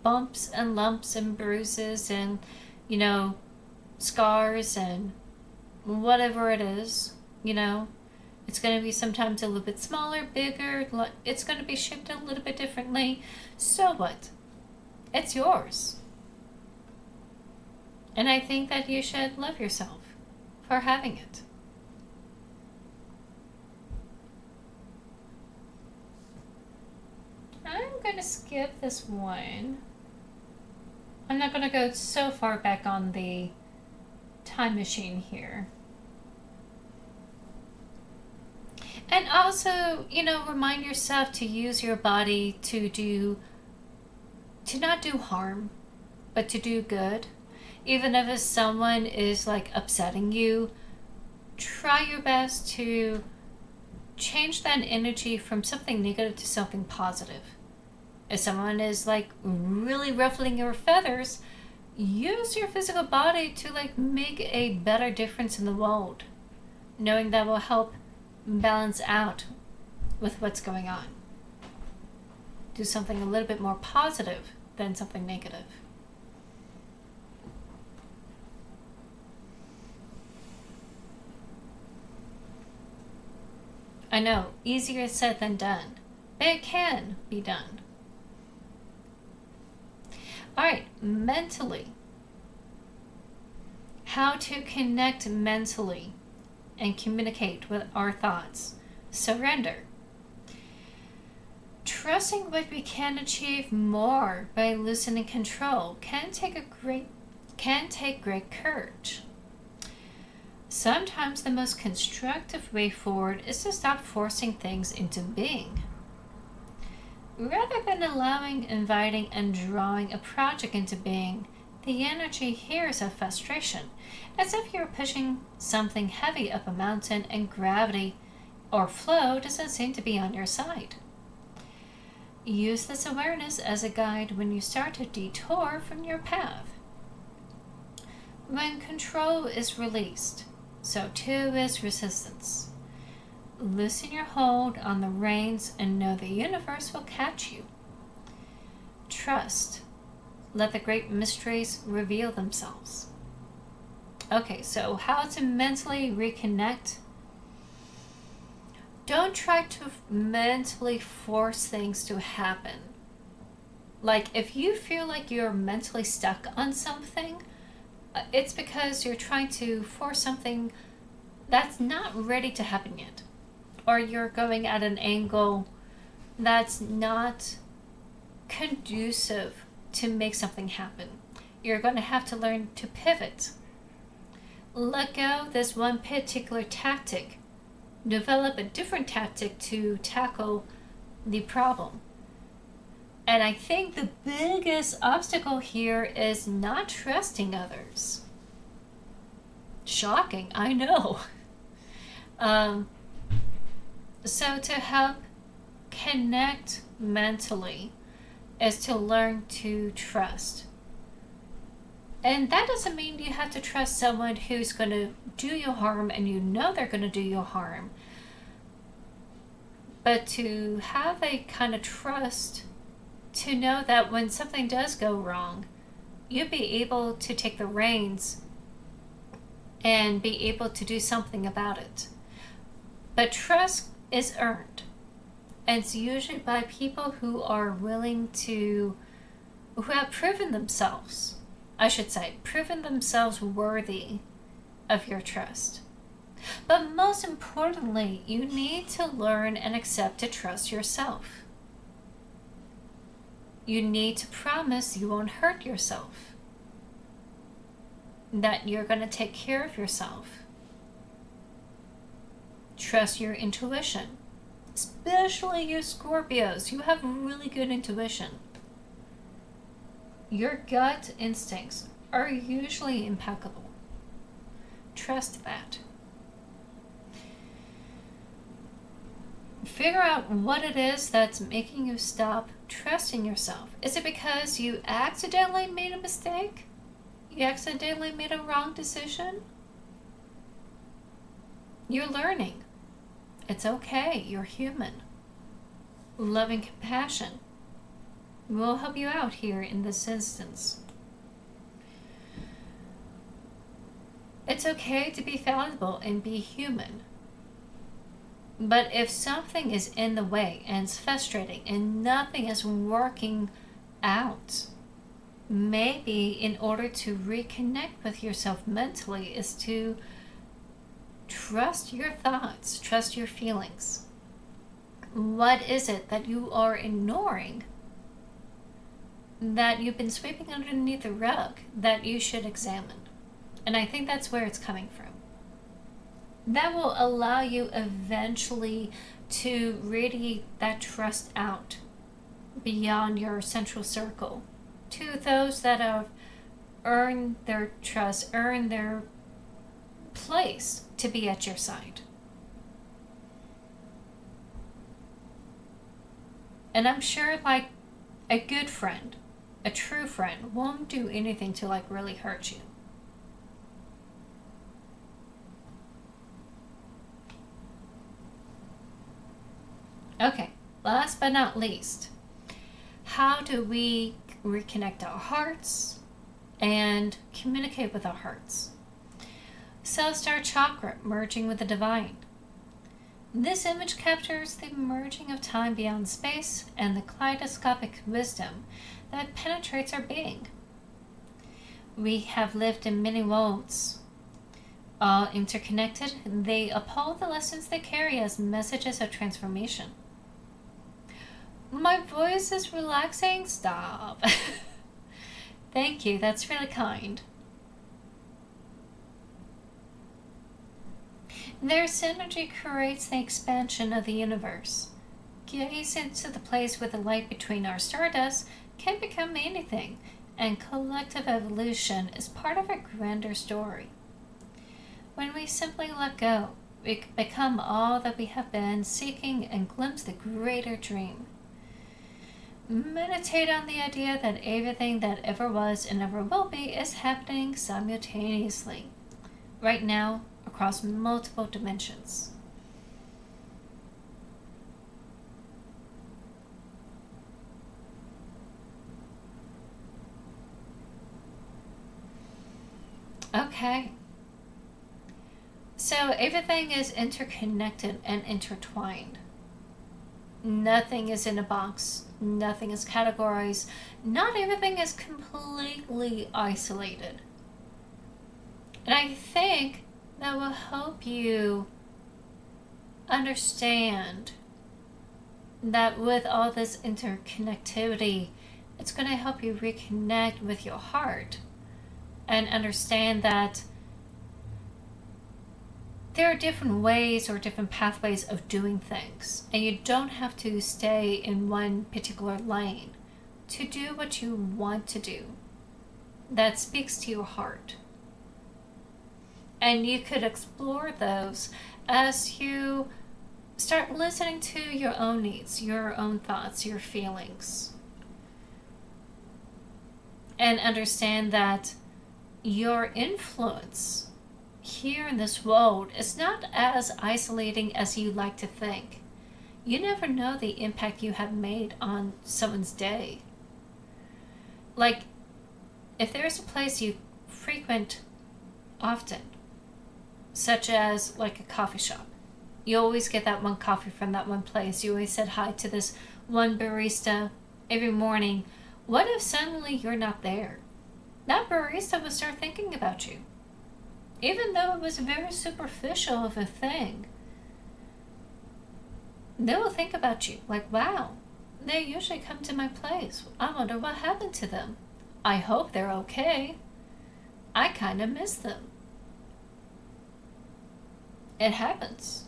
bumps and lumps and bruises and, you know, scars and whatever it is, you know. It's going to be sometimes a little bit smaller, bigger. It's going to be shaped a little bit differently. So what? It's yours. And I think that you should love yourself for having it. I'm going to skip this one. I'm not going to go so far back on the time machine here. And also, you know, remind yourself to use your body to not do harm, but to do good. Even if someone is like upsetting you, try your best to change that energy from something negative to something positive. If someone is like really ruffling your feathers, use your physical body to like make a better difference in the world, knowing that will help balance out with what's going on. Do something a little bit more positive than something negative. I know, easier said than done, but it can be done. Alright, mentally. How to connect mentally and communicate with our thoughts. Surrender. Trusting what we can achieve more by loosening control can take great courage. Sometimes the most constructive way forward is to stop forcing things into being. Rather than allowing, inviting, and drawing a project into being, the energy here is of frustration, as if you're pushing something heavy up a mountain and gravity or flow doesn't seem to be on your side. Use this awareness as a guide when you start to detour from your path. When control is released, so too is resistance. Loosen your hold on the reins and know the universe will catch you. Trust. Let the great mysteries reveal themselves. Okay, so how to mentally reconnect? Don't try to mentally force things to happen. Like if you feel like you're mentally stuck on something, it's because you're trying to force something that's not ready to happen yet. Or you're going at an angle that's not conducive to make something happen. You're going to have to learn to pivot. Let go of this one particular tactic. Develop a different tactic to tackle the problem. And I think the biggest obstacle here is not trusting others. Shocking, I know. So to help connect mentally is to learn to trust. And that doesn't mean you have to trust someone who's going to do you harm and you know they're going to do you harm. But to have a kind of trust to know that when something does go wrong, you'll be able to take the reins and be able to do something about it. But trust is earned. And it's usually by people who are willing to, who have proven themselves, proven themselves worthy of your trust. But most importantly, you need to learn and accept to trust yourself. You need to promise you won't hurt yourself. That you're going to take care of yourself. Trust your intuition. Especially you Scorpios, you have really good intuition. Your gut instincts are usually impeccable. Trust that. Figure out what it is that's making you stop trusting yourself. Is it because you accidentally made a mistake? You accidentally made a wrong decision? You're learning. It's okay. You're human. Love and compassion will help you out here in this instance. It's okay to be fallible and be human. But if something is in the way and it's frustrating and nothing is working out, maybe in order to reconnect with yourself mentally is to trust your thoughts, trust your feelings. What is it that you are ignoring, that you've been sweeping underneath the rug, that you should examine? And I think that's where it's coming from. That will allow you eventually to radiate that trust out beyond your central circle to those that have earned their trust, earned their place to be at your side. And I'm sure like a good friend, a true friend, won't do anything to like really hurt you. Okay, last but not least, how do we reconnect our hearts and communicate with our hearts? Self-star chakra, merging with the divine. This image captures the merging of time beyond space and the kaleidoscopic wisdom that penetrates our being. We have lived in many worlds, all interconnected. They uphold the lessons they carry as messages of transformation. My voice is relaxing? Stop. Thank you, that's really kind. Their synergy creates the expansion of the universe. Gaze into the place where the light between our stardust can become anything, and collective evolution is part of a grander story. When we simply let go, we become all that we have been seeking and glimpse the greater dream. Meditate on the idea that everything that ever was and ever will be is happening simultaneously, right now, across multiple dimensions. Okay. So everything is interconnected and intertwined. Nothing is in a box. Nothing is categorized. Not everything is completely isolated. And I think that will help you understand that with all this interconnectivity, it's going to help you reconnect with your heart and understand that there are different ways or different pathways of doing things, and you don't have to stay in one particular lane to do what you want to do that speaks to your heart. And you could explore those as you start listening to your own needs, your own thoughts, your feelings, and understand that your influence here in this world is not as isolating as you like to think. You never know the impact you have made on someone's day. Like, if there's a place you frequent often, such as like a coffee shop, you always get that one coffee from that one place. You always said hi to this one barista every morning. What if suddenly you're not there? That barista will start thinking about you. Even though it was very superficial of a thing, they will think about you. Like, wow, they usually come to my place. I wonder what happened to them. I hope they're okay. I kind of miss them. It happens.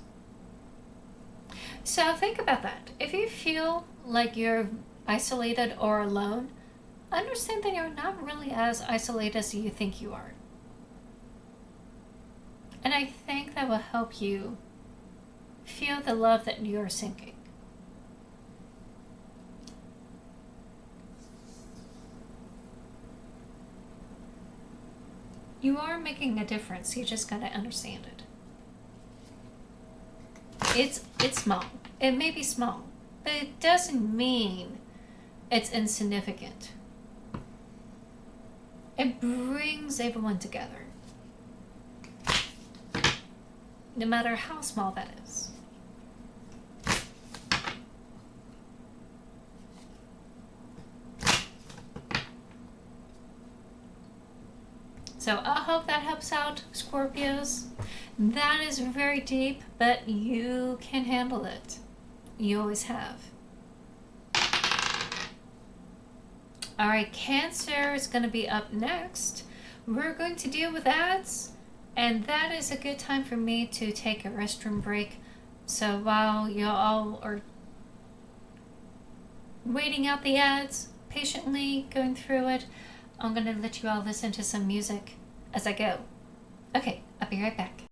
So think about that. If you feel like you're isolated or alone, understand that you're not really as isolated as you think you are. And I think that will help you feel the love that you're seeking. You are making a difference. You just gotta understand it. It's small. It may be small, but it doesn't mean it's insignificant. It brings everyone together, no matter how small that is. So I hope that helps out, Scorpios. That is very deep, but you can handle it. You always have. Alright, Cancer is going to be up next. We're going to deal with ads, and that is a good time for me to take a restroom break. So while you all are waiting out the ads, patiently going through it, I'm going to let you all listen to some music as I go. Okay, I'll be right back.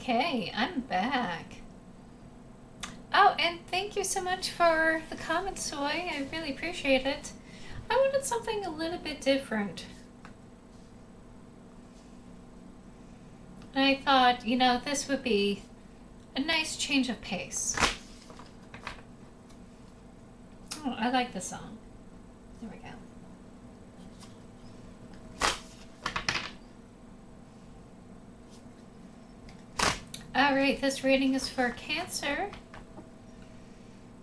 Okay, I'm back. Oh, and thank you so much for the comment, Soy. I really appreciate it. I wanted something a little bit different. And I thought, this would be a nice change of pace. Oh, I like the song. There we go. Alright, this reading is for Cancer.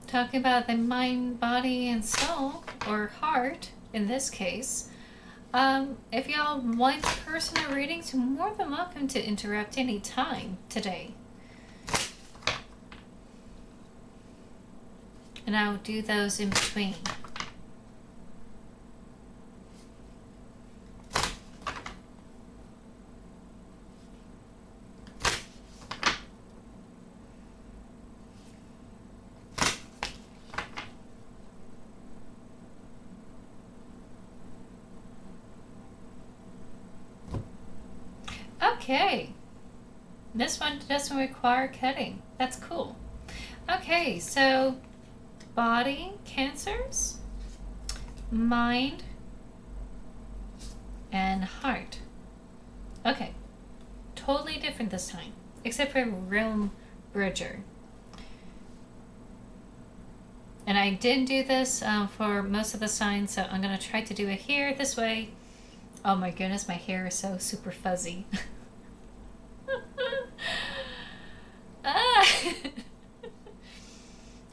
Talking about the mind, body, and soul, or heart, in this case. If y'all want personal readings, you're more than welcome to interrupt any time today. And I'll do those in between. Okay. This one doesn't require cutting. That's cool. Okay, so body, Cancers, mind, and heart. Okay. Totally different this time. Except for Realm Bridger. And I didn't do this for most of the signs, so I'm going to try to do it here this way. Oh my goodness, my hair is so super fuzzy.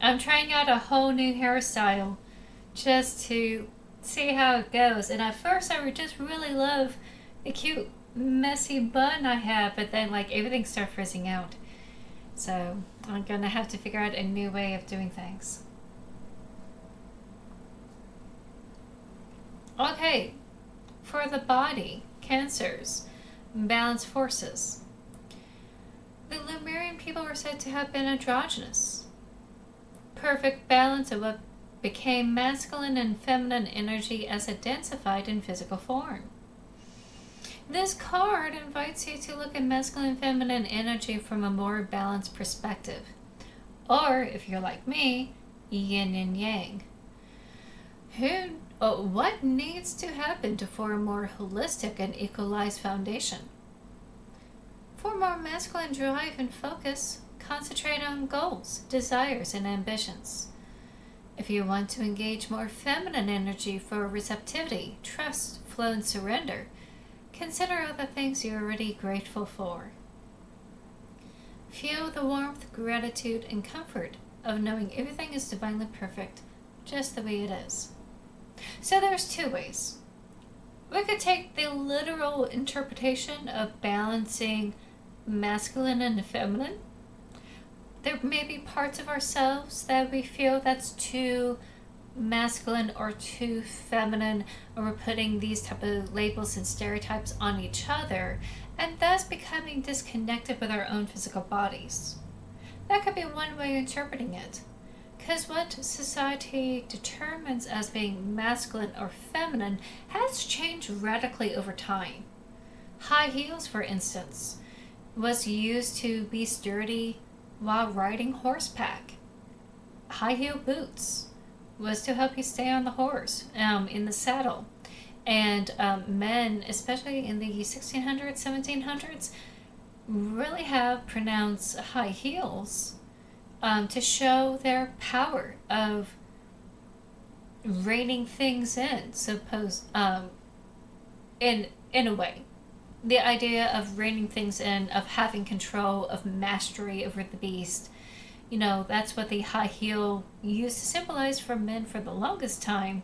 I'm trying out a whole new hairstyle just to see how it goes. And at first I would just really love the cute messy bun I have, but then like everything started frizzing out. So I'm gonna have to figure out a new way of doing things. Okay, for the body, Cancers, balance forces. The Lemurian people were said to have been androgynous. Perfect balance of what became masculine and feminine energy as identified in physical form. This card invites you to look at masculine and feminine energy from a more balanced perspective. Or, if you're like me, yin and yang. What needs to happen to form a more holistic and equalized foundation? For more masculine drive and focus, concentrate on goals, desires, and ambitions. If you want to engage more feminine energy for receptivity, trust, flow, and surrender, consider other things you're already grateful for. Feel the warmth, gratitude, and comfort of knowing everything is divinely perfect, just the way it is. So there's two ways. We could take the literal interpretation of balancing masculine and feminine. There may be parts of ourselves that we feel that's too masculine or too feminine, or we're putting these type of labels and stereotypes on each other, and thus becoming disconnected with our own physical bodies. That could be one way of interpreting it. Because what society determines as being masculine or feminine has changed radically over time. High heels, for instance, was used to be sturdy while riding horseback. High heel boots was to help you stay on the horse, in the saddle. And men, especially in the 1600s, 1700s, really have pronounced high heels to show their power of reining things in, in a way. The idea of reining things in, of having control, of mastery over the beast. That's what the high heel used to symbolize for men for the longest time.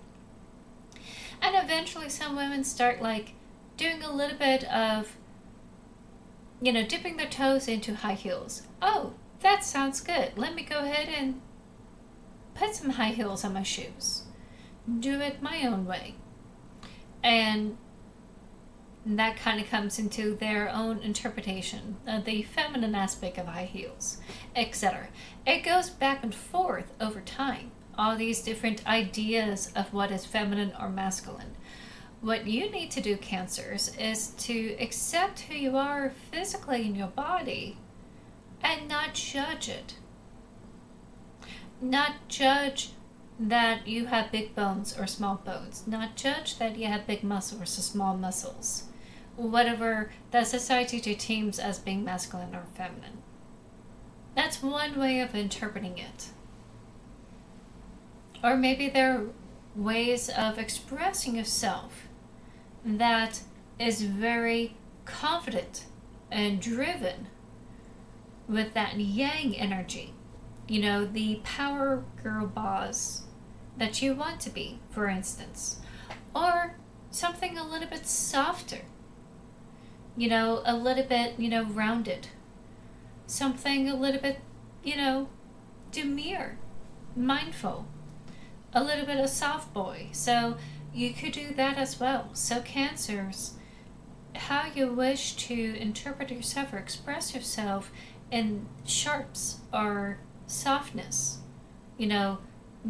And eventually some women start doing a little bit of, dipping their toes into high heels. Oh, that sounds good. Let me go ahead and put some high heels on my shoes. Do it my own way. And that kind of comes into their own interpretation of the feminine aspect of high heels, etc. It goes back and forth over time. All these different ideas of what is feminine or masculine. What you need to do, Cancers, is to accept who you are physically in your body, and not judge it. Not judge that you have big bones or small bones. Not judge that you have big muscles or small muscles. Whatever the society deems as being masculine or feminine. That's one way of interpreting it. Or maybe there are ways of expressing yourself that is very confident and driven with that yang energy. You know, the power girl boss that you want to be, for instance. Or something a little bit softer. You know, a little bit, rounded. Something a little bit, demure, mindful. A little bit of soft boy. So you could do that as well. So Cancers, how you wish to interpret yourself or express yourself in sharps or softness,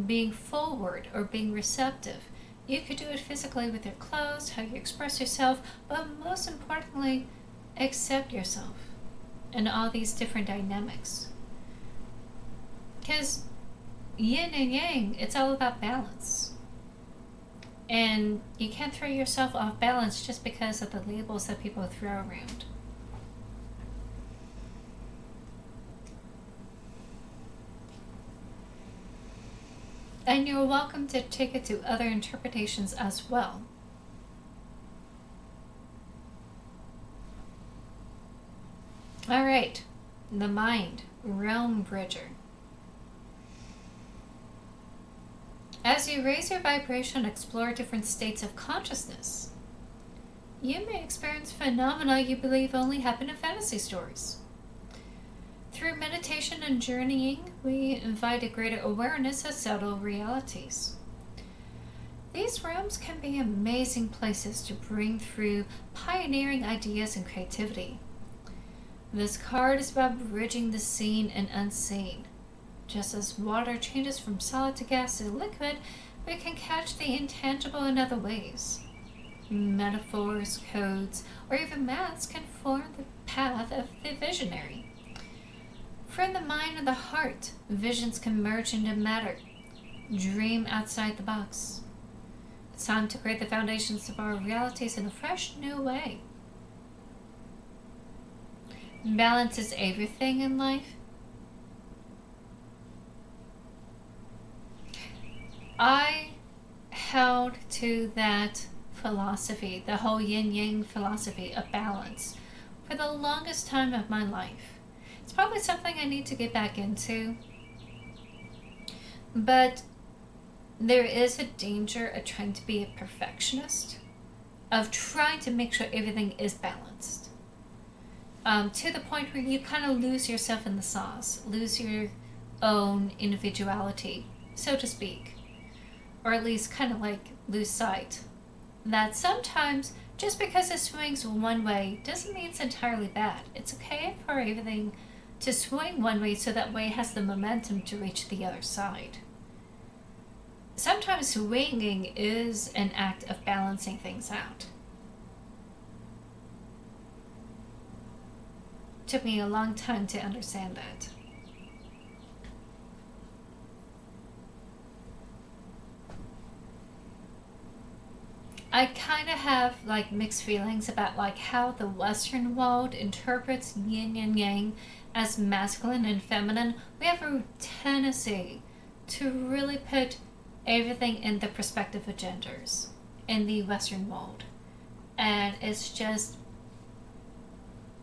being forward or being receptive. You could do it physically with your clothes, how you express yourself, but most importantly, accept yourself and all these different dynamics. Because yin and yang, it's all about balance. And you can't throw yourself off balance just because of the labels that people throw around. And you're welcome to take it to other interpretations as well. All right, the mind, realm bridger. As you raise your vibration and explore different states of consciousness, you may experience phenomena you believe only happen in fantasy stories. Through meditation and journeying, we invite a greater awareness of subtle realities. These realms can be amazing places to bring through pioneering ideas and creativity. This card is about bridging the seen and unseen. Just as water changes from solid to gas to liquid, we can catch the intangible in other ways. Metaphors, codes, or even maths can form the path of the visionary. From the mind and the heart, visions can merge into matter. Dream outside the box. It's time to create the foundations of our realities in a fresh, new way. Balance is everything in life. I held to that philosophy, the whole yin-yang philosophy of balance, for the longest time of my life. It's probably something I need to get back into. But there is a danger of trying to be a perfectionist, of trying to make sure everything is balanced. To the point where you kind of lose yourself in the sauce, lose your own individuality, so to speak. Or at least kind of like lose sight. That sometimes, just because it swings one way, doesn't mean it's entirely bad. It's okay for everything to swing one way so that way it has the momentum to reach the other side. Sometimes swinging is an act of balancing things out. Took me a long time to understand that. I kind of have like mixed feelings about like how the Western world interprets yin and yang as masculine and feminine. We have a tendency to really put everything in the perspective of genders in the Western world. And it's just,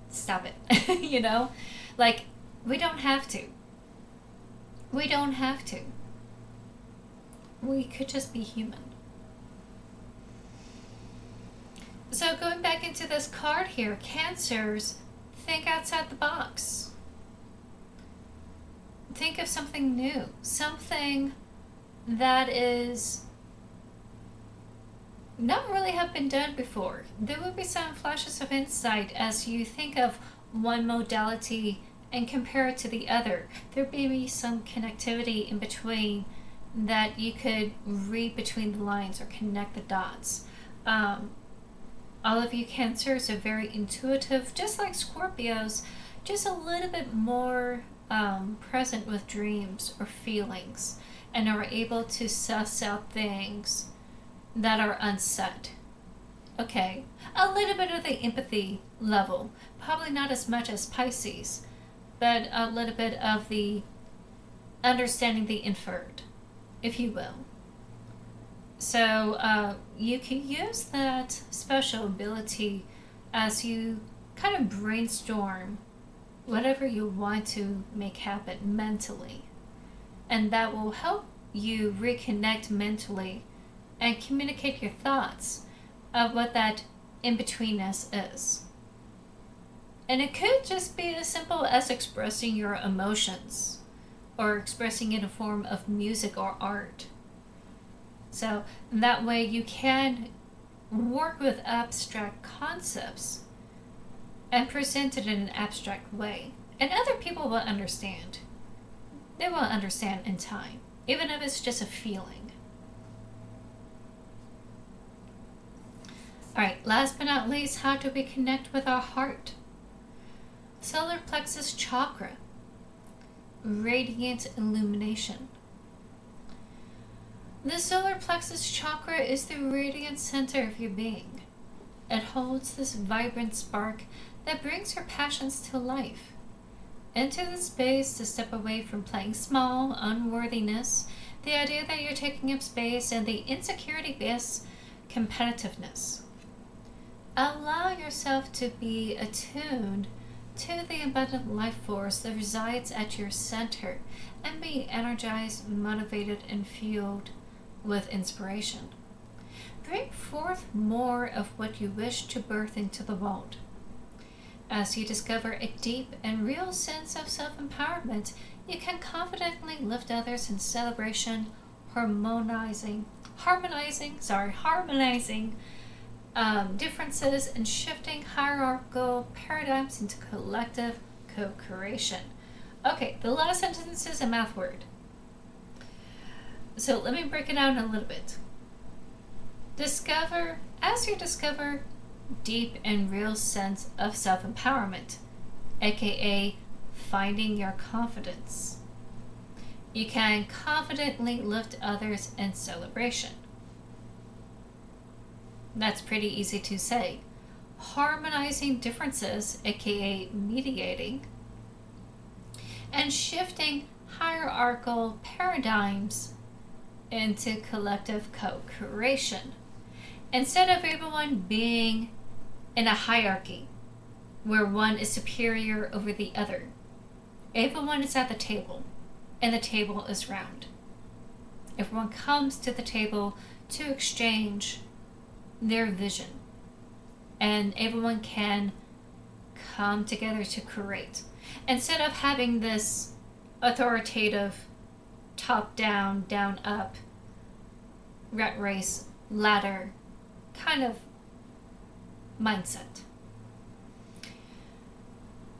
stop it. Like, we don't have to. We don't have to. We could just be human. So going back into this card here, Cancers, think outside the box. Think of something new, something that is not really have been done before. There will be some flashes of insight as you think of one modality and compare it to the other. There may be some connectivity in between that you could read between the lines or connect the dots. All of you Cancers are very intuitive, just like Scorpios, just a little bit more present with dreams or feelings, and are able to suss out things that are unsaid. Okay, a little bit of the empathy level, probably not as much as Pisces, but a little bit of the understanding the inferred, if you will. So you can use that special ability as you kind of brainstorm whatever you want to make happen mentally. And that will help you reconnect mentally and communicate your thoughts of what that in-betweenness is. And it could just be as simple as expressing your emotions or expressing in a form of music or art. So that way you can work with abstract concepts and present it in an abstract way. And other people will understand. They will understand in time, even if it's just a feeling. Alright, last but not least, how do we connect with our heart? Solar plexus chakra. Radiant illumination. The solar plexus chakra is the radiant center of your being. It holds this vibrant spark that brings your passions to life. Into the space to step away from playing small, unworthiness, the idea that you're taking up space, and the insecurity-based competitiveness. Allow yourself to be attuned to the abundant life force that resides at your center and be energized, motivated, and fueled with inspiration. Bring forth more of what you wish to birth into the world. As you discover a deep and real sense of self-empowerment, you can confidently lift others in celebration, harmonizing differences and shifting hierarchical paradigms into collective co-creation. Okay, the last sentence is a math word. So let me break it down a little bit. As you discover deep and real sense of self-empowerment, aka finding your confidence, you can confidently lift others in celebration. That's pretty easy to say. Harmonizing differences, aka mediating, and shifting hierarchical paradigms into collective co-creation. Instead of everyone being in a hierarchy where one is superior over the other, everyone is at the table, and the table is round. Everyone comes to the table to exchange their vision, and everyone can come together to create. Instead of having this authoritative top-down, down-up, rat race, ladder kind of mindset.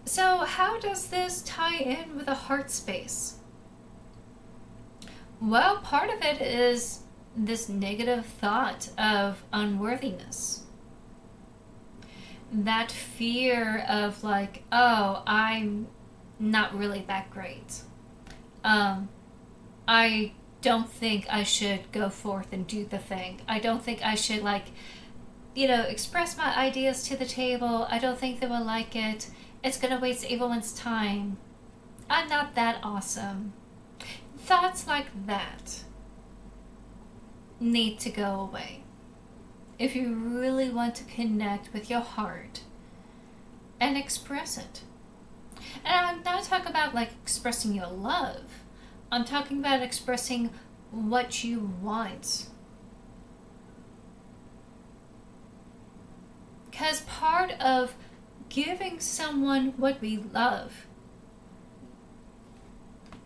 So how does this tie in with a heart space? Well, part of it is this negative thought of unworthiness. That fear of like, oh, I'm not really that great. I don't think I should go forth and do the thing. I don't think I should express my ideas to the table. I don't think they will like it. It's going to waste everyone's time. I'm not that awesome. Thoughts like that need to go away if you really want to connect with your heart and express it. And I'm not talking about expressing your love. I'm talking about expressing what you want. Because part of giving someone what we love,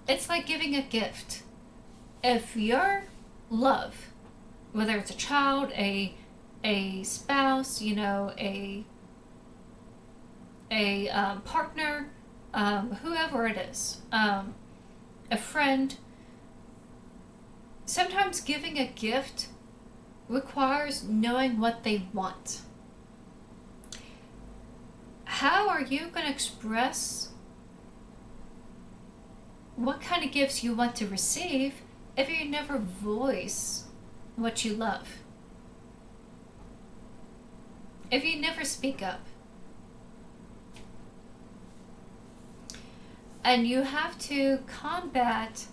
it's like giving a gift. If your love, whether it's a child, a spouse, a partner, whoever it is, a friend, sometimes giving a gift requires knowing what they want. How are you going to express what kind of gifts you want to receive if you never voice what you love? If you never speak up? And you have to combat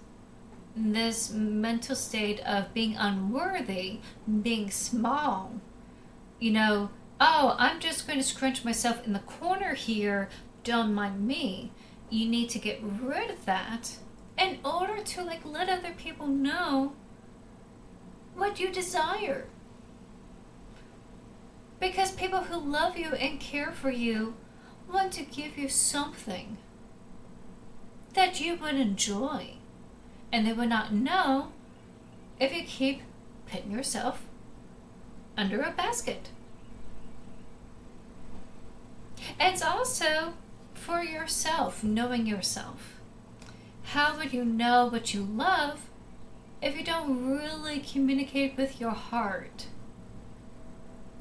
this mental state of being unworthy, being small. You know, oh, I'm just going to scrunch myself in the corner here, don't mind me. You need to get rid of that in order to let other people know what you desire. Because people who love you and care for you want to give you something that you would enjoy. And they would not know if you keep putting yourself under a basket. And it's also for yourself, knowing yourself. How would you know what you love if you don't really communicate with your heart?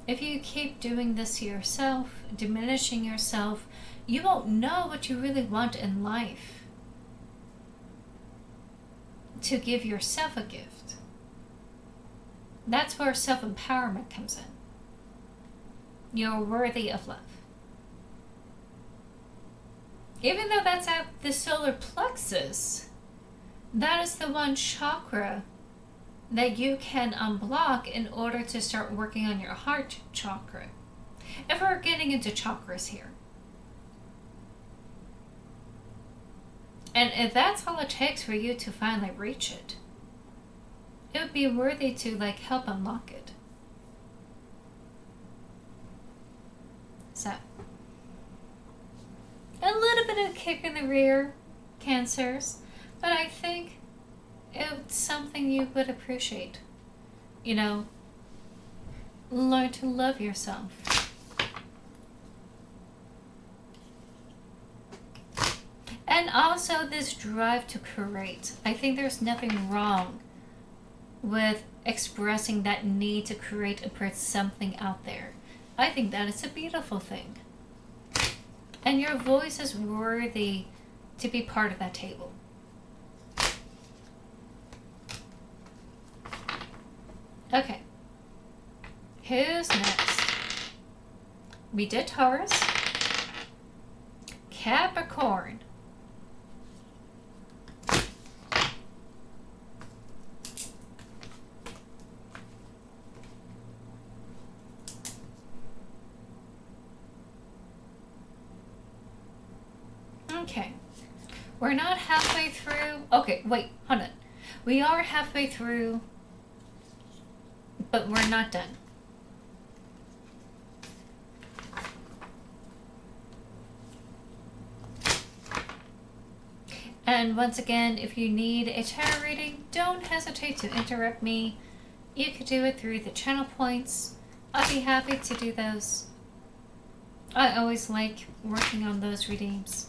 If you keep doing this to yourself, diminishing yourself, you won't know what you really want in life. To give yourself a gift. That's where self-empowerment comes in. You're worthy of love. Even though that's at the solar plexus, that is the one chakra that you can unblock in order to start working on your heart chakra. If we're getting into chakras here. And if that's all it takes for you to finally reach it, it would be worthy to help unlock it. So, a little bit of a kick in the rear, Cancers, but I think it's something you would appreciate. You know, learn to love yourself. And also this drive to create. I think there's nothing wrong with expressing that need to create and put something out there. I think that is a beautiful thing. And your voice is worthy to be part of that table. Okay. Who's next? We did Taurus. Capricorn. Okay. We're not halfway through. Okay, wait, hold on. We are halfway through, but we're not done. And once again, if you need a tarot reading, don't hesitate to interrupt me. You could do it through the channel points. I'll be happy to do those. I always like working on those readings.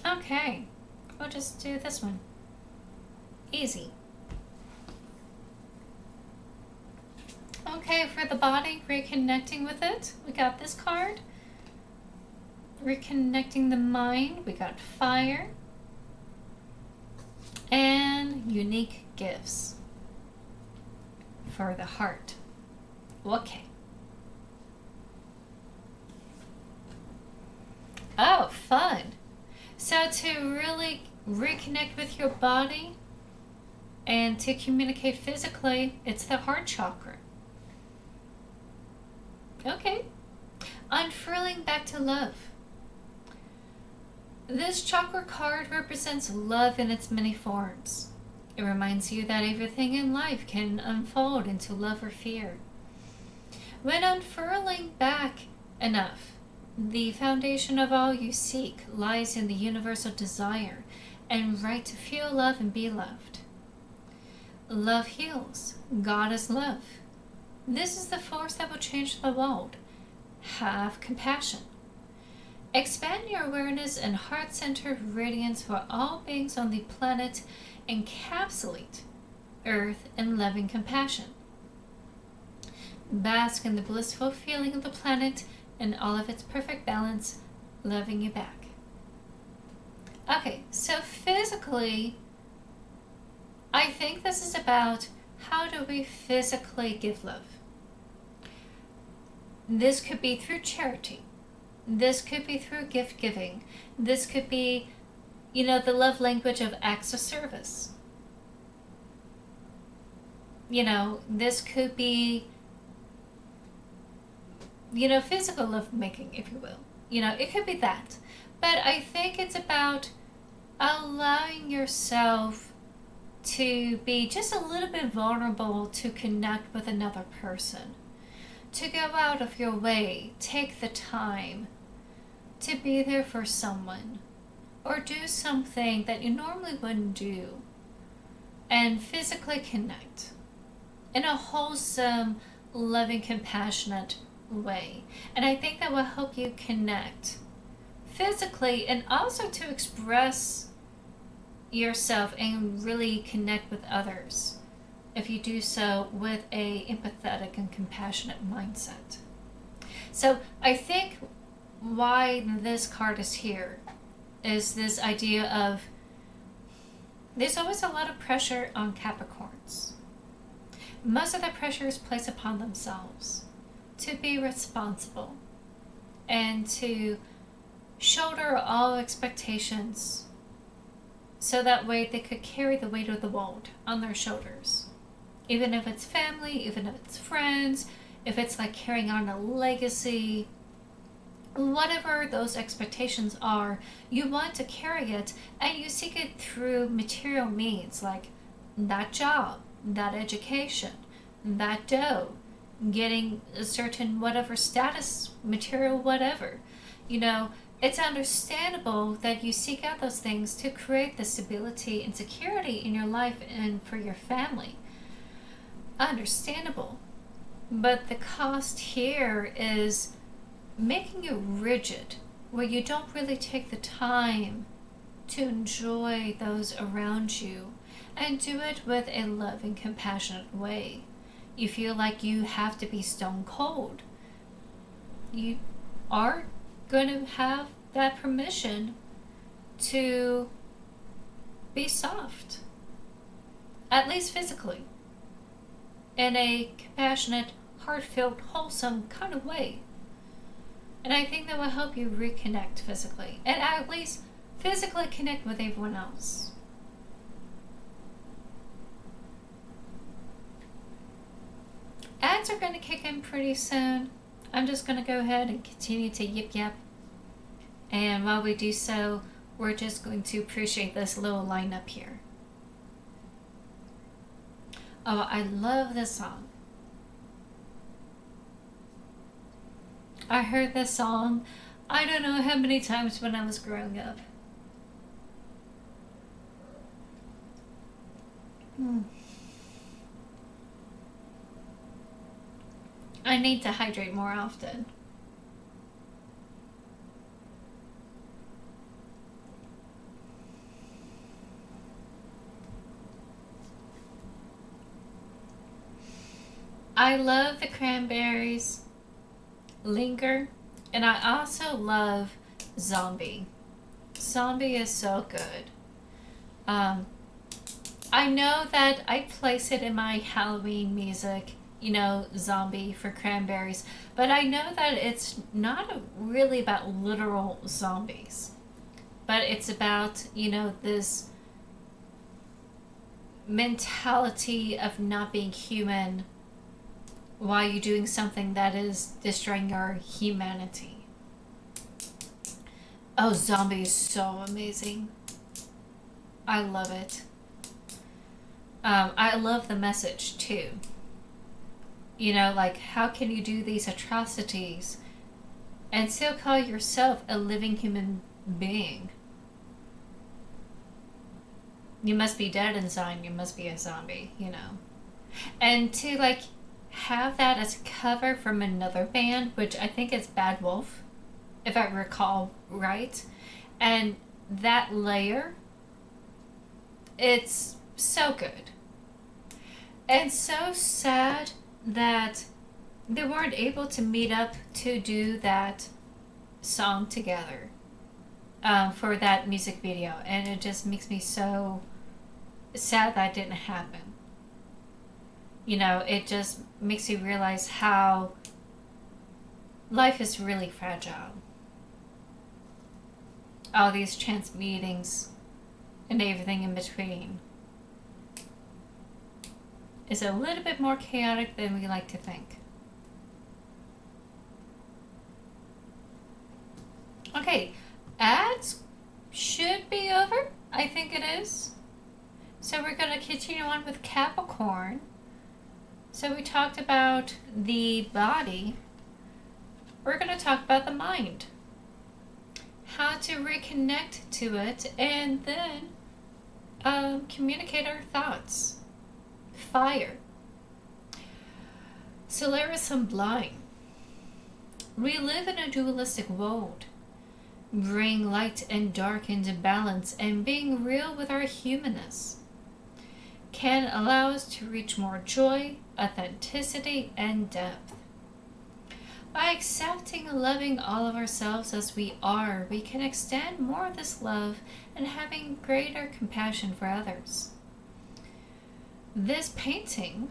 Okay, we'll just do this one. Easy. Okay, for the body, reconnecting with it, we got this card. Reconnecting the mind, we got fire. And unique gifts for the heart. Okay. Oh, fun. So to really reconnect with your body and to communicate physically, it's the heart chakra. Okay. Unfurling back to love. This chakra card represents love in its many forms. It reminds you that everything in life can unfold into love or fear. When unfurling back enough, the foundation of all you seek lies in the universal desire and right to feel love and be loved. Love heals. God is love. This is the force that will change the world. Have compassion. Expand your awareness and heart-centered radiance for all beings on the planet. Encapsulate Earth in loving compassion. Bask in the blissful feeling of the planet and all of its perfect balance, loving you back. Okay, so physically, I think this is about how do we physically give love. This could be through charity. This could be through gift giving. This could be, the love language of acts of service. This could be, physical love making, if you will. It could be that. But I think it's about allowing yourself to be just a little bit vulnerable to connect with another person. To go out of your way, take the time to be there for someone. Or do something that you normally wouldn't do. And physically connect. In a wholesome, loving, compassionate way. And I think that will help you connect physically and also to express yourself and really connect with others if you do so with a empathetic and compassionate mindset. So I think why this card is here is this idea of there's always a lot of pressure on Capricorns. Most of the pressure is placed upon themselves to be responsible and to shoulder all expectations so that way they could carry the weight of the world on their shoulders. Even if it's family, even if it's friends, if it's like carrying on a legacy, whatever those expectations are, you want to carry it and you seek it through material means like that job, that education, that dough, getting a certain whatever status, material, whatever. It's understandable that you seek out those things to create the stability and security in your life and for your family. Understandable. But the cost here is making you rigid, where you don't really take the time to enjoy those around you and do it with a loving, compassionate way. You feel like you have to be stone cold. You are going to have that permission to be soft, at least physically, in a compassionate, heart-filled, wholesome kind of way. And I think that will help you reconnect physically, and at least physically connect with everyone else. Ads are going to kick in pretty soon. I'm just going to go ahead and continue to yip yap. And while we do so, we're just going to appreciate this little lineup here. Oh, I love this song. I heard this song I don't know how many times when I was growing up. I need to hydrate more often. I love the Cranberries, Linger, and I also love Zombie. Zombie is so good. I know that I place it in my Halloween music, Zombie for Cranberries, but I know that it's not really about literal zombies, but it's about, this mentality of not being human while you're doing something that is destroying your humanity. Oh, Zombie is so amazing. I love it. I love the message too. You know, like, how can you do these atrocities and still call yourself a living human being? You must be dead inside, you must be a zombie, you know. And to, like, have that as a cover from another band, which I think is Bad Wolf, if I recall right. And that layer, it's so good. And so sad that they weren't able to meet up to do that song together for that music video. And it just makes me so sad that didn't happen. You know, it just makes you realize how life is really fragile. All these chance meetings and everything in between is a little bit more chaotic than we like to think. Okay, ads should be over. I think it is. So we're going to continue on with Capricorn. So we talked about the body. We're going to talk about the mind. How to reconnect to it and then communicate our thoughts. Fire. Solaris and Blind. We live in a dualistic world. Bring light and dark into balance, and being real with our humanness can allow us to reach more joy, authenticity, and depth. By accepting and loving all of ourselves as we are, we can extend more of this love and having greater compassion for others. This painting,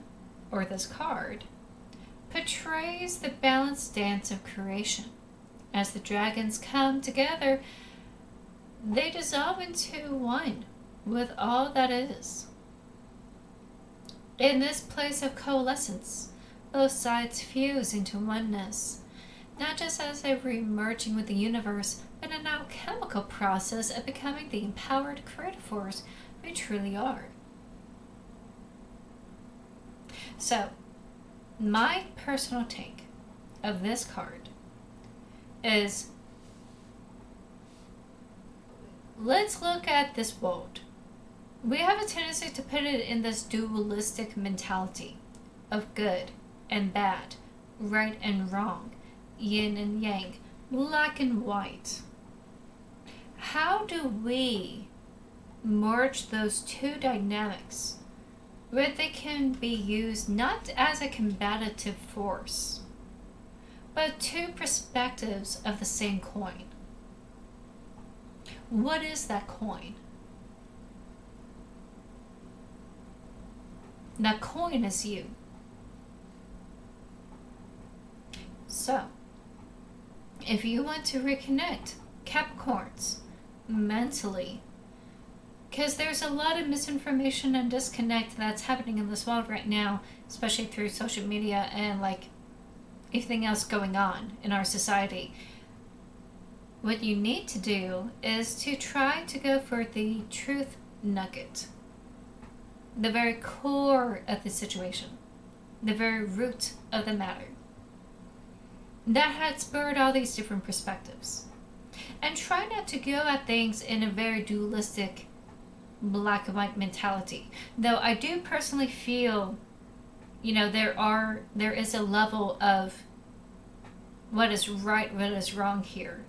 or this card, portrays the balanced dance of creation. As the dragons come together, they dissolve into one with all that is. In this place of coalescence, both sides fuse into oneness, not just as a re-merging with the universe, but an alchemical process of becoming the empowered creative force we truly are. So, my personal take of this card is, let's look at this world. We have a tendency to put it in this dualistic mentality of good and bad, right and wrong, yin and yang, black and white. How do we merge those two dynamics where they can be used not as a combative force, but two perspectives of the same coin? What is that coin? That coin is you. So, if you want to reconnect, Capricorns, mentally, because there's a lot of misinformation and disconnect that's happening in this world right now, especially through social media and like everything else going on in our society. What you need to do is to try to go for the truth nugget, the very core of the situation, the very root of the matter. That had spurred all these different perspectives. And try not to go at things in a very dualistic, black and white mentality. Though I do personally feel, you know, there is a level of what is right, what is wrong here.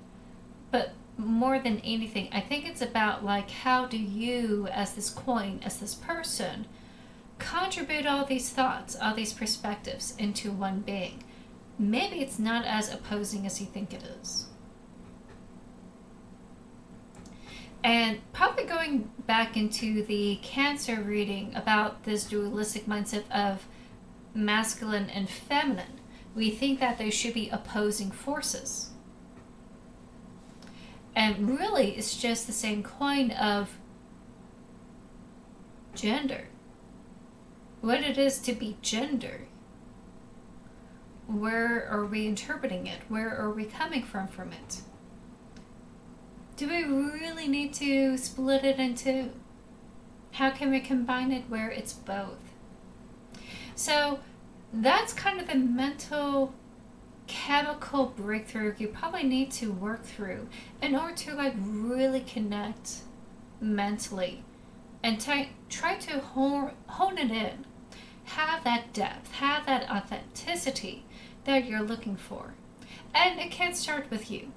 But more than anything, I think it's about like, how do you, as this coin, as this person, contribute all these thoughts, all these perspectives into one being? Maybe it's not as opposing as you think it is. And probably going back into the Cancer reading about this dualistic mindset of masculine and feminine, we think that they should be opposing forces. And really, it's just the same coin of gender. What it is to be gender. Where are we interpreting it? Where are we coming from it? Do we really need to split it in two? How can we combine it where it's both? So that's kind of the mental chemical breakthrough you probably need to work through in order to like really connect mentally and try to hone it in. Have that depth, have that authenticity that you're looking for. And it can start with you.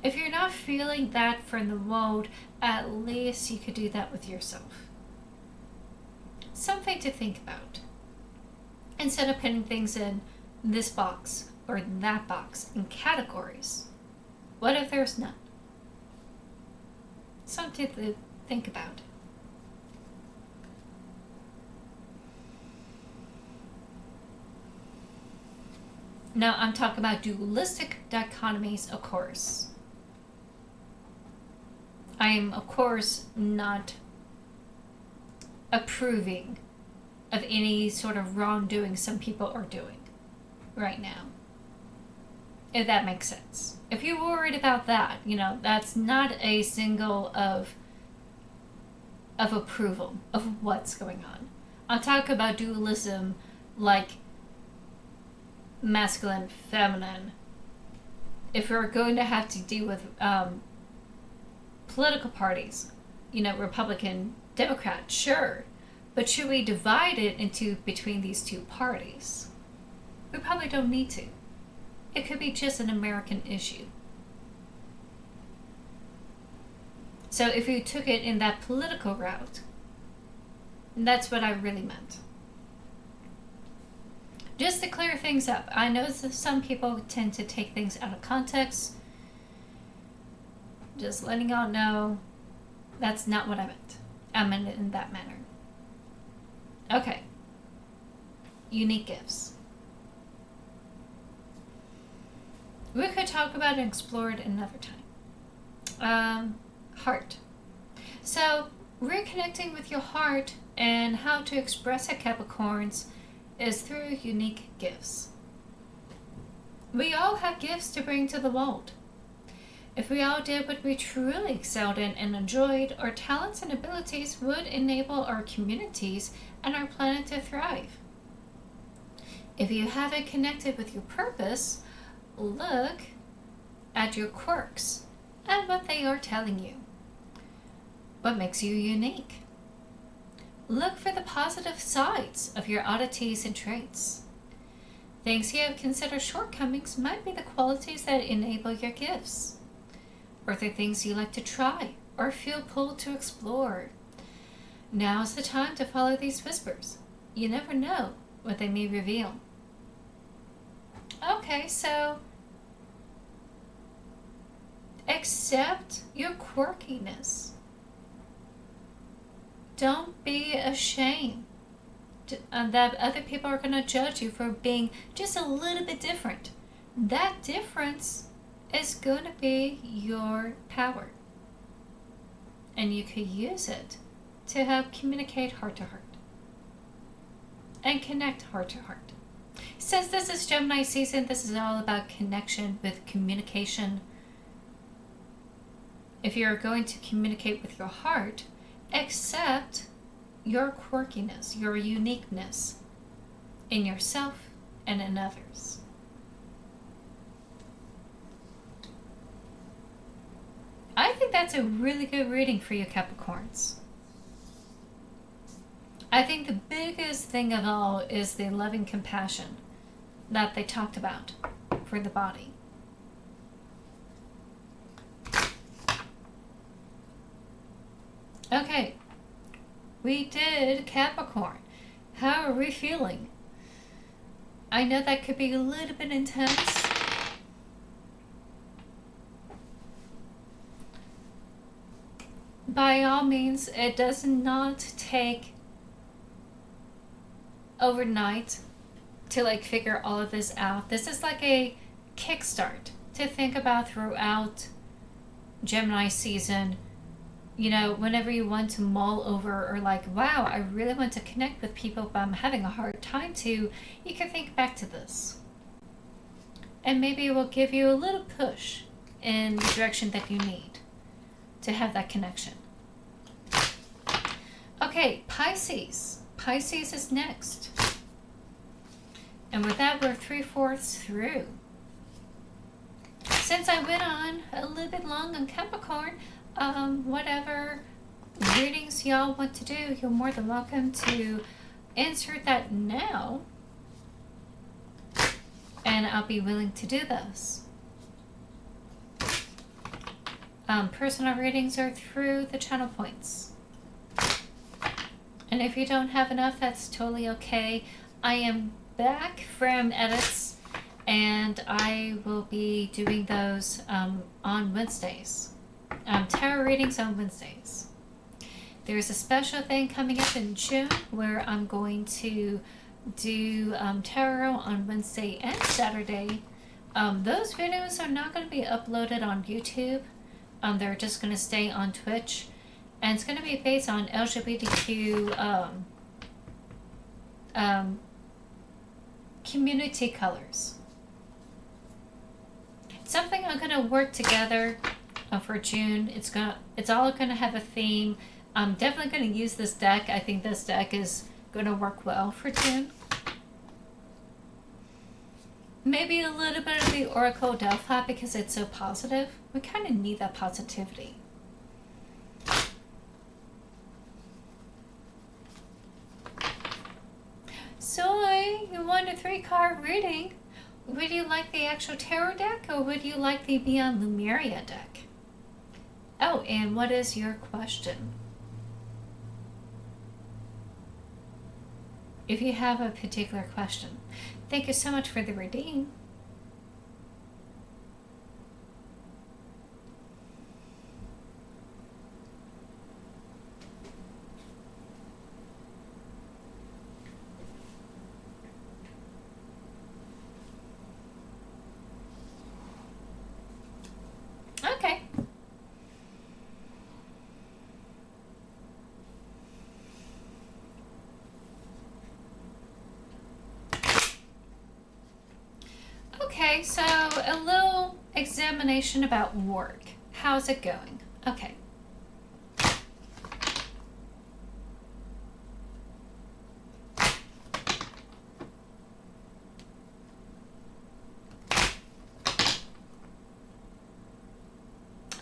If you're not feeling that from the world, at least you could do that with yourself. Something to think about. Instead of putting things in this box or that box in categories. What if there's none? Something to think about. Now, I'm talking about dualistic dichotomies, of course. I am, of course, not approving of any sort of wrongdoing some people are doing right now. If that makes sense. If you're worried about that, that's not a single of approval of what's going on. I'll talk about dualism like masculine, feminine. If we're going to have to deal with political parties, Republican, Democrat, sure. But should we divide it into between these two parties? We probably don't need to. It could be just an American issue. So if you took it in that political route, that's what I really meant. Just to clear things up, I know that some people tend to take things out of context. Just letting y'all know, that's not what I meant. I meant it in that manner. Okay. Unique gifts. We could talk about and explore it another time. Heart. So, reconnecting with your heart and how to express it, Capricorns, is through unique gifts. We all have gifts to bring to the world. If we all did what we truly excelled in and enjoyed, our talents and abilities would enable our communities and our planet to thrive. If you haven't connected with your purpose, look at your quirks and what they are telling you. What makes you unique? Look for the positive sides of your oddities and traits. Things you have considered shortcomings might be the qualities that enable your gifts. Or the things you like to try or feel pulled to explore. Now is the time to follow these whispers. You never know what they may reveal. Okay, so accept your quirkiness. Don't be ashamed that other people are going to judge you for being just a little bit different. That difference is going to be your power. And you could use it to help communicate heart to heart. And connect heart to heart. Since this is Gemini season, this is all about connection with communication. If you're going to communicate with your heart, accept your quirkiness, your uniqueness in yourself and in others. I think that's a really good reading for you, Capricorns. I think the biggest thing of all is the loving compassion that they talked about for the body. Okay, we did Capricorn. How are we feeling? I know that could be a little bit intense. By all means, it does not take overnight to figure all of this out. This is like a kickstart to think about throughout Gemini season. Whenever you want to mull over or wow, I really want to connect with people, but I'm having a hard time to, you can think back to this. And maybe it will give you a little push in the direction that you need to have that connection. Okay, Pisces. Pisces is next. And with that, we're 3/4 through. Since I went on a little bit long on Capricorn, whatever readings y'all want to do, you're more than welcome to insert that now. And I'll be willing to do those. Personal readings are through the channel points. And if you don't have enough, that's totally okay. I am back from edits, and I will be doing those on Wednesdays. Tarot readings on Wednesdays. There's a special thing coming up in June where I'm going to do tarot on Wednesday and Saturday. Those videos are not going to be uploaded on YouTube. They're just going to stay on Twitch. And it's going to be based on LGBTQ community colors. It's something I'm going to work together for June. It's all going to have a theme. I'm definitely going to use this deck. I think this deck is going to work well for June. Maybe a little bit of the Oracle Delphi because it's so positive. We kind of need that positivity. So, you want a 3-card reading. Would you like the actual tarot deck or would you like the Beyond Lemuria deck? Oh, and what is your question? If you have a particular question. Thank you so much for the reading. Okay. Okay, so a little examination about work. How's it going? Okay.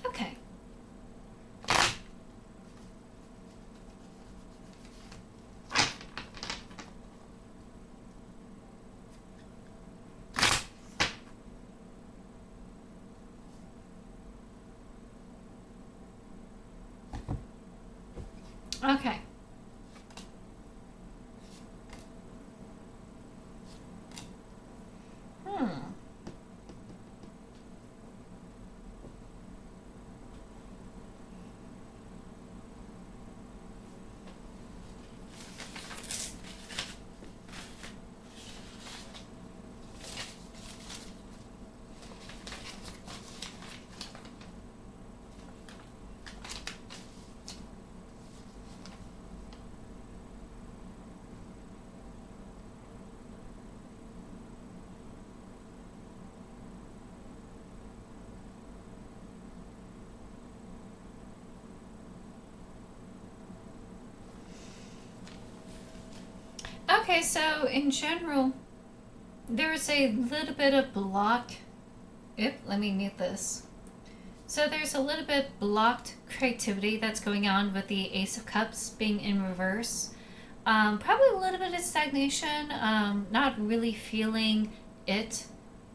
Okay. Okay. Okay, so in general, there's a little bit of block. Let me mute this. So there's a little bit blocked creativity that's going on with the Ace of Cups being in reverse. Probably a little bit of stagnation, not really feeling it,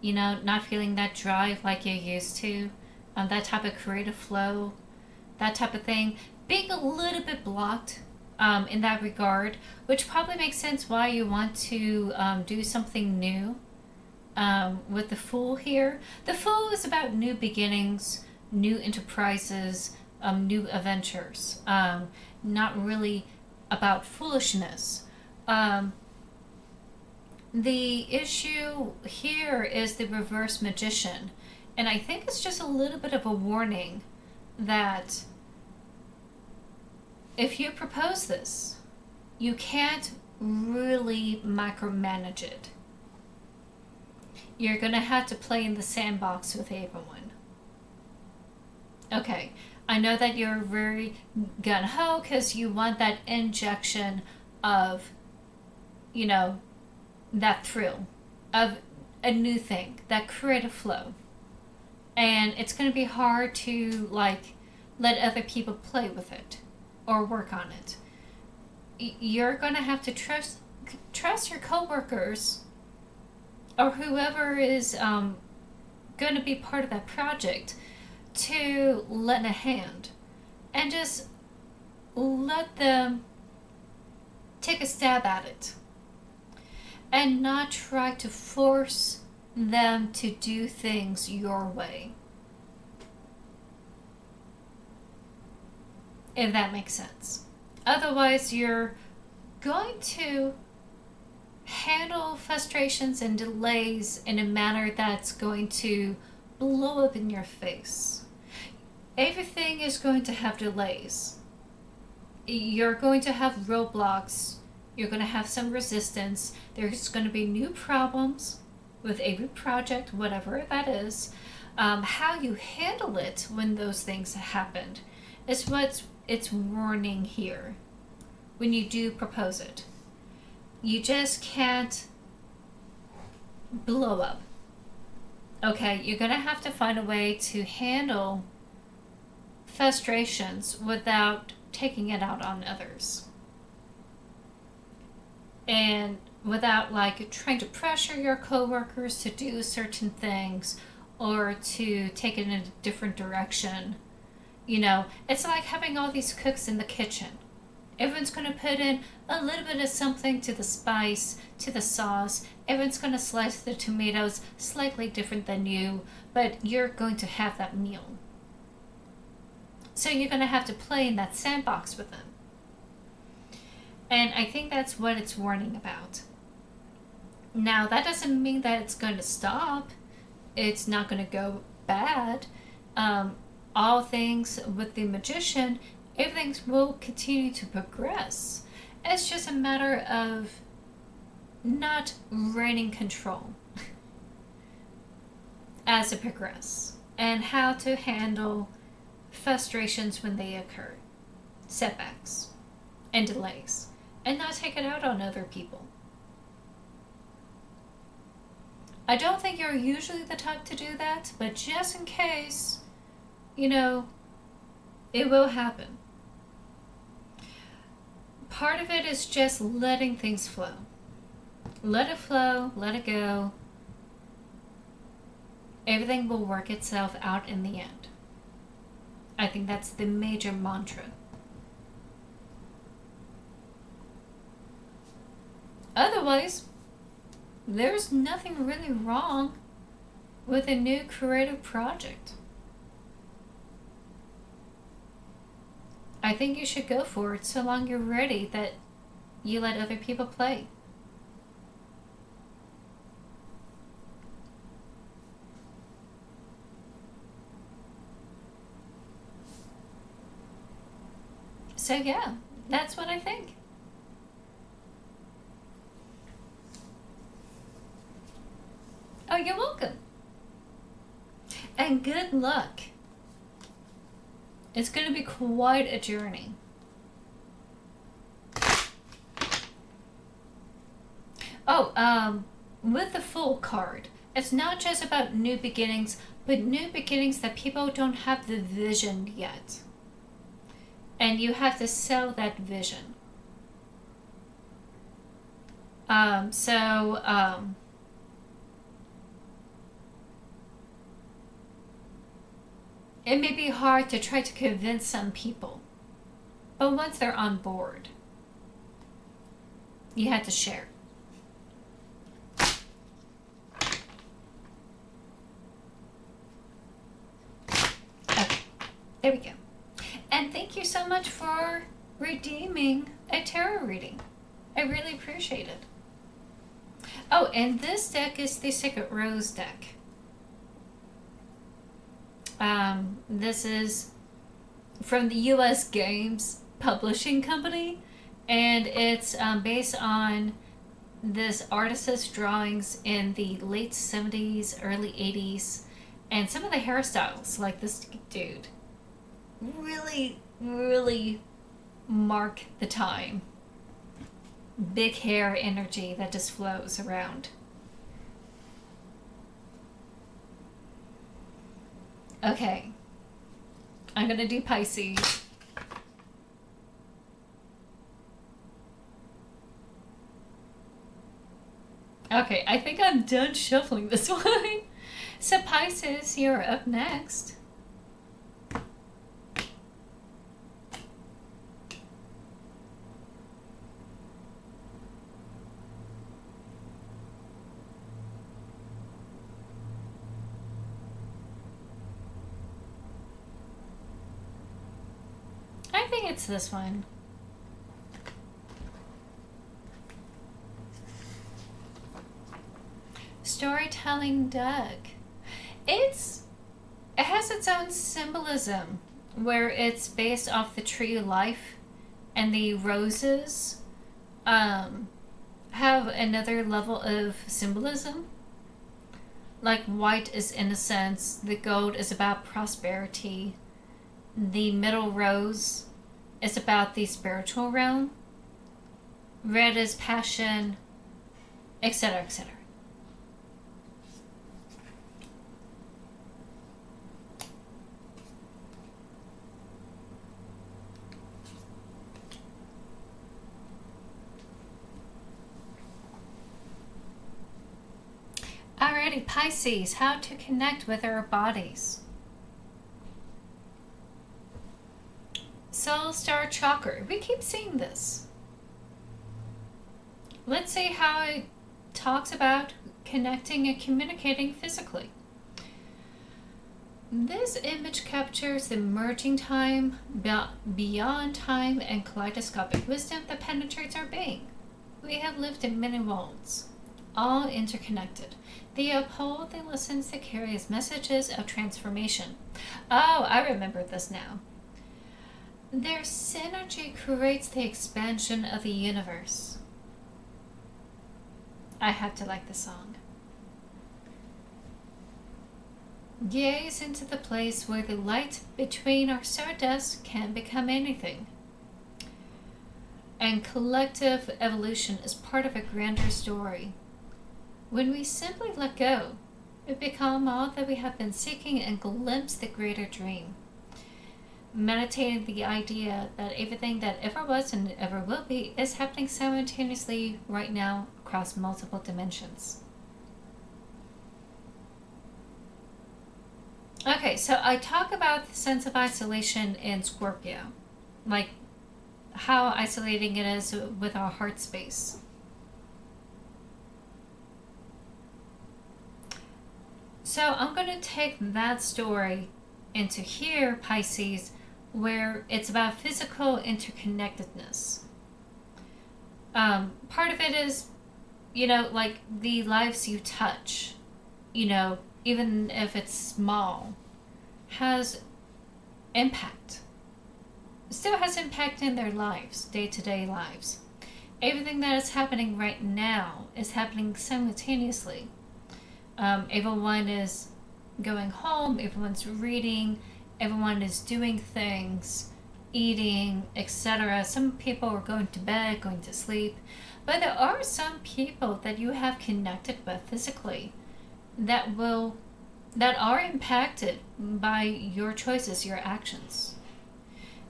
not feeling that drive like you're used to, that type of creative flow, that type of thing. Being a little bit blocked in that regard, which probably makes sense why you want to do something new with the Fool here. The Fool is about new beginnings, new enterprises, new adventures, not really about foolishness. The issue here is the reverse magician, and I think it's just a little bit of a warning that if you propose this, you can't really micromanage it. You're going to have to play in the sandbox with everyone. Okay, I know that you're very gun ho because you want that injection of, you know, that thrill of a new thing, that creative flow. And it's going to be hard to, like, let other people play with it or work on it. You're going to have to trust your coworkers or whoever is going to be part of that project to lend a hand and just let them take a stab at it and not try to force them to do things your way. If that makes sense. Otherwise, you're going to handle frustrations and delays in a manner that's going to blow up in your face. Everything is going to have delays. You're going to have roadblocks. You're going to have some resistance. There's going to be new problems with every project, whatever that is. How you handle it when those things happened is what it's warning here when you do propose it. You just can't blow up. Okay, you're going to have to find a way to handle frustrations without taking it out on others. And without, like, trying to pressure your coworkers to do certain things or to take it in a different direction. You know, it's like having all these cooks in the kitchen. Everyone's going to put in a little bit of something to the spice, to the sauce. Everyone's going to slice the tomatoes slightly different than you, but you're going to have that meal. So you're going to have to play in that sandbox with them. And I think that's what it's warning about. Now, that doesn't mean that it's going to stop. It's not going to go bad. All things with the magician, everything will continue to progress. It's just a matter of not reigning control as it progresses and how to handle frustrations when they occur, setbacks and delays, and not take it out on other people. I don't think you're usually the type to do that, but just in case, you know, it will happen. Part of it is just letting things flow. Let it flow, let it go. Everything will work itself out in the end. I think that's the major mantra. Otherwise, there's nothing really wrong with a new creative project. I think you should go for it so long you're ready that you let other people play. So yeah, that's what I think. Oh, you're welcome. And good luck. It's going to be quite a journey. Oh, with the Fool card, it's not just about new beginnings, but new beginnings that people don't have the vision yet. And you have to sell that vision. It may be hard to try to convince some people, but once they're on board, you have to share. Okay, there we go. And thank you so much for redeeming a tarot reading. I really appreciate it. Oh, and this deck is the Sacred Rose deck. This is from the U.S. Games Publishing Company, and it's based on this artist's drawings in the late 70s, early 80s, and some of the hairstyles, like this dude. really, really mark the time. Big hair energy that just flows around. Okay, I'm gonna do Pisces. Okay, I think I'm done shuffling this one. So Pisces, you're up next. I think it's this one. Storytelling Doug. It has its own symbolism where it's based off the tree of life, and the roses have another level of symbolism. Like white is innocence, the gold is about prosperity, the middle rose is about the spiritual realm, red is passion, etc., etc. Alrighty, Pisces, how to connect with our bodies. Soul Star Chakra. We keep seeing this. Let's see how it talks about connecting and communicating physically. This image captures the merging time, beyond time, and kaleidoscopic wisdom that penetrates our being. We have lived in many worlds, all interconnected. They uphold the lessons that carry as messages of transformation. Oh, I remember this now. Their synergy creates the expansion of the universe. I have to like the song. Gaze into the place where the light between our stardust can become anything. And collective evolution is part of a grander story. When we simply let go, we become all that we have been seeking and glimpse the greater dream. Meditating the idea that everything that ever was and ever will be is happening simultaneously right now across multiple dimensions. Okay, so I talk about the sense of isolation in Scorpio, like how isolating it is with our heart space. So I'm going to take that story into here, Pisces, where it's about physical interconnectedness. Part of it is, like the lives you touch, even if it's small, has impact. Still has impact in their lives, day-to-day lives. Everything that is happening right now is happening simultaneously. Everyone is going home, everyone's reading, everyone is doing things, eating, etc. Some people are going to bed, going to sleep, but there are some people that you have connected with physically that are impacted by your choices, your actions.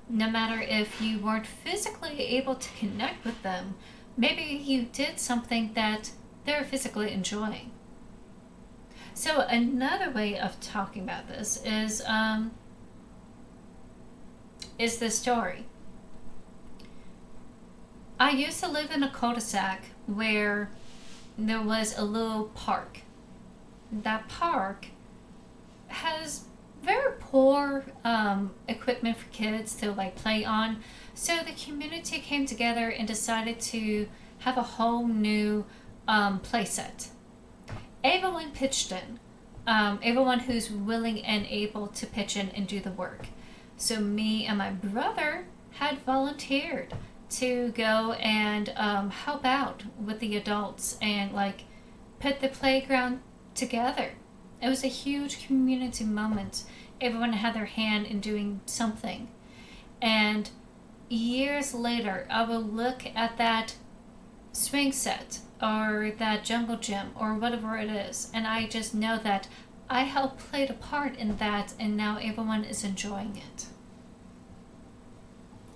No matter if you weren't physically able to connect with them, maybe you did something that they're physically enjoying. So another way of talking about this is this story. I used to live in a cul-de-sac where there was a little park. That park has very poor equipment for kids to play on. So the community came together and decided to have a whole new play set. Everyone pitched in. Everyone who's willing and able to pitch in and do the work. So me and my brother had volunteered to go and help out with the adults and put the playground together. It was a huge community moment, everyone had their hand in doing something. And years later, I will look at that swing set or that jungle gym or whatever it is, and I just know that I helped play a part in that, and now everyone is enjoying it.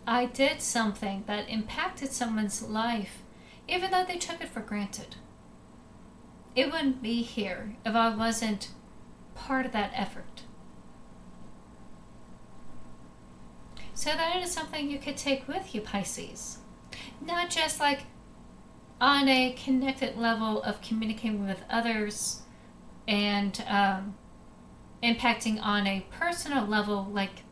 I did something that impacted someone's life, even though they took it for granted. It wouldn't be here if I wasn't part of that effort. So that is something you could take with you, Pisces. Not just like on a connected level of communicating with others and impacting on a personal level, like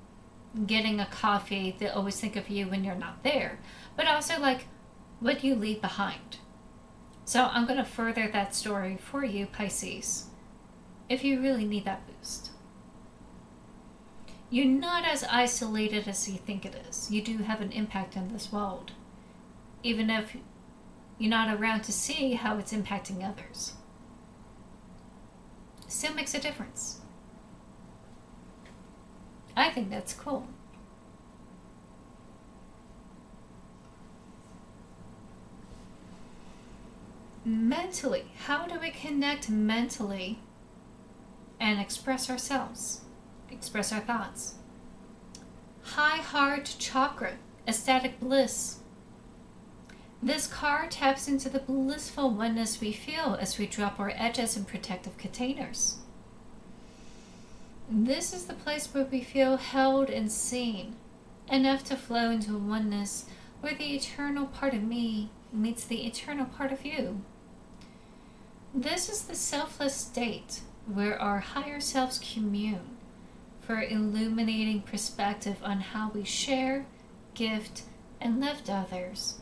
getting a coffee, they always think of you when you're not there, but also like what you leave behind. So I'm going to further that story for you, Pisces, if you really need that boost. You're not as isolated as you think it is. You do have an impact in this world, even if you're not around to see how it's impacting others. Still makes a difference. I think that's cool. Mentally, how do we connect mentally and express ourselves, express our thoughts? High heart chakra, ecstatic bliss. This card taps into the blissful oneness we feel as we drop our edges in protective containers. This is the place where we feel held and seen, enough to flow into oneness where the eternal part of me meets the eternal part of you. This is the selfless state where our higher selves commune for illuminating perspective on how we share, gift, and lift others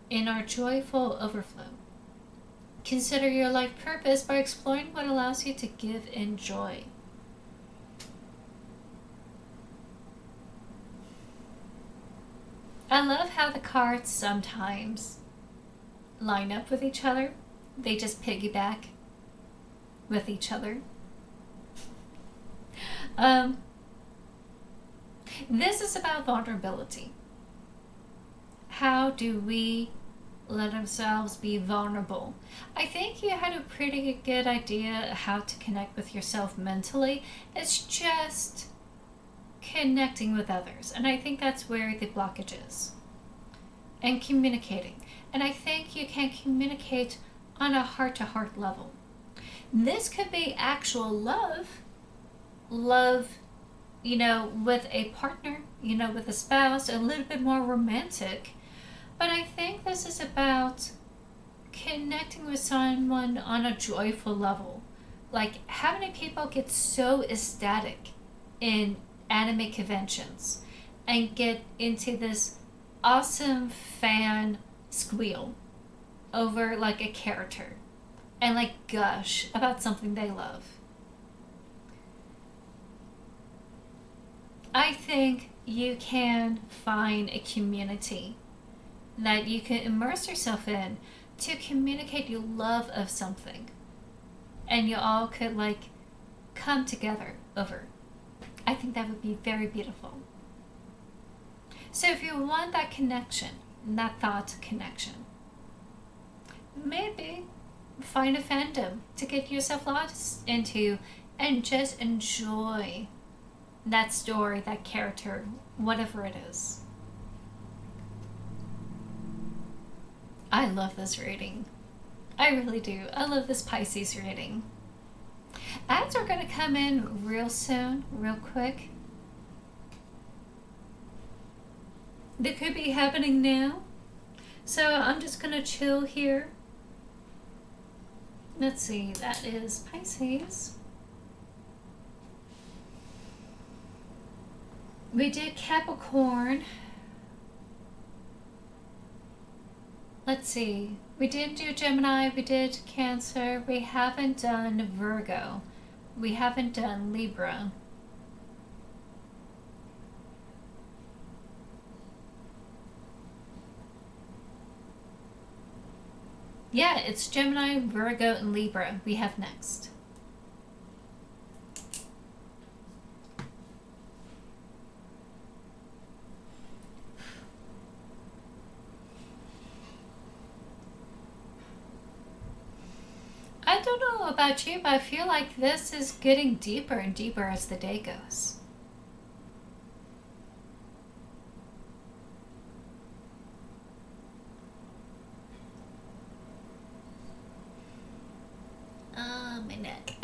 in our joyful overflow. Consider your life purpose by exploring what allows you to give in joy. I love how the cards sometimes line up with each other. They just piggyback with each other. This is about vulnerability. How do we let ourselves be vulnerable? I think you had a pretty good idea how to connect with yourself mentally. It's just connecting with others. And I think that's where the blockage is. And communicating. And I think you can communicate on a heart-to-heart level. This could be actual love, with a partner, with a spouse, a little bit more romantic. But I think this is about connecting with someone on a joyful level. Like, how many people get so ecstatic in anime conventions and get into this awesome fan squeal over like a character and like gush about something they love? I think you can find a community that you can immerse yourself in to communicate your love of something, and you all could like come together over. I think that would be very beautiful. So if you want that connection, that thought connection, maybe find a fandom to get yourself lost into and just enjoy that story, that character, whatever it is. I love this reading. I really do. I love this Pisces reading. Ads are going to come in real soon, real quick. They could be happening now. So I'm just going to chill here. Let's see, that is Pisces. We did Capricorn. Let's see. We didn't do Gemini. We did Cancer. We haven't done Virgo. We haven't done Libra. Yeah, it's Gemini, Virgo, and Libra we have next. I don't know about you, but I feel like this is getting deeper and deeper as the day goes. My neck.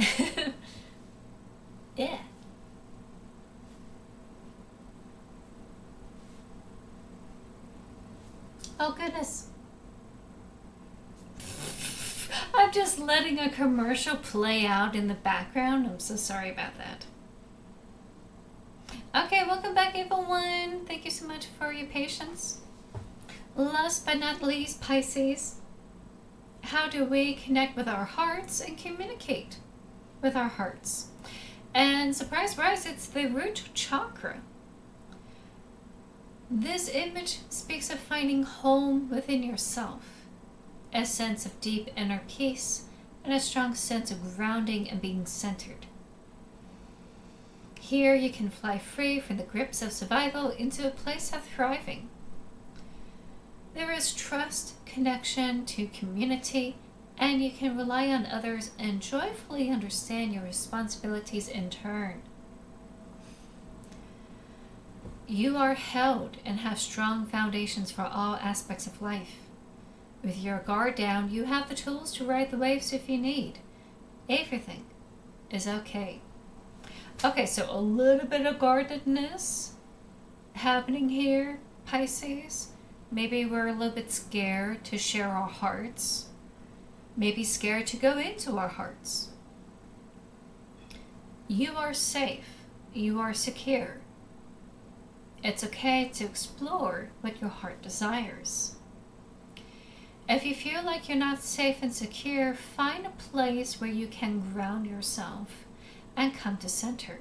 Yeah. Oh, goodness. I'm just letting a commercial play out in the background. I'm so sorry about that. Okay, welcome back, everyone. Thank you so much for your patience. Last but not least, Pisces. How do we connect with our hearts and communicate with our hearts? And surprise, surprise, it's the root chakra. This image speaks of finding home within yourself, a sense of deep inner peace, and a strong sense of grounding and being centered. Here you can fly free from the grips of survival into a place of thriving. There is trust, connection to community, and you can rely on others and joyfully understand your responsibilities in turn. You are held and have strong foundations for all aspects of life. With your guard down, you have the tools to ride the waves if you need. Everything is okay. Okay, so a little bit of guardedness happening here, Pisces. Maybe we're a little bit scared to share our hearts. Maybe scared to go into our hearts. You are safe. You are secure. It's okay to explore what your heart desires. If you feel like you're not safe and secure, find a place where you can ground yourself and come to center.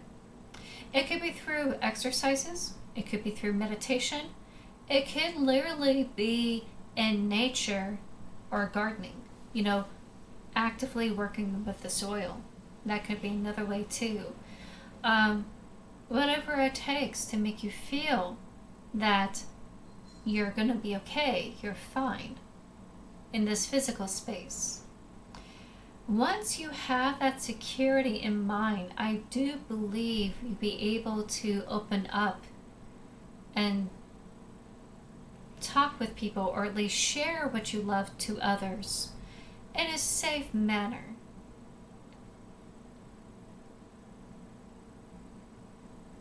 It could be through exercises. It could be through meditation. It could literally be in nature or gardening, actively working with the soil. That could be another way too. Whatever it takes to make you feel that you're going to be okay, you're fine in this physical space. Once you have that security in mind, I do believe you'll be able to open up and talk with people, or at least share what you love to others in a safe manner.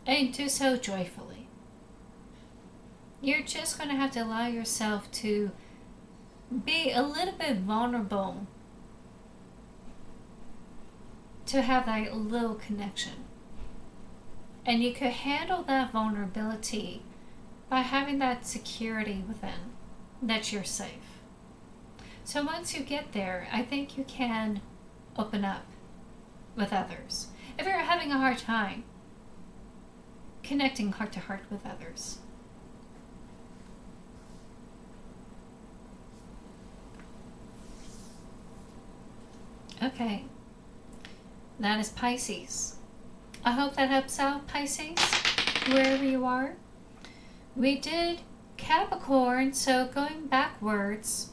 And do so joyfully. You're just going to have to allow yourself to be a little bit vulnerable, to have that little connection. And you could handle that vulnerability by having that security within, that you're safe. So once you get there, I think you can open up with others. If you're having a hard time connecting heart to heart with others. Okay, that is Pisces. I hope that helps out, Pisces, wherever you are. We did Capricorn, so going backwards,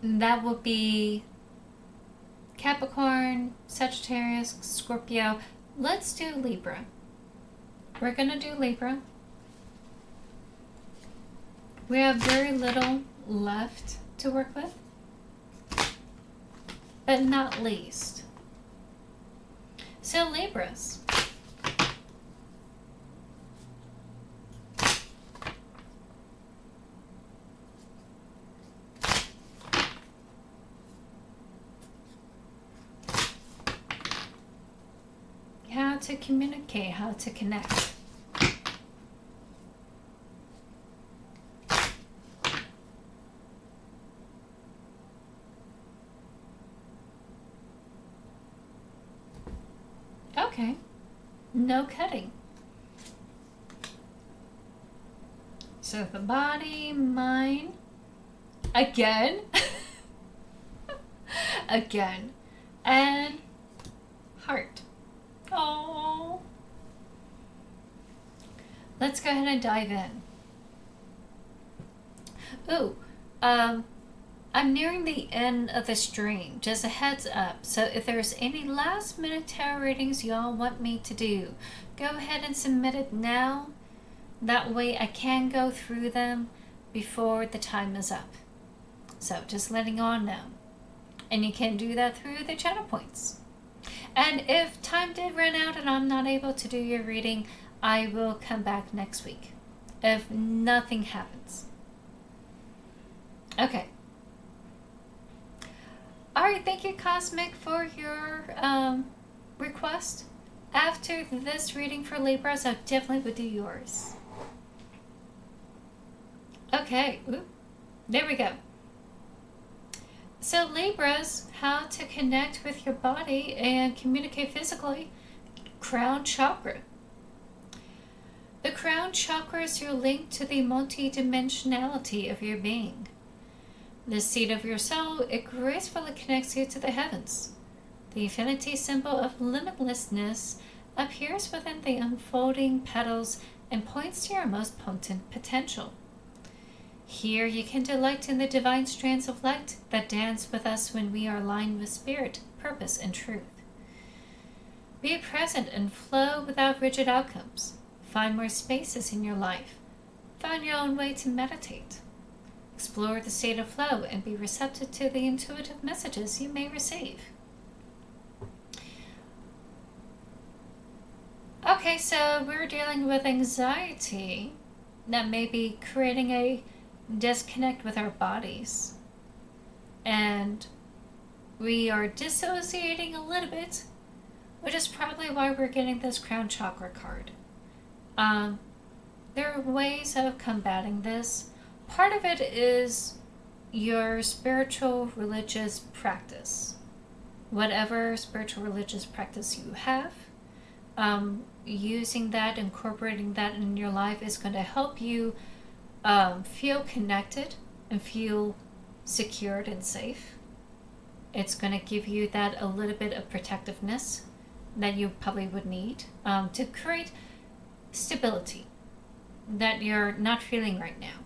that will be Capricorn, Sagittarius, Scorpio. Let's do Libra. We're going to do Libra. We have very little left to work with, but not least. So Libras. How to communicate, how to connect. Okay, no cutting. So the body, mind, again, again, and heart. Oh, let's go ahead and dive in. Ooh, Um, I'm nearing the end of the stream. Just a heads up. So if there's any last minute tarot readings y'all want me to do, go ahead and submit it now. That way I can go through them before the time is up. So just letting y'all know. And you can do that through the channel points. And if time did run out and I'm not able to do your reading, I will come back next week if nothing happens. Okay. Alright, thank you, Cosmic, for your request. After this reading for Libras, I definitely would do yours. Okay, there we go. So Libras, how to connect with your body and communicate physically. Crown chakra. The crown chakra is your link to the multidimensionality of your being. The seat of your soul, it gracefully connects you to the heavens. The infinity symbol of limitlessness appears within the unfolding petals and points to your most potent potential. Here you can delight in the divine strands of light that dance with us when we are aligned with spirit, purpose, and truth. Be present and flow without rigid outcomes. Find more spaces in your life. Find your own way to meditate. Explore the state of flow and be receptive to the intuitive messages you may receive. Okay, so we're dealing with anxiety that may be creating a disconnect with our bodies. And we are dissociating a little bit, which is probably why we're getting this crown chakra card. There are ways of combating this. Part of it is your spiritual religious practice. Whatever spiritual religious practice you have, using that, incorporating that in your life is going to help you feel connected and feel secured and safe. It's going to give you that a little bit of protectiveness that you probably would need to create stability that you're not feeling right now.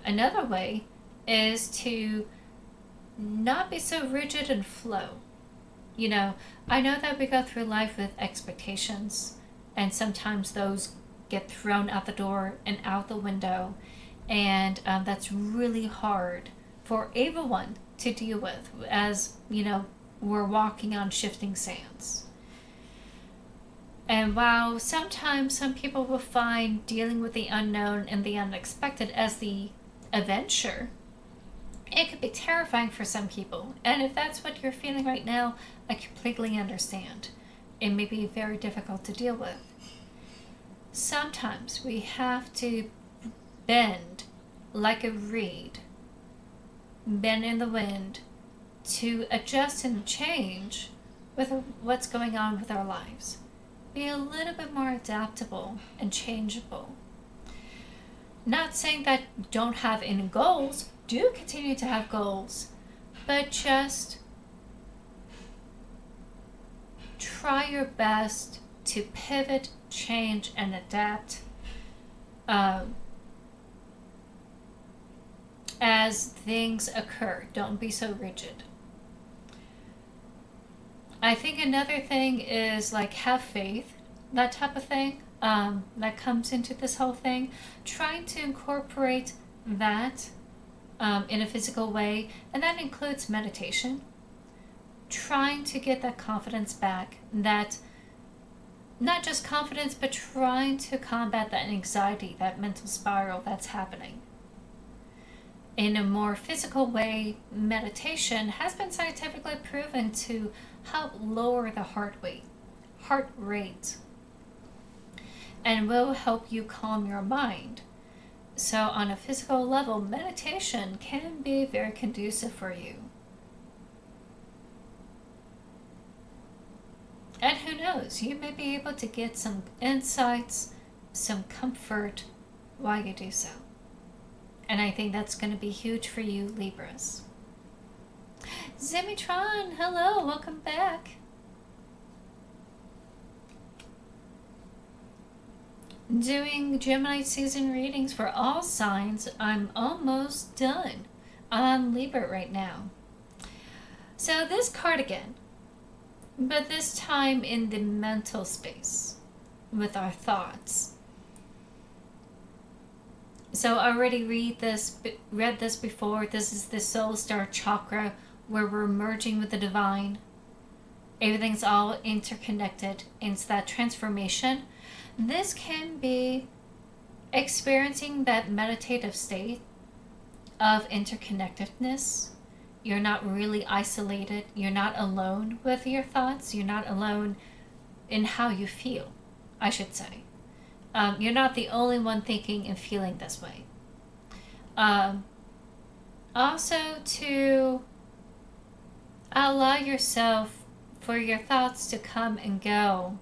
Another way is to not be so rigid and flow. You know, I know that we go through life with expectations, and sometimes those get thrown out the door and out the window, and that's really hard for everyone to deal with, as you know, we're walking on shifting sands. And while sometimes some people will find dealing with the unknown and the unexpected as the adventure, it could be terrifying for some people. And if that's what you're feeling right now, I completely understand. It may be very difficult to deal with. Sometimes we have to bend like a reed, bend in the wind, to adjust and change with what's going on with our lives. Be a little bit more adaptable and changeable. Not saying that don't have any goals. Do continue to have goals, but just try your best to pivot, change, and adapt as things occur. Don't be so rigid. I think another thing is like have faith, that type of thing, that comes into this whole thing. Trying to incorporate that in a physical way, and that includes meditation. Trying to get that confidence back, that not just confidence, but trying to combat that anxiety, that mental spiral that's happening. In a more physical way, meditation has been scientifically proven to help lower the heart rate, and will help you calm your mind. So on a physical level, meditation can be very conducive for you. And who knows, you may be able to get some insights, some comfort while you do so. And I think that's going to be huge for you, Libras. Zimitron, hello, welcome back. doing Gemini season readings for all signs. I'm almost done. I'm on Libra right now. So this card again, but this time in the mental space with our thoughts. So I already read this before. This is the soul star chakra where we're merging with the divine. Everything's all interconnected. It's that transformation. This can be experiencing that meditative state of interconnectedness. You're not really isolated. You're not alone with your thoughts. You're not alone in how you feel, I should say. You're not the only one thinking and feeling this way. Also, to allow yourself for your thoughts to come and go.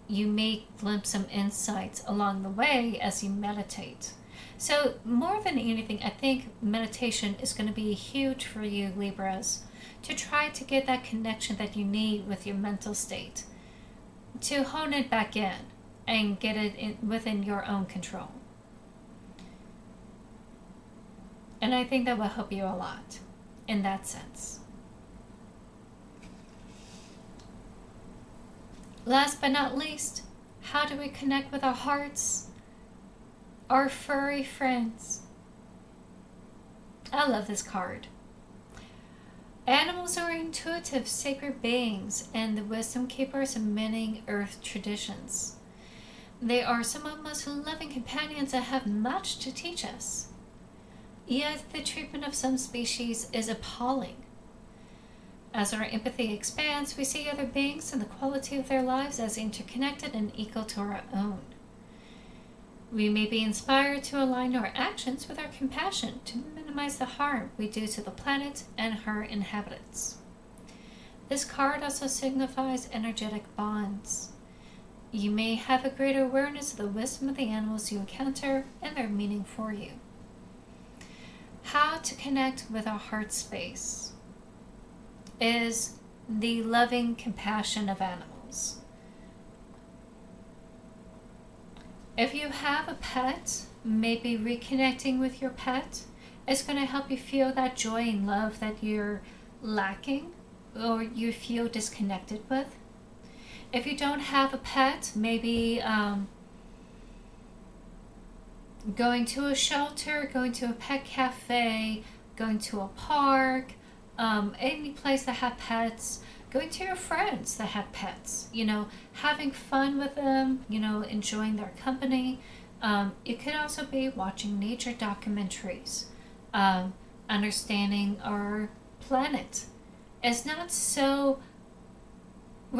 You may glimpse some insights along the way as you meditate. So more than anything, I think meditation is going to be huge for you, Libras, to try to get that connection that you need with your mental state, to hone it back in and get it within your own control. And I think that will help you a lot in that sense. Last but not least, how do we connect with our hearts? Our furry friends. I love this card. Animals are intuitive, sacred beings and the wisdom keepers of many earth traditions. They are some of the most loving companions that have much to teach us. Yet the treatment of some species is appalling. As our empathy expands, we see other beings and the quality of their lives as interconnected and equal to our own. We may be inspired to align our actions with our compassion to minimize the harm we do to the planet and her inhabitants. This card also signifies energetic bonds. You may have a greater awareness of the wisdom of the animals you encounter and their meaning for you. How to connect with our heart space is the loving compassion of animals. If you have a pet, maybe reconnecting with your pet is going to help you feel that joy and love that you're lacking or you feel disconnected with. If you don't have a pet, maybe going to a shelter, going to a pet cafe, going to a park, any place that have pets, going to your friends that have pets, having fun with them, enjoying their company. It could also be watching nature documentaries, understanding our planet. We're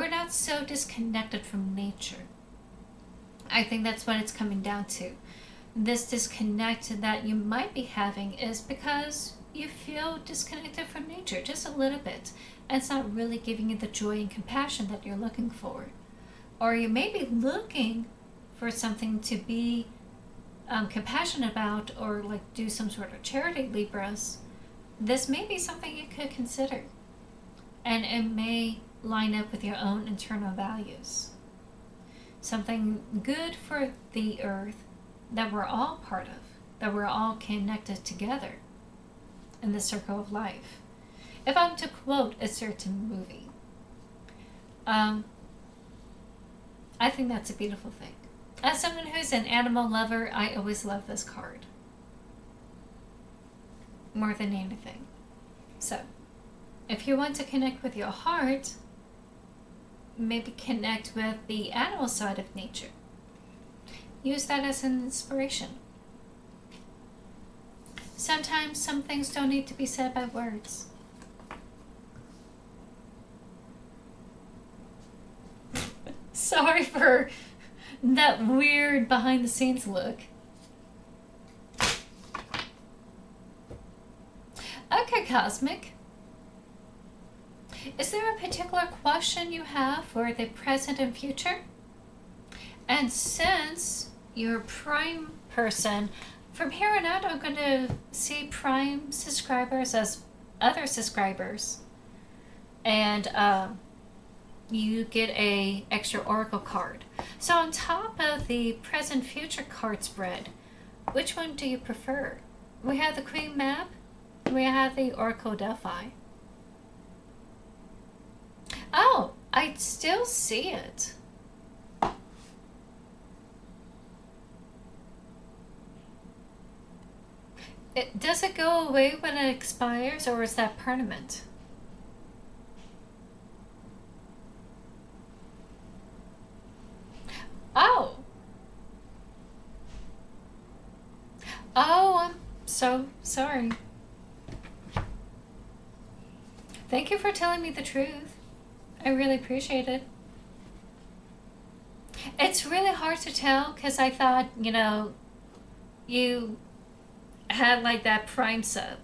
not so disconnected from nature. I think that's what it's coming down to. This disconnect that you might be having is because you feel disconnected from nature just a little bit, and it's not really giving you the joy and compassion that you're looking for. Or you may be looking for something to be compassionate about, or like do some sort of charity, Libras. This may be something you could consider, and it may line up with your own internal values. Something good for the earth that we're all part of, that we're all connected together in the circle of life. If I'm to quote a certain movie, I think that's a beautiful thing. As someone who's an animal lover, I always love this card more than anything. So, if you want to connect with your heart, maybe connect with the animal side of nature. Use that as an inspiration. Sometimes some things don't need to be said by words. Sorry for that weird behind the scenes look. Okay, Cosmic. Is there a particular question you have for the present and future? And since you're a Prime person, from here on out I'm going to see Prime subscribers as other subscribers. And you get a extra oracle card. So on top of the present future card spread, which one do you prefer? We have the Queen map, we have the Oracle Delphi. Oh, I still see it. Does it go away when it expires, or is that permanent? Oh. Oh, I'm so sorry. Thank you for telling me the truth. I really appreciate it. It's really hard to tell because I thought, you had like that Prime sub.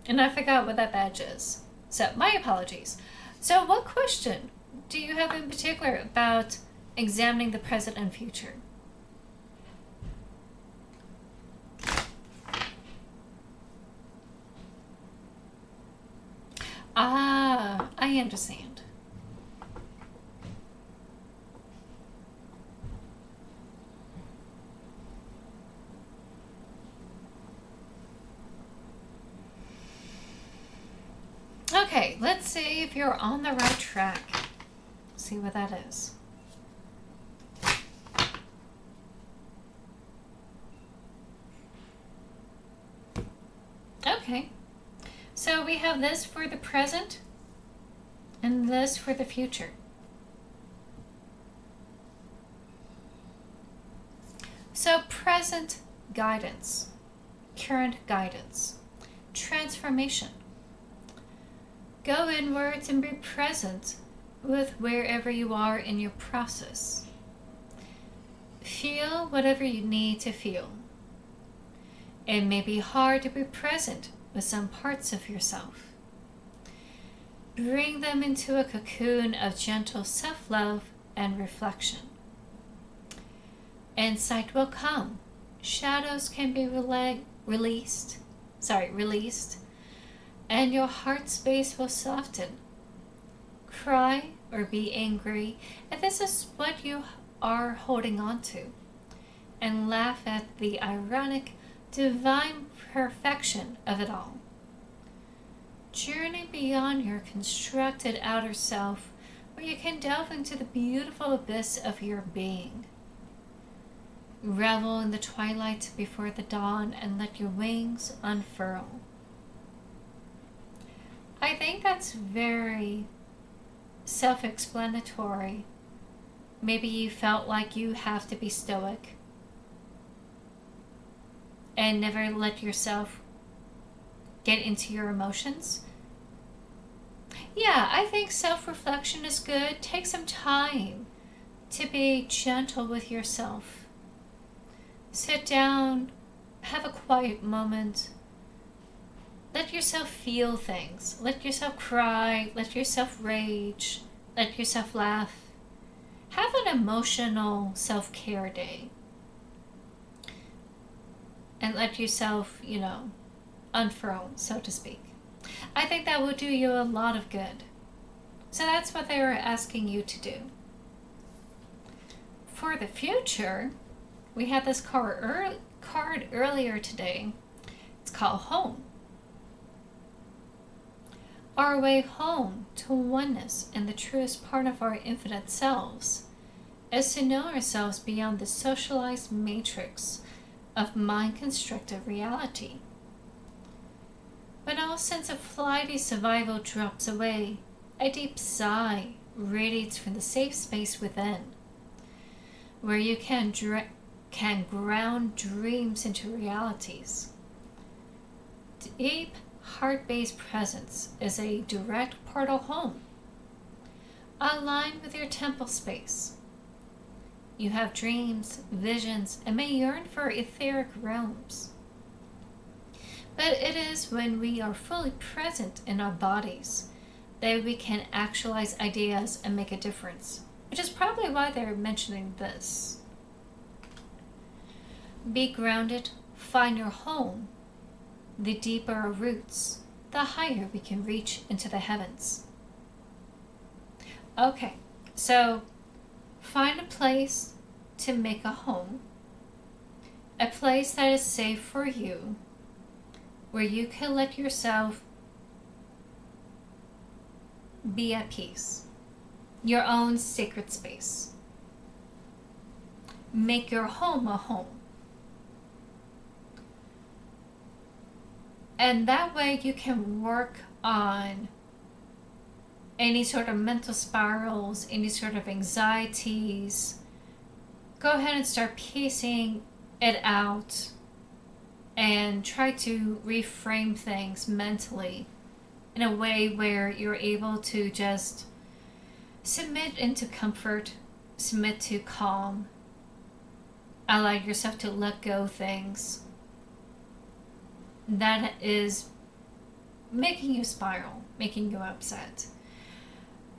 And I forgot what that badge is. So, my apologies. So, what question do you have in particular about examining the present and future? Ah, I understand. Okay, let's see if you're on the right track. See what that is. Okay. So we have this for the present and this for the future. So present guidance, current guidance, transformation. Go inwards and be present with wherever you are in your process. Feel whatever you need to feel. It may be hard to be present with some parts of yourself. Bring them into a cocoon of gentle self-love and reflection. Insight will come. Shadows can be released, and your heart space will soften. Cry or be angry, if this is what you are holding on to, and laugh at the ironic, divine perfection of it all. Journey beyond your constructed outer self, where you can delve into the beautiful abyss of your being. Revel in the twilight before the dawn and let your wings unfurl. I think that's very self-explanatory. Maybe you felt like you have to be stoic and never let yourself get into your emotions. Yeah, I think self-reflection is good. Take some time to be gentle with yourself. Sit down, have a quiet moment. Let yourself feel things. Let yourself cry. Let yourself rage. Let yourself laugh. Have an emotional self-care day. And let yourself, unfurl, so to speak. I think that will do you a lot of good. So that's what they were asking you to do. For the future, we had this card earlier today. It's called Home. Our way home to oneness and the truest part of our infinite selves is to know ourselves beyond the socialized matrix of mind-constructed reality. When all sense of flighty survival drops away, a deep sigh radiates from the safe space within, where you can ground dreams into realities. Deep heart-based presence is a direct portal home, aligned with your temple space. You have dreams, visions, and may yearn for etheric realms. But it is when we are fully present in our bodies that we can actualize ideas and make a difference, which is probably why they're mentioning this. Be grounded, find your home. The deeper our roots, the higher we can reach into the heavens. Okay, so Find a place to make a home, a place that is safe for you, where you can let yourself be at peace, your own sacred space. Make your home a home. And that way you can work on any sort of mental spirals, any sort of anxieties. Go ahead and start piecing it out and try to reframe things mentally in a way where you're able to just submit into comfort, submit to calm, allow yourself to let go things that is making you spiral, making you upset.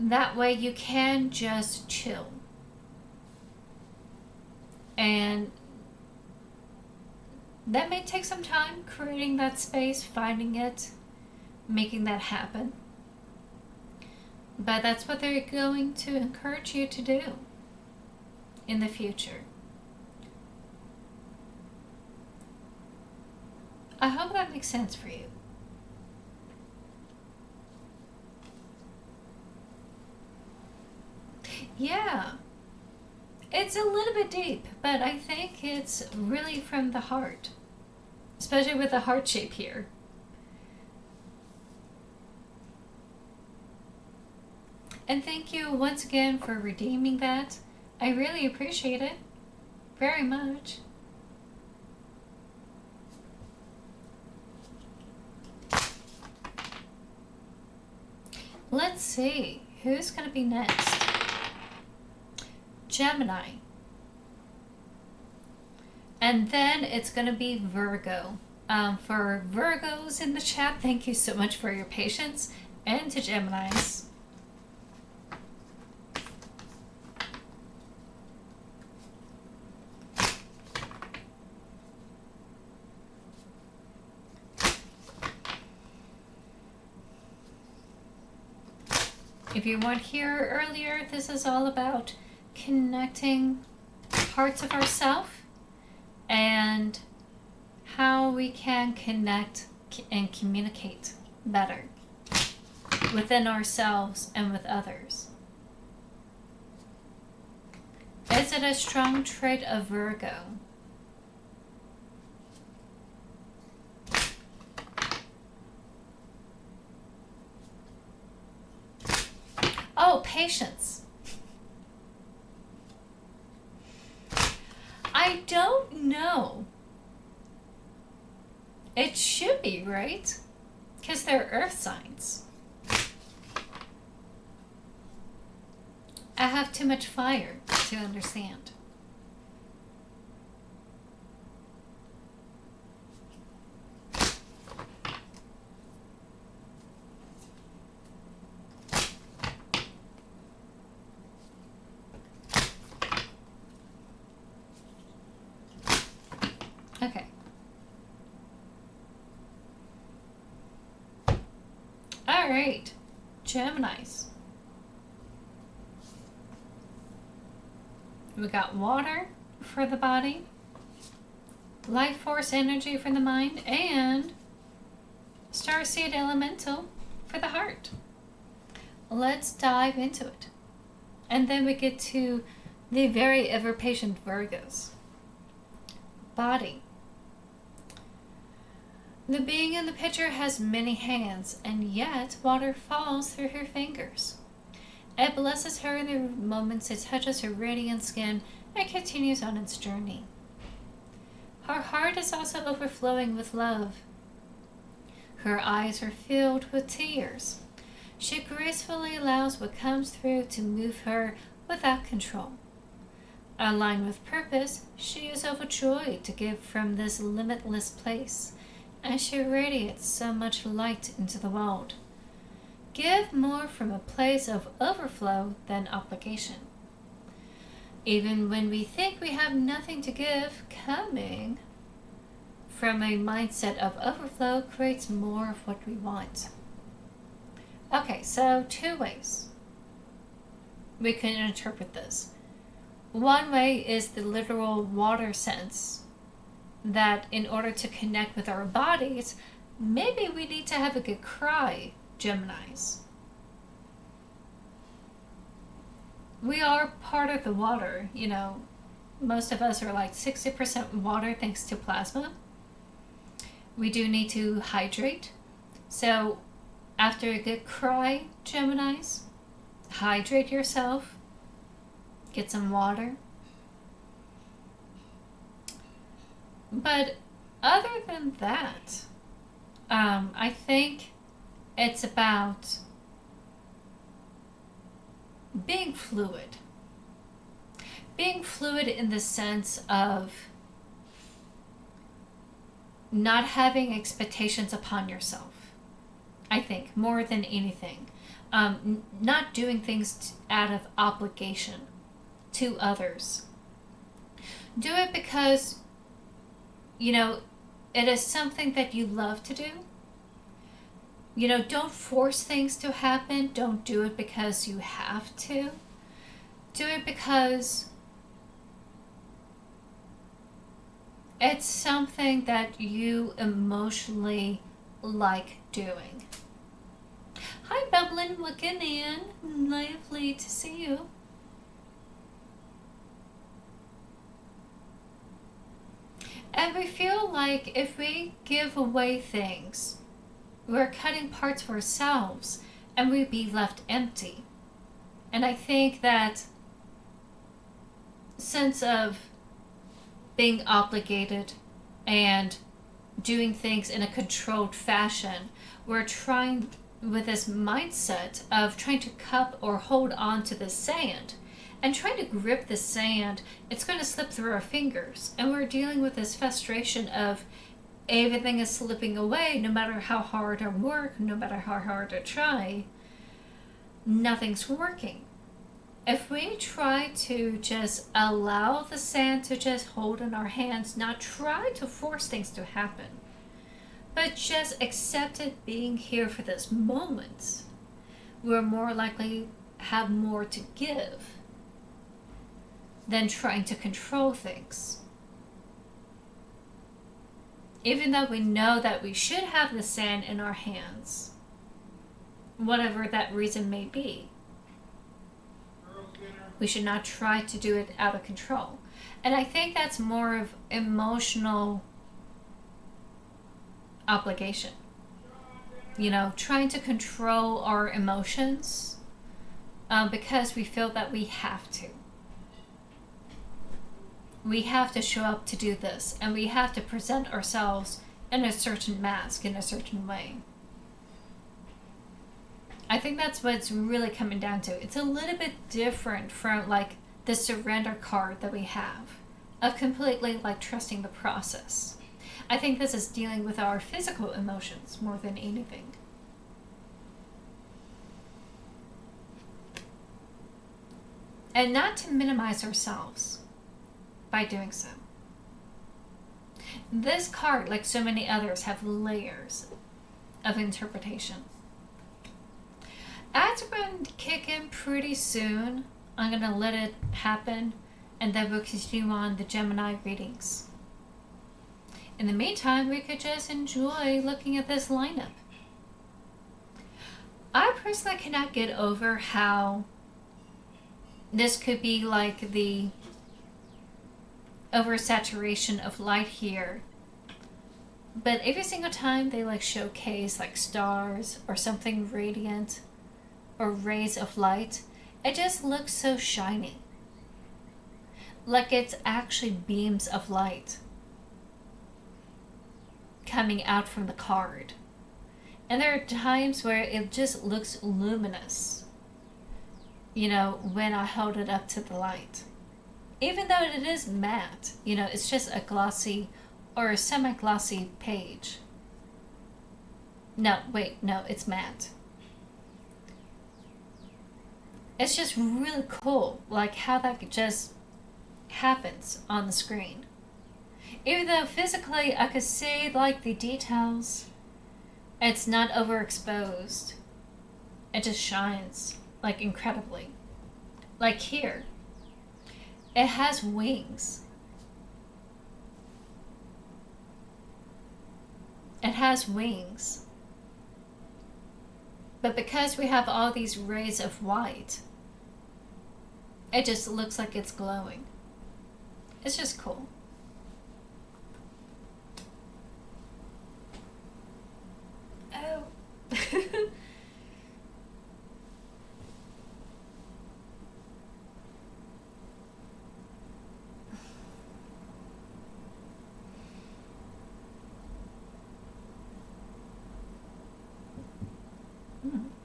That way you can just chill. And that may take some time, creating that space, finding it, making that happen. But that's what they're going to encourage you to do in the future. I hope that makes sense for you. Yeah, it's a little bit deep, but I think it's really from the heart, especially with the heart shape here. And thank you once again for redeeming that. I really appreciate it very much. Let's see, who's going to be next? Gemini. And then it's going to be Virgo. For Virgos in the chat, thank you so much for your patience. And to Geminis. If you weren't here earlier, this is all about connecting parts of ourselves and how we can connect and communicate better within ourselves and with others. Is it a strong trait of Virgo? Oh, patience. I don't know. It should be, right? Because they're earth signs. I have too much fire to understand. Okay. All right, Geminis. We got water for the body, life force energy for the mind, and starseed elemental for the heart. Let's dive into it. And then we get to the very ever patient Virgos. Body. The being in the picture has many hands, and yet water falls through her fingers. It blesses her the moments it touches her radiant skin and continues on its journey. Her heart is also overflowing with love. Her eyes are filled with tears. She gracefully allows what comes through to move her without control. Aligned with purpose, she is overjoyed to give from this limitless place, and she radiates so much light into the world. Give more from a place of overflow than obligation. Even when we think we have nothing to give, coming from a mindset of overflow creates more of what we want. Okay, so two ways we can interpret this. One way is the literal water sense, that in order to connect with our bodies, maybe we need to have a good cry, Geminis. We are part of the water, most of us are like 60% water thanks to plasma. We do need to hydrate. So after a good cry, Geminis, hydrate yourself, get some water. But other than that, I think it's about being fluid. Being fluid in the sense of not having expectations upon yourself, I think, more than anything. Not doing things out of obligation to others. Do it because, it is something that you love to do. Don't force things to happen. Don't do it because you have to. Do it because it's something that you emotionally like doing. Hi, Bublin Waginian. Lovely to see you. And we feel like if we give away things, we're cutting parts of ourselves and we'd be left empty. And I think that sense of being obligated and doing things in a controlled fashion, we're trying with this mindset of trying to cup or hold on to the sand and trying to grip the sand. It's going to slip through our fingers, and we're dealing with this frustration of everything is slipping away. No matter how hard I work, no matter how hard I try, nothing's working. If we try to just allow the sand to just hold in our hands, not try to force things to happen, but just accept it being here for this moment, we're more likely have more to give than trying to control things. Even though we know that we should have the sand in our hands, whatever that reason may be, we should not try to do it out of control. And I think that's more of emotional obligation. Trying to control our emotions because we feel that we have to. We have to show up to do this, and we have to present ourselves in a certain mask, in a certain way. I think that's what it's really coming down to. It's a little bit different from like the surrender card that we have, of completely like trusting the process. I think this is dealing with our physical emotions more than anything. And not to minimize ourselves by doing so. This card, like so many others, have layers of interpretation. Ads are going to kick in pretty soon. I'm going to let it happen, and then we'll continue on the Gemini readings. In the meantime, we could just enjoy looking at this lineup. I personally cannot get over how this could be like the oversaturation of light here. But every single time they like showcase like stars or something radiant or rays of light, it just looks so shiny. Like it's actually beams of light coming out from the card. And there are times where it just looks luminous, when I hold it up to the light. Even though it is matte, it's just a glossy or a semi-glossy page. No, it's matte. It's just really cool, like how that just happens on the screen. Even though physically I could see like the details, it's not overexposed. It just shines like incredibly. Like here, It has wings. It has wings. But because we have all these rays of white, it just looks like it's glowing. It's just cool. Oh.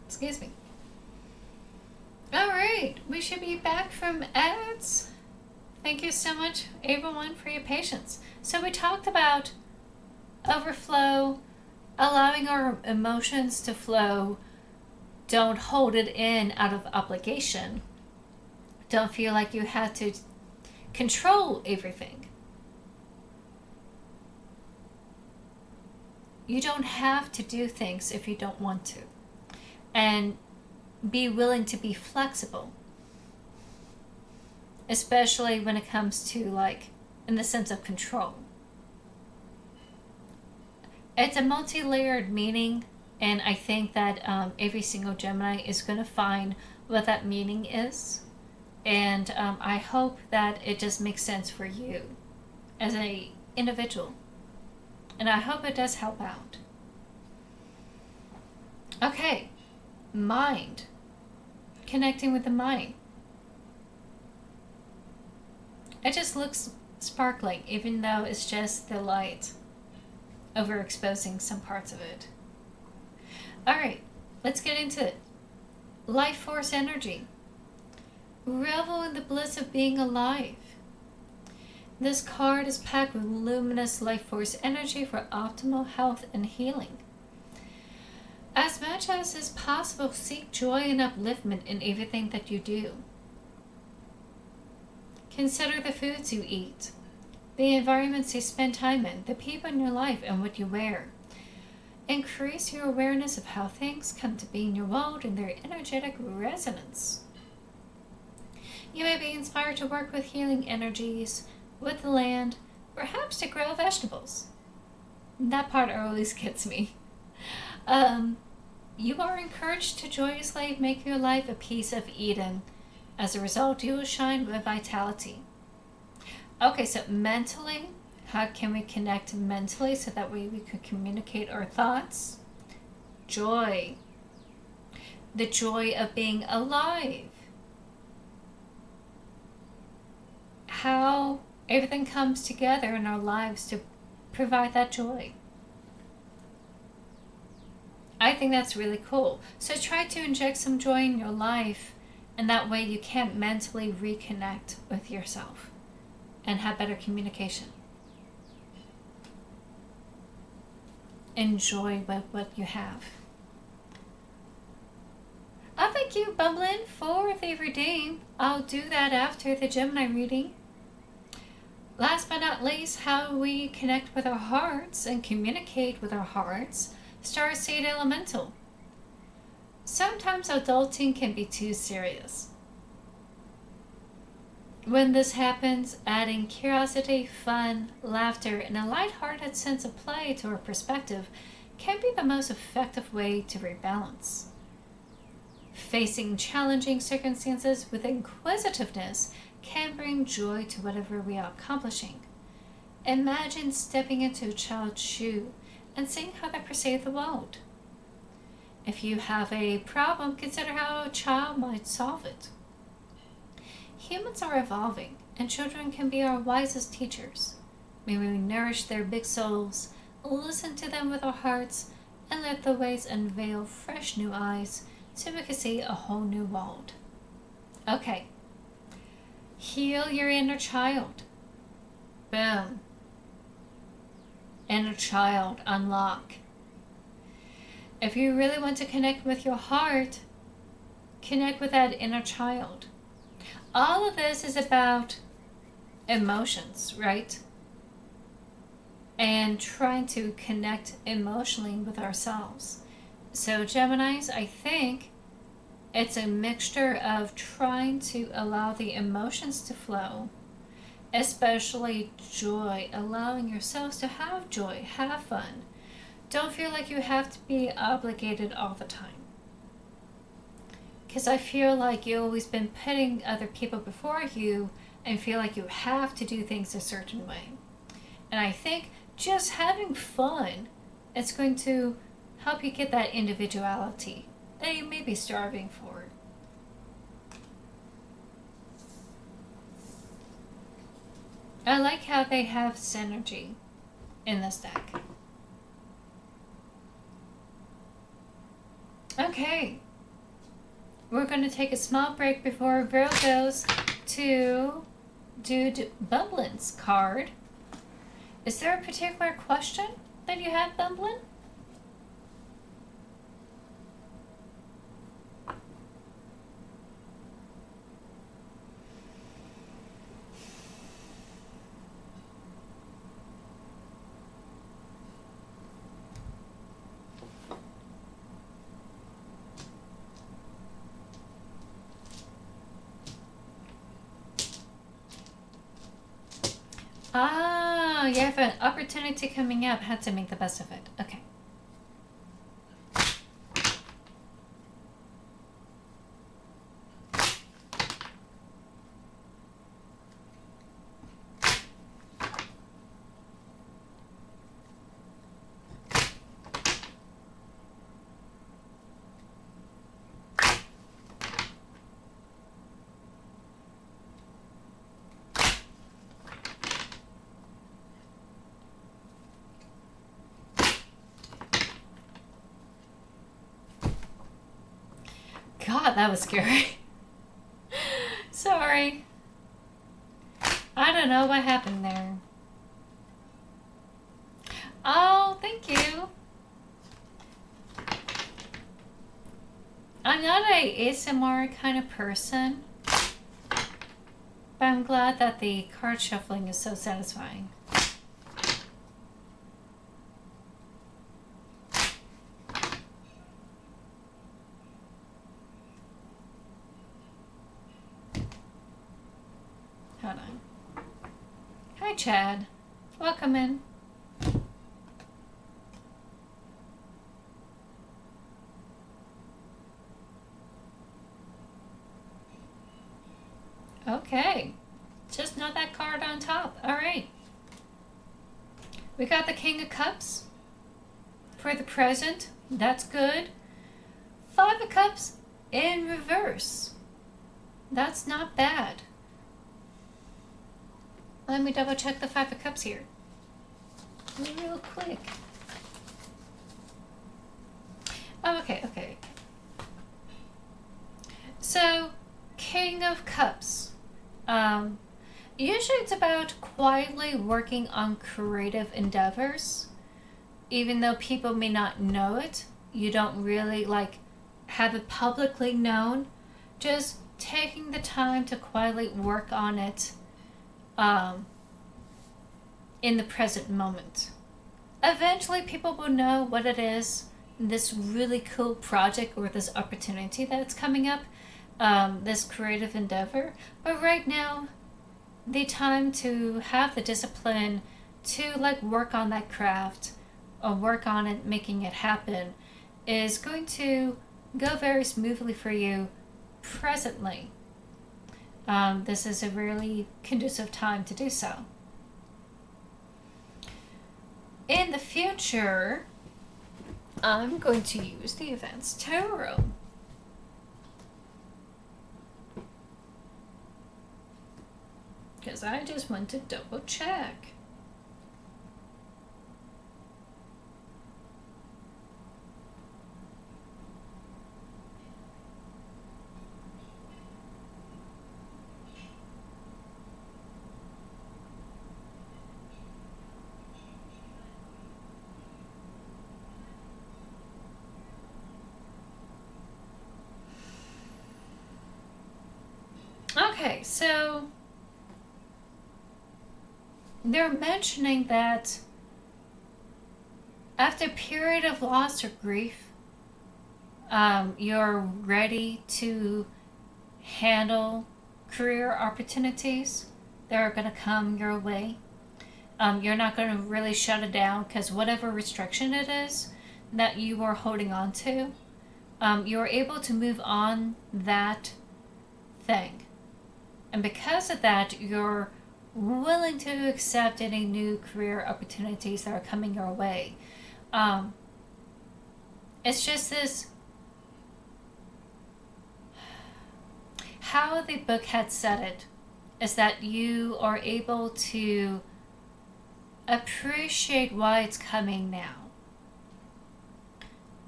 Excuse me. Alright, we should be back from ads. Thank you so much, everyone, for your patience. So we talked about overflow, allowing our emotions to flow. Don't hold it in out of obligation. Don't feel like you have to control everything. You don't have to do things if you don't want to. And be willing to be flexible. Especially when it comes to, like, in the sense of control. It's a multi-layered meaning, and I think that every single Gemini is going to find what that meaning is. And I hope that it just makes sense for you as an individual. And I hope it does help out. Okay. Mind. Connecting with the mind. It just looks sparkling, even though it's just the light overexposing some parts of it. Alright, let's get into it. Life force energy. Revel in the bliss of being alive. This card is packed with luminous life force energy for optimal health and healing. As much as is possible, seek joy and upliftment in everything that you do. Consider the foods you eat, the environments you spend time in, the people in your life, and what you wear. Increase your awareness of how things come to be in your world and their energetic resonance. You may be inspired to work with healing energies, with the land, perhaps to grow vegetables. That part always gets me. You are encouraged to joyously make your life a piece of Eden. As a result, you will shine with vitality. Okay, so mentally, how can we connect mentally so that way we can communicate our thoughts? Joy. The joy of being alive. How everything comes together in our lives to provide that joy. I think that's really cool. So try to inject some joy in your life, and that way you can mentally reconnect with yourself and have better communication. Enjoy what you have. Thank you, Bumblin, for the redeem. I'll do that after the Gemini reading. Last but not least, how we connect with our hearts and communicate with our hearts. Starseed Elemental. Sometimes adulting can be too serious. When this happens, adding curiosity, fun, laughter, and a lighthearted sense of play to our perspective can be the most effective way to rebalance. Facing challenging circumstances with inquisitiveness can bring joy to whatever we are accomplishing. Imagine stepping into a child's shoe and seeing how they perceive the world. If you have a problem, consider how a child might solve it. Humans are evolving, and children can be our wisest teachers. May we nourish their big souls, listen to them with our hearts, and let the ways unveil fresh new eyes so we can see a whole new world. Okay. Heal your inner child. Boom. Inner child, unlock. If you really want to connect with your heart, connect with that inner child. All of this is about emotions, right? And trying to connect emotionally with ourselves. So Geminis, I think It's a mixture of trying to allow the emotions to flow, especially joy, allowing yourselves to have joy, have fun. Don't feel like you have to be obligated all the time. Because I feel like you've always been putting other people before you and feel like you have to do things a certain way. And I think just having fun is going to help you get that individuality that you may be starving for. I like how they have synergy in this deck. Okay. We're going to take a small break before Vero goes to do Bumblin's card. Is there a particular question that you have, Bumblin? Ah, you have an opportunity coming up. Had to make the best of it. Okay. God, that was scary. Sorry. I don't know what happened there. Oh, thank you. I'm not a ASMR kind of person, but I'm glad that the card shuffling is so satisfying. Hold on. Hi, Chad. Welcome in. Okay. Just not that card on top. All right. We got the King of Cups for the present. That's good. Five of Cups in reverse. That's not bad. Let me double check the Five of Cups here. Real quick. Oh, okay. So, King of Cups. Usually it's about quietly working on creative endeavors. Even though people may not know it, you don't really have it publicly known. Just taking the time to quietly work on it in the present moment. Eventually people will know what it is, this really cool project or this opportunity that's coming up, this creative endeavor. But right now, the time to have the discipline to work on that craft or work on it, making it happen, is going to go very smoothly for you presently. This is a really conducive time to do so. In the future, I'm going to use the Advanced Tarot. Because I just want to double check. Okay, so they're mentioning that after a period of loss or grief, You're ready to handle career opportunities that are going to come your way. You're not going to really shut it down because whatever restriction it is that you are holding on to, you're able to move on that thing. And because of that, you're willing to accept any new career opportunities that are coming your way. Um, it's just this, how the book had said it is that you are able to appreciate why it's coming now.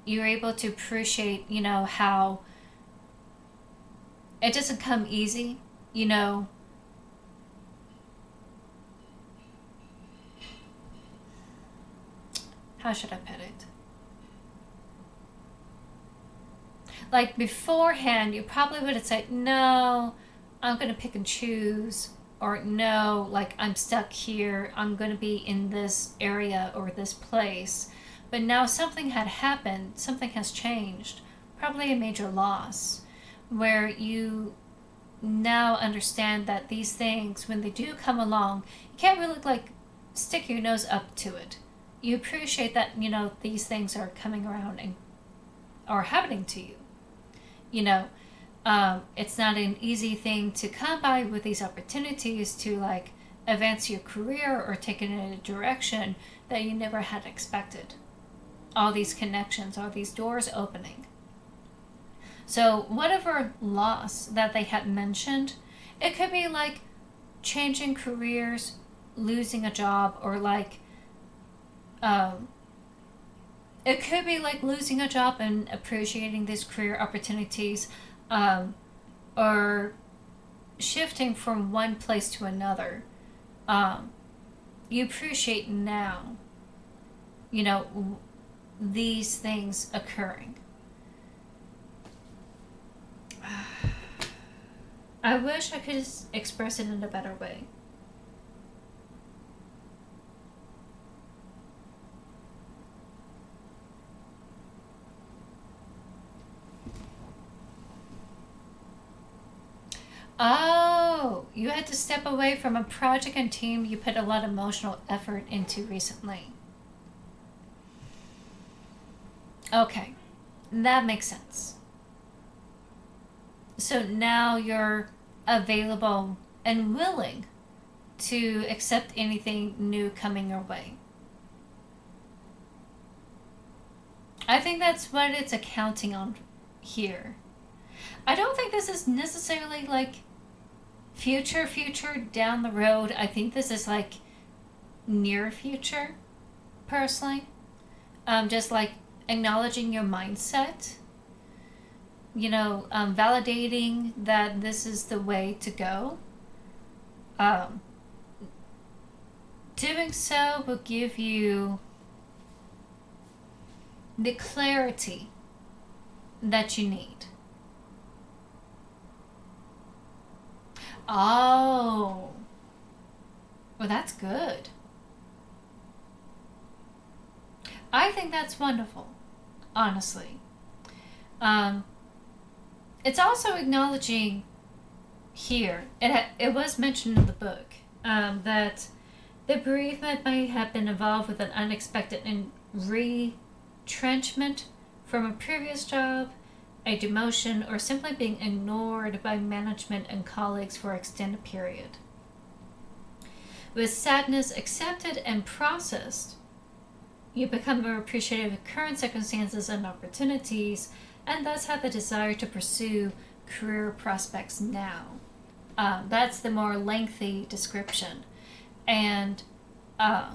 You're able to appreciate, how it doesn't come easy, how should I put it? Like beforehand, you probably would have said, no, I'm going to pick and choose, or no, like I'm stuck here, I'm going to be in this area or this place. But now something had happened, something has changed, probably a major loss, where you now understand that these things, when they do come along, you can't really like stick your nose up to it. You appreciate that, these things are coming around and are happening to you. It's not an easy thing to come by with these opportunities to like advance your career or take it in a direction that you never had expected. All these connections, all these doors opening. So whatever loss that they had mentioned, it could be like changing careers, losing a job, or like it could be like losing a job and appreciating these career opportunities, or shifting from one place to another. You appreciate now, these things occurring. I wish I could express it in a better way. Oh, you had to step away from a project and team you put a lot of emotional effort into recently. Okay, that makes sense. So now you're available and willing to accept anything new coming your way. I think that's what it's accounting on here. I don't think this is necessarily like future down the road. I think this is like near future, personally. Just like acknowledging your mindset, validating that this is the way to go. Um, Doing so will give you the clarity that you need. Oh, well, that's good. I think that's wonderful, honestly. Um, it's also acknowledging here, it was mentioned in the book, that the bereavement may have been involved with an unexpected retrenchment from a previous job, a demotion, or simply being ignored by management and colleagues for an extended period. With sadness accepted and processed, you become more appreciative of current circumstances and opportunities, and thus have the desire to pursue career prospects now. That's the more lengthy description. And I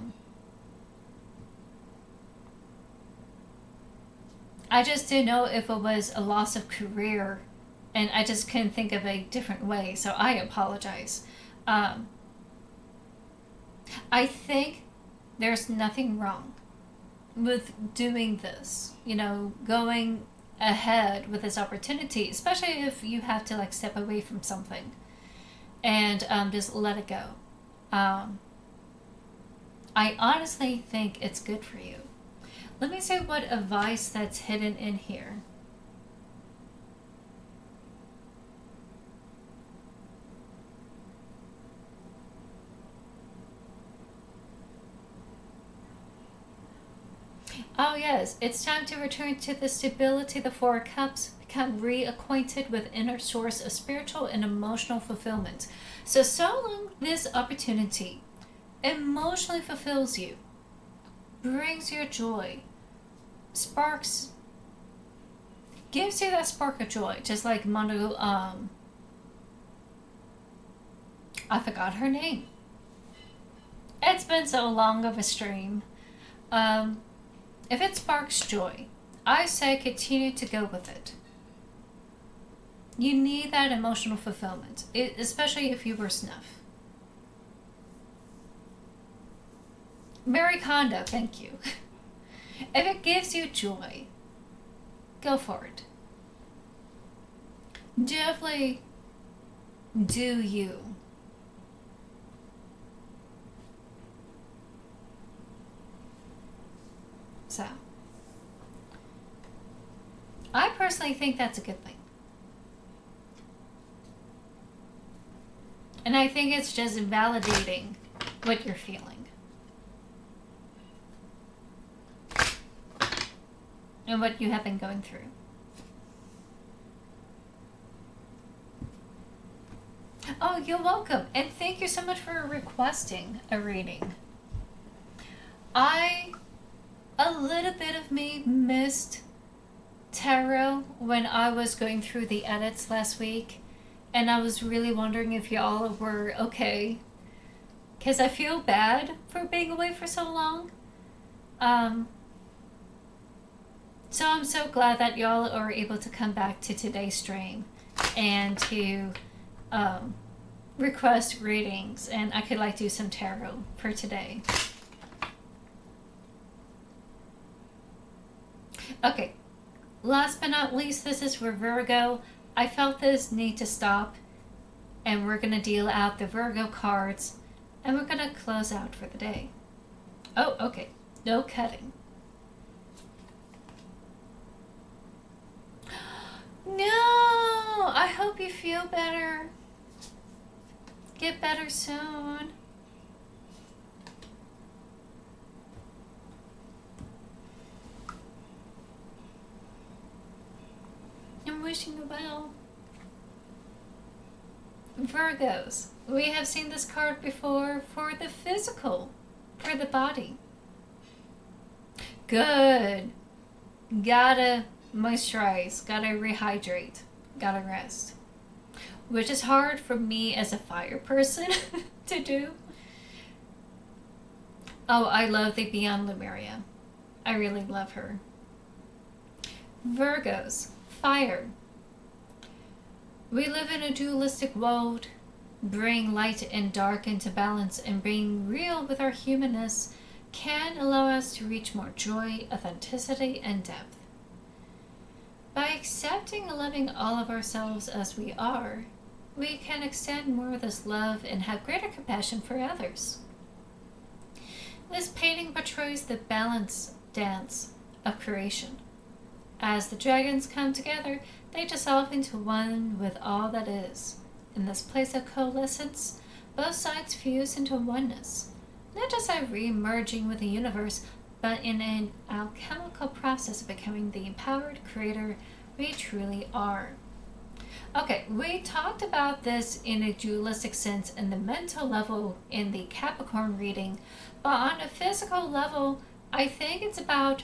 just didn't know if it was a loss of career, and I just couldn't think of a different way, so I apologize. I think there's nothing wrong with doing this, going ahead with this opportunity, especially if you have to like step away from something and just let it go. I honestly think it's good for you. Let me say what advice that's hidden in here. Oh, yes, it's time to return to the stability of the Four Cups, become reacquainted with inner source of spiritual and emotional fulfillment. So long this opportunity emotionally fulfills you, brings you joy, sparks, gives you that spark of joy, just like Mondo, I forgot her name. It's been so long of a stream. If it sparks joy, I say continue to go with it. You need that emotional fulfillment, especially if you were snuff. Mary Kondo, thank you. If it gives you joy, go for it. Definitely do you. So, I personally think that's a good thing. And I think it's just validating what you're feeling. And what you have been going through. Oh, you're welcome. And thank you so much for requesting a reading. A little bit of me missed tarot when I was going through the edits last week. And I was really wondering if y'all were okay. Because I feel bad for being away for so long. So I'm so glad that y'all are able to come back to today's stream and to request readings. And I could do some tarot for today. Okay, last but not least, this is for Virgo. I felt this need to stop, and we're going to deal out the Virgo cards, and we're going to close out for the day. Oh, okay, no cutting. No, I hope you feel better. Get better soon. I'm wishing you well. Virgos, we have seen this card before for the physical, for the body. Good. Gotta moisturize, gotta rehydrate, gotta rest. Which is hard for me as a fire person to do. Oh, I love the Beyond Lemuria. I really love her. Virgos, fire. We live in a dualistic world. Bring light and dark into balance and being real with our humanness can allow us to reach more joy, authenticity, and depth. By accepting and loving all of ourselves as we are, we can extend more of this love and have greater compassion for others. This painting portrays the balance dance of creation. As the dragons come together, they dissolve into one with all that is. In this place of coalescence, both sides fuse into oneness, not just a re-merging with the universe, but in an alchemical process of becoming the empowered creator we truly are. Okay, we talked about this in a dualistic sense in the mental level in the Capricorn reading, but on a physical level, I think it's about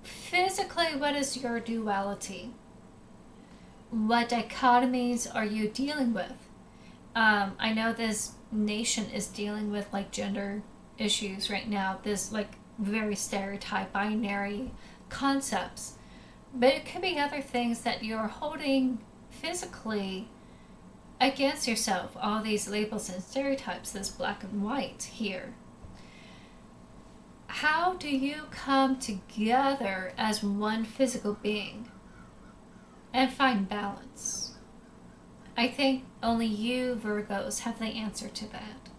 physically what is your duality? What dichotomies are you dealing with? I know this nation is dealing with gender issues right now, this very stereotype binary concepts, but it could be other things that you're holding physically against yourself, all these labels and stereotypes, this black and white here. How do you come together as one physical being and find balance? I think only you, Virgos, have the answer to that.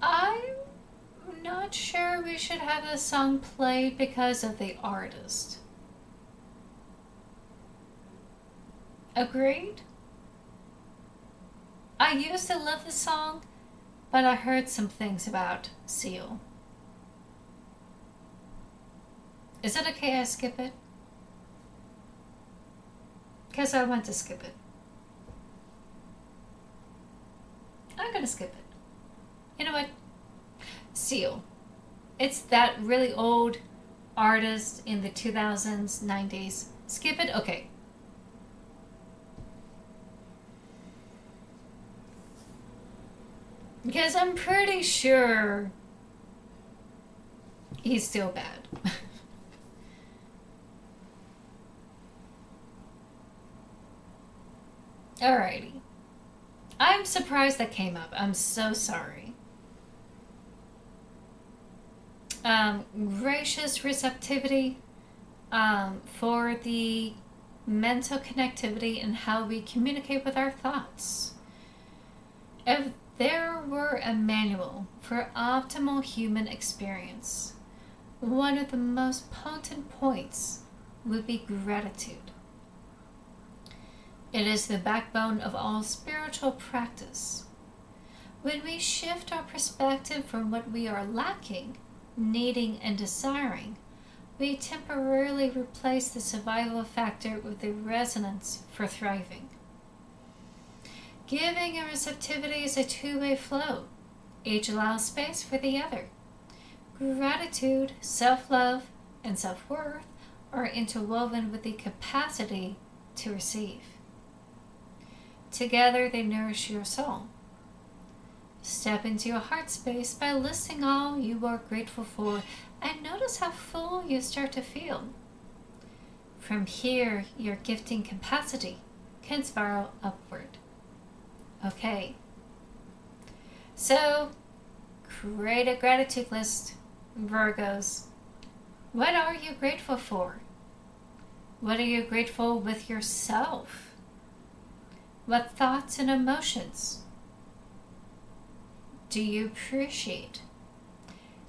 I'm not sure we should have this song played because of the artist. Agreed. I used to love the song, but I heard some things about Seal. Is it okay I skip it? Because I want to skip it. I'm gonna skip it. You know what? Seal. It's that really old artist in the 2000s, 90s. Skip it? Okay. Because I'm pretty sure he's still bad. Alrighty. I'm surprised that came up. I'm so sorry. Gracious receptivity for the mental connectivity and how we communicate with our thoughts. If there were a manual for optimal human experience, one of the most potent points would be gratitude. It is the backbone of all spiritual practice. When we shift our perspective from what we are lacking, needing, and desiring, we temporarily replace the survival factor with the resonance for thriving. Giving and receptivity is a two-way flow. Each allows space for the other. Gratitude, self-love, and self-worth are interwoven with the capacity to receive. Together they nourish your soul. Step into your heart space by listing all you are grateful for and notice how full you start to feel. From here, your gifting capacity can spiral upward. Okay. So, create a gratitude list, Virgos. What are you grateful for? What are you grateful with yourself? What thoughts and emotions do you appreciate?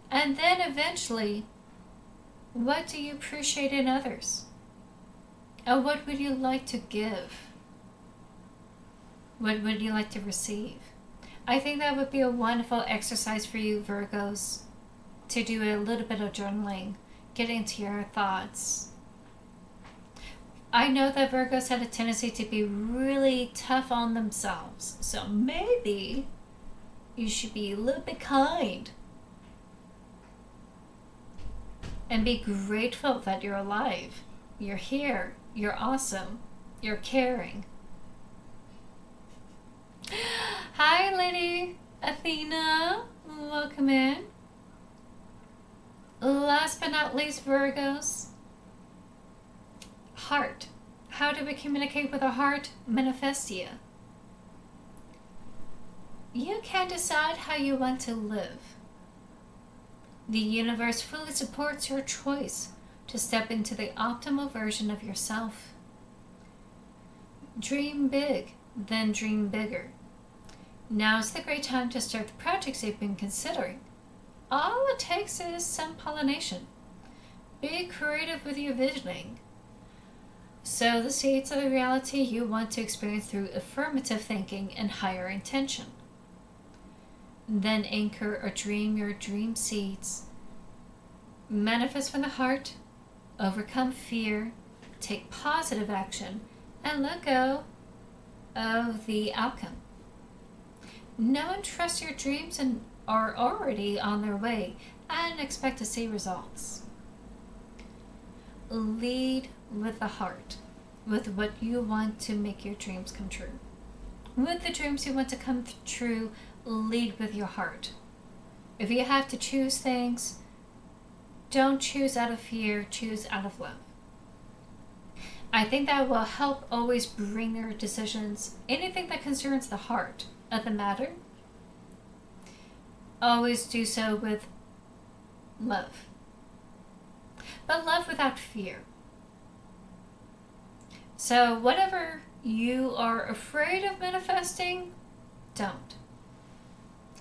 And then eventually, what do you appreciate in others? And what would you like to give? What would you like to receive? I think that would be a wonderful exercise for you, Virgos, to do a little bit of journaling, get into your thoughts. I know that Virgos had a tendency to be really tough on themselves, so maybe you should be a little bit kind and be grateful that you're alive, you're here, you're awesome, you're caring. Hi, Lady Athena. Welcome in. Last but not least, Virgos. Heart. How do we communicate with our heart? Manifestia. You can decide how you want to live. The universe fully supports your choice to step into the optimal version of yourself. Dream big, then dream bigger. Now's the great time to start the projects you've been considering. All it takes is some pollination. Be creative with your visioning. Sow the seeds of the reality you want to experience through affirmative thinking and higher intention. Then anchor or dream your dream seeds. Manifest from the heart, overcome fear, take positive action, and let go of the outcome. Know and trust your dreams and are already on their way and expect to see results. Lead with the heart, with what you want to make your dreams come true. With the dreams you want to come true, lead with your heart. If you have to choose things, don't choose out of fear, choose out of love. I think that will help always bring your decisions, anything that concerns the heart of the matter, always do so with love. But love without fear. So whatever you are afraid of manifesting, don't.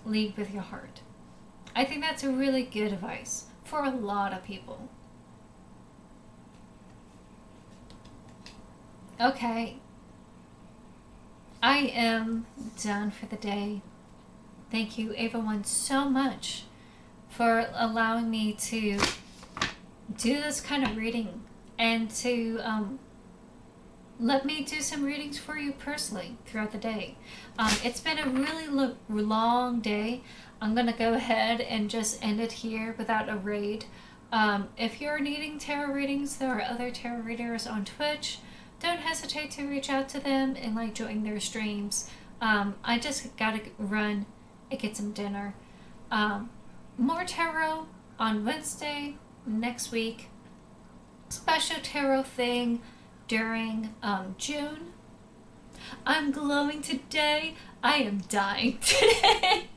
Lead with your heart. I think that's a really good advice for a lot of people. Okay. I am done for the day. Thank you, everyone, so much for allowing me to do this kind of reading and to let me do some readings for you personally throughout the day. It's been a really long day. I'm going to go ahead and just end it here without a raid. If you're needing tarot readings, there are other tarot readers on Twitch. Don't hesitate to reach out to them and like join their streams. I just gotta run and get some dinner. More tarot on Wednesday next week. Special tarot thing during June. I'm glowing today. I am dying today.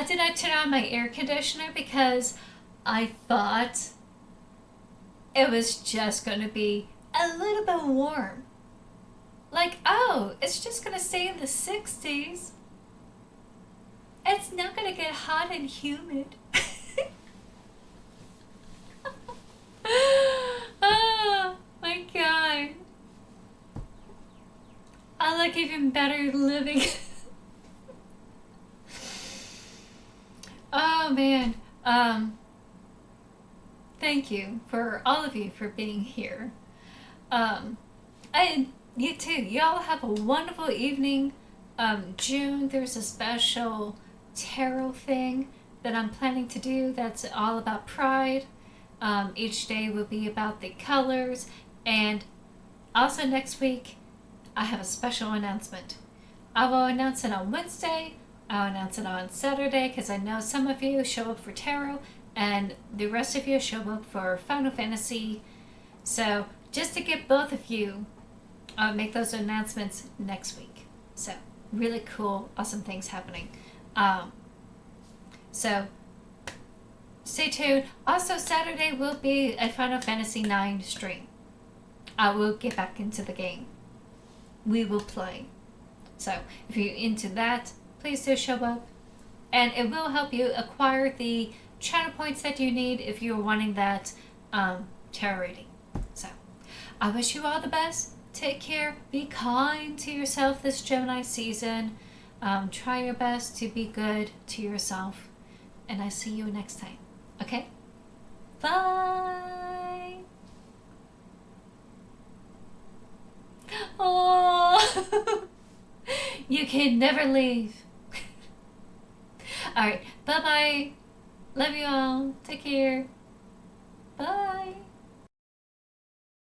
Did I turn on my air conditioner because I thought it was just going to be a little bit warm. Like, oh, it's just going to stay in the 60s. It's not going to get hot and humid. Oh my god. I look even better living. Oh man. Thank you for all of you for being here. And you too. Y'all have a wonderful evening. June, there's a special tarot thing that I'm planning to do that's all about pride. Each day will be about the colors. And also next week, I have a special announcement. I will announce it on Wednesday. I'll announce it on Saturday because I know some of you show up for tarot and the rest of you show up for Final Fantasy. So just to get both of you, I'll make those announcements next week. So really cool, awesome things happening. So stay tuned. Also Saturday will be a Final Fantasy 9 stream. I will get back into the game. We will play. So if you're into that, please do show up. And it will help you acquire the channel points that you need if you're wanting that tarot reading. So I wish you all the best. Take care. Be kind to yourself this Gemini season. Try your best to be good to yourself. And I see you next time. Okay? Bye! Oh, you can never leave. Alright, bye-bye. Love you all. Take care. Bye.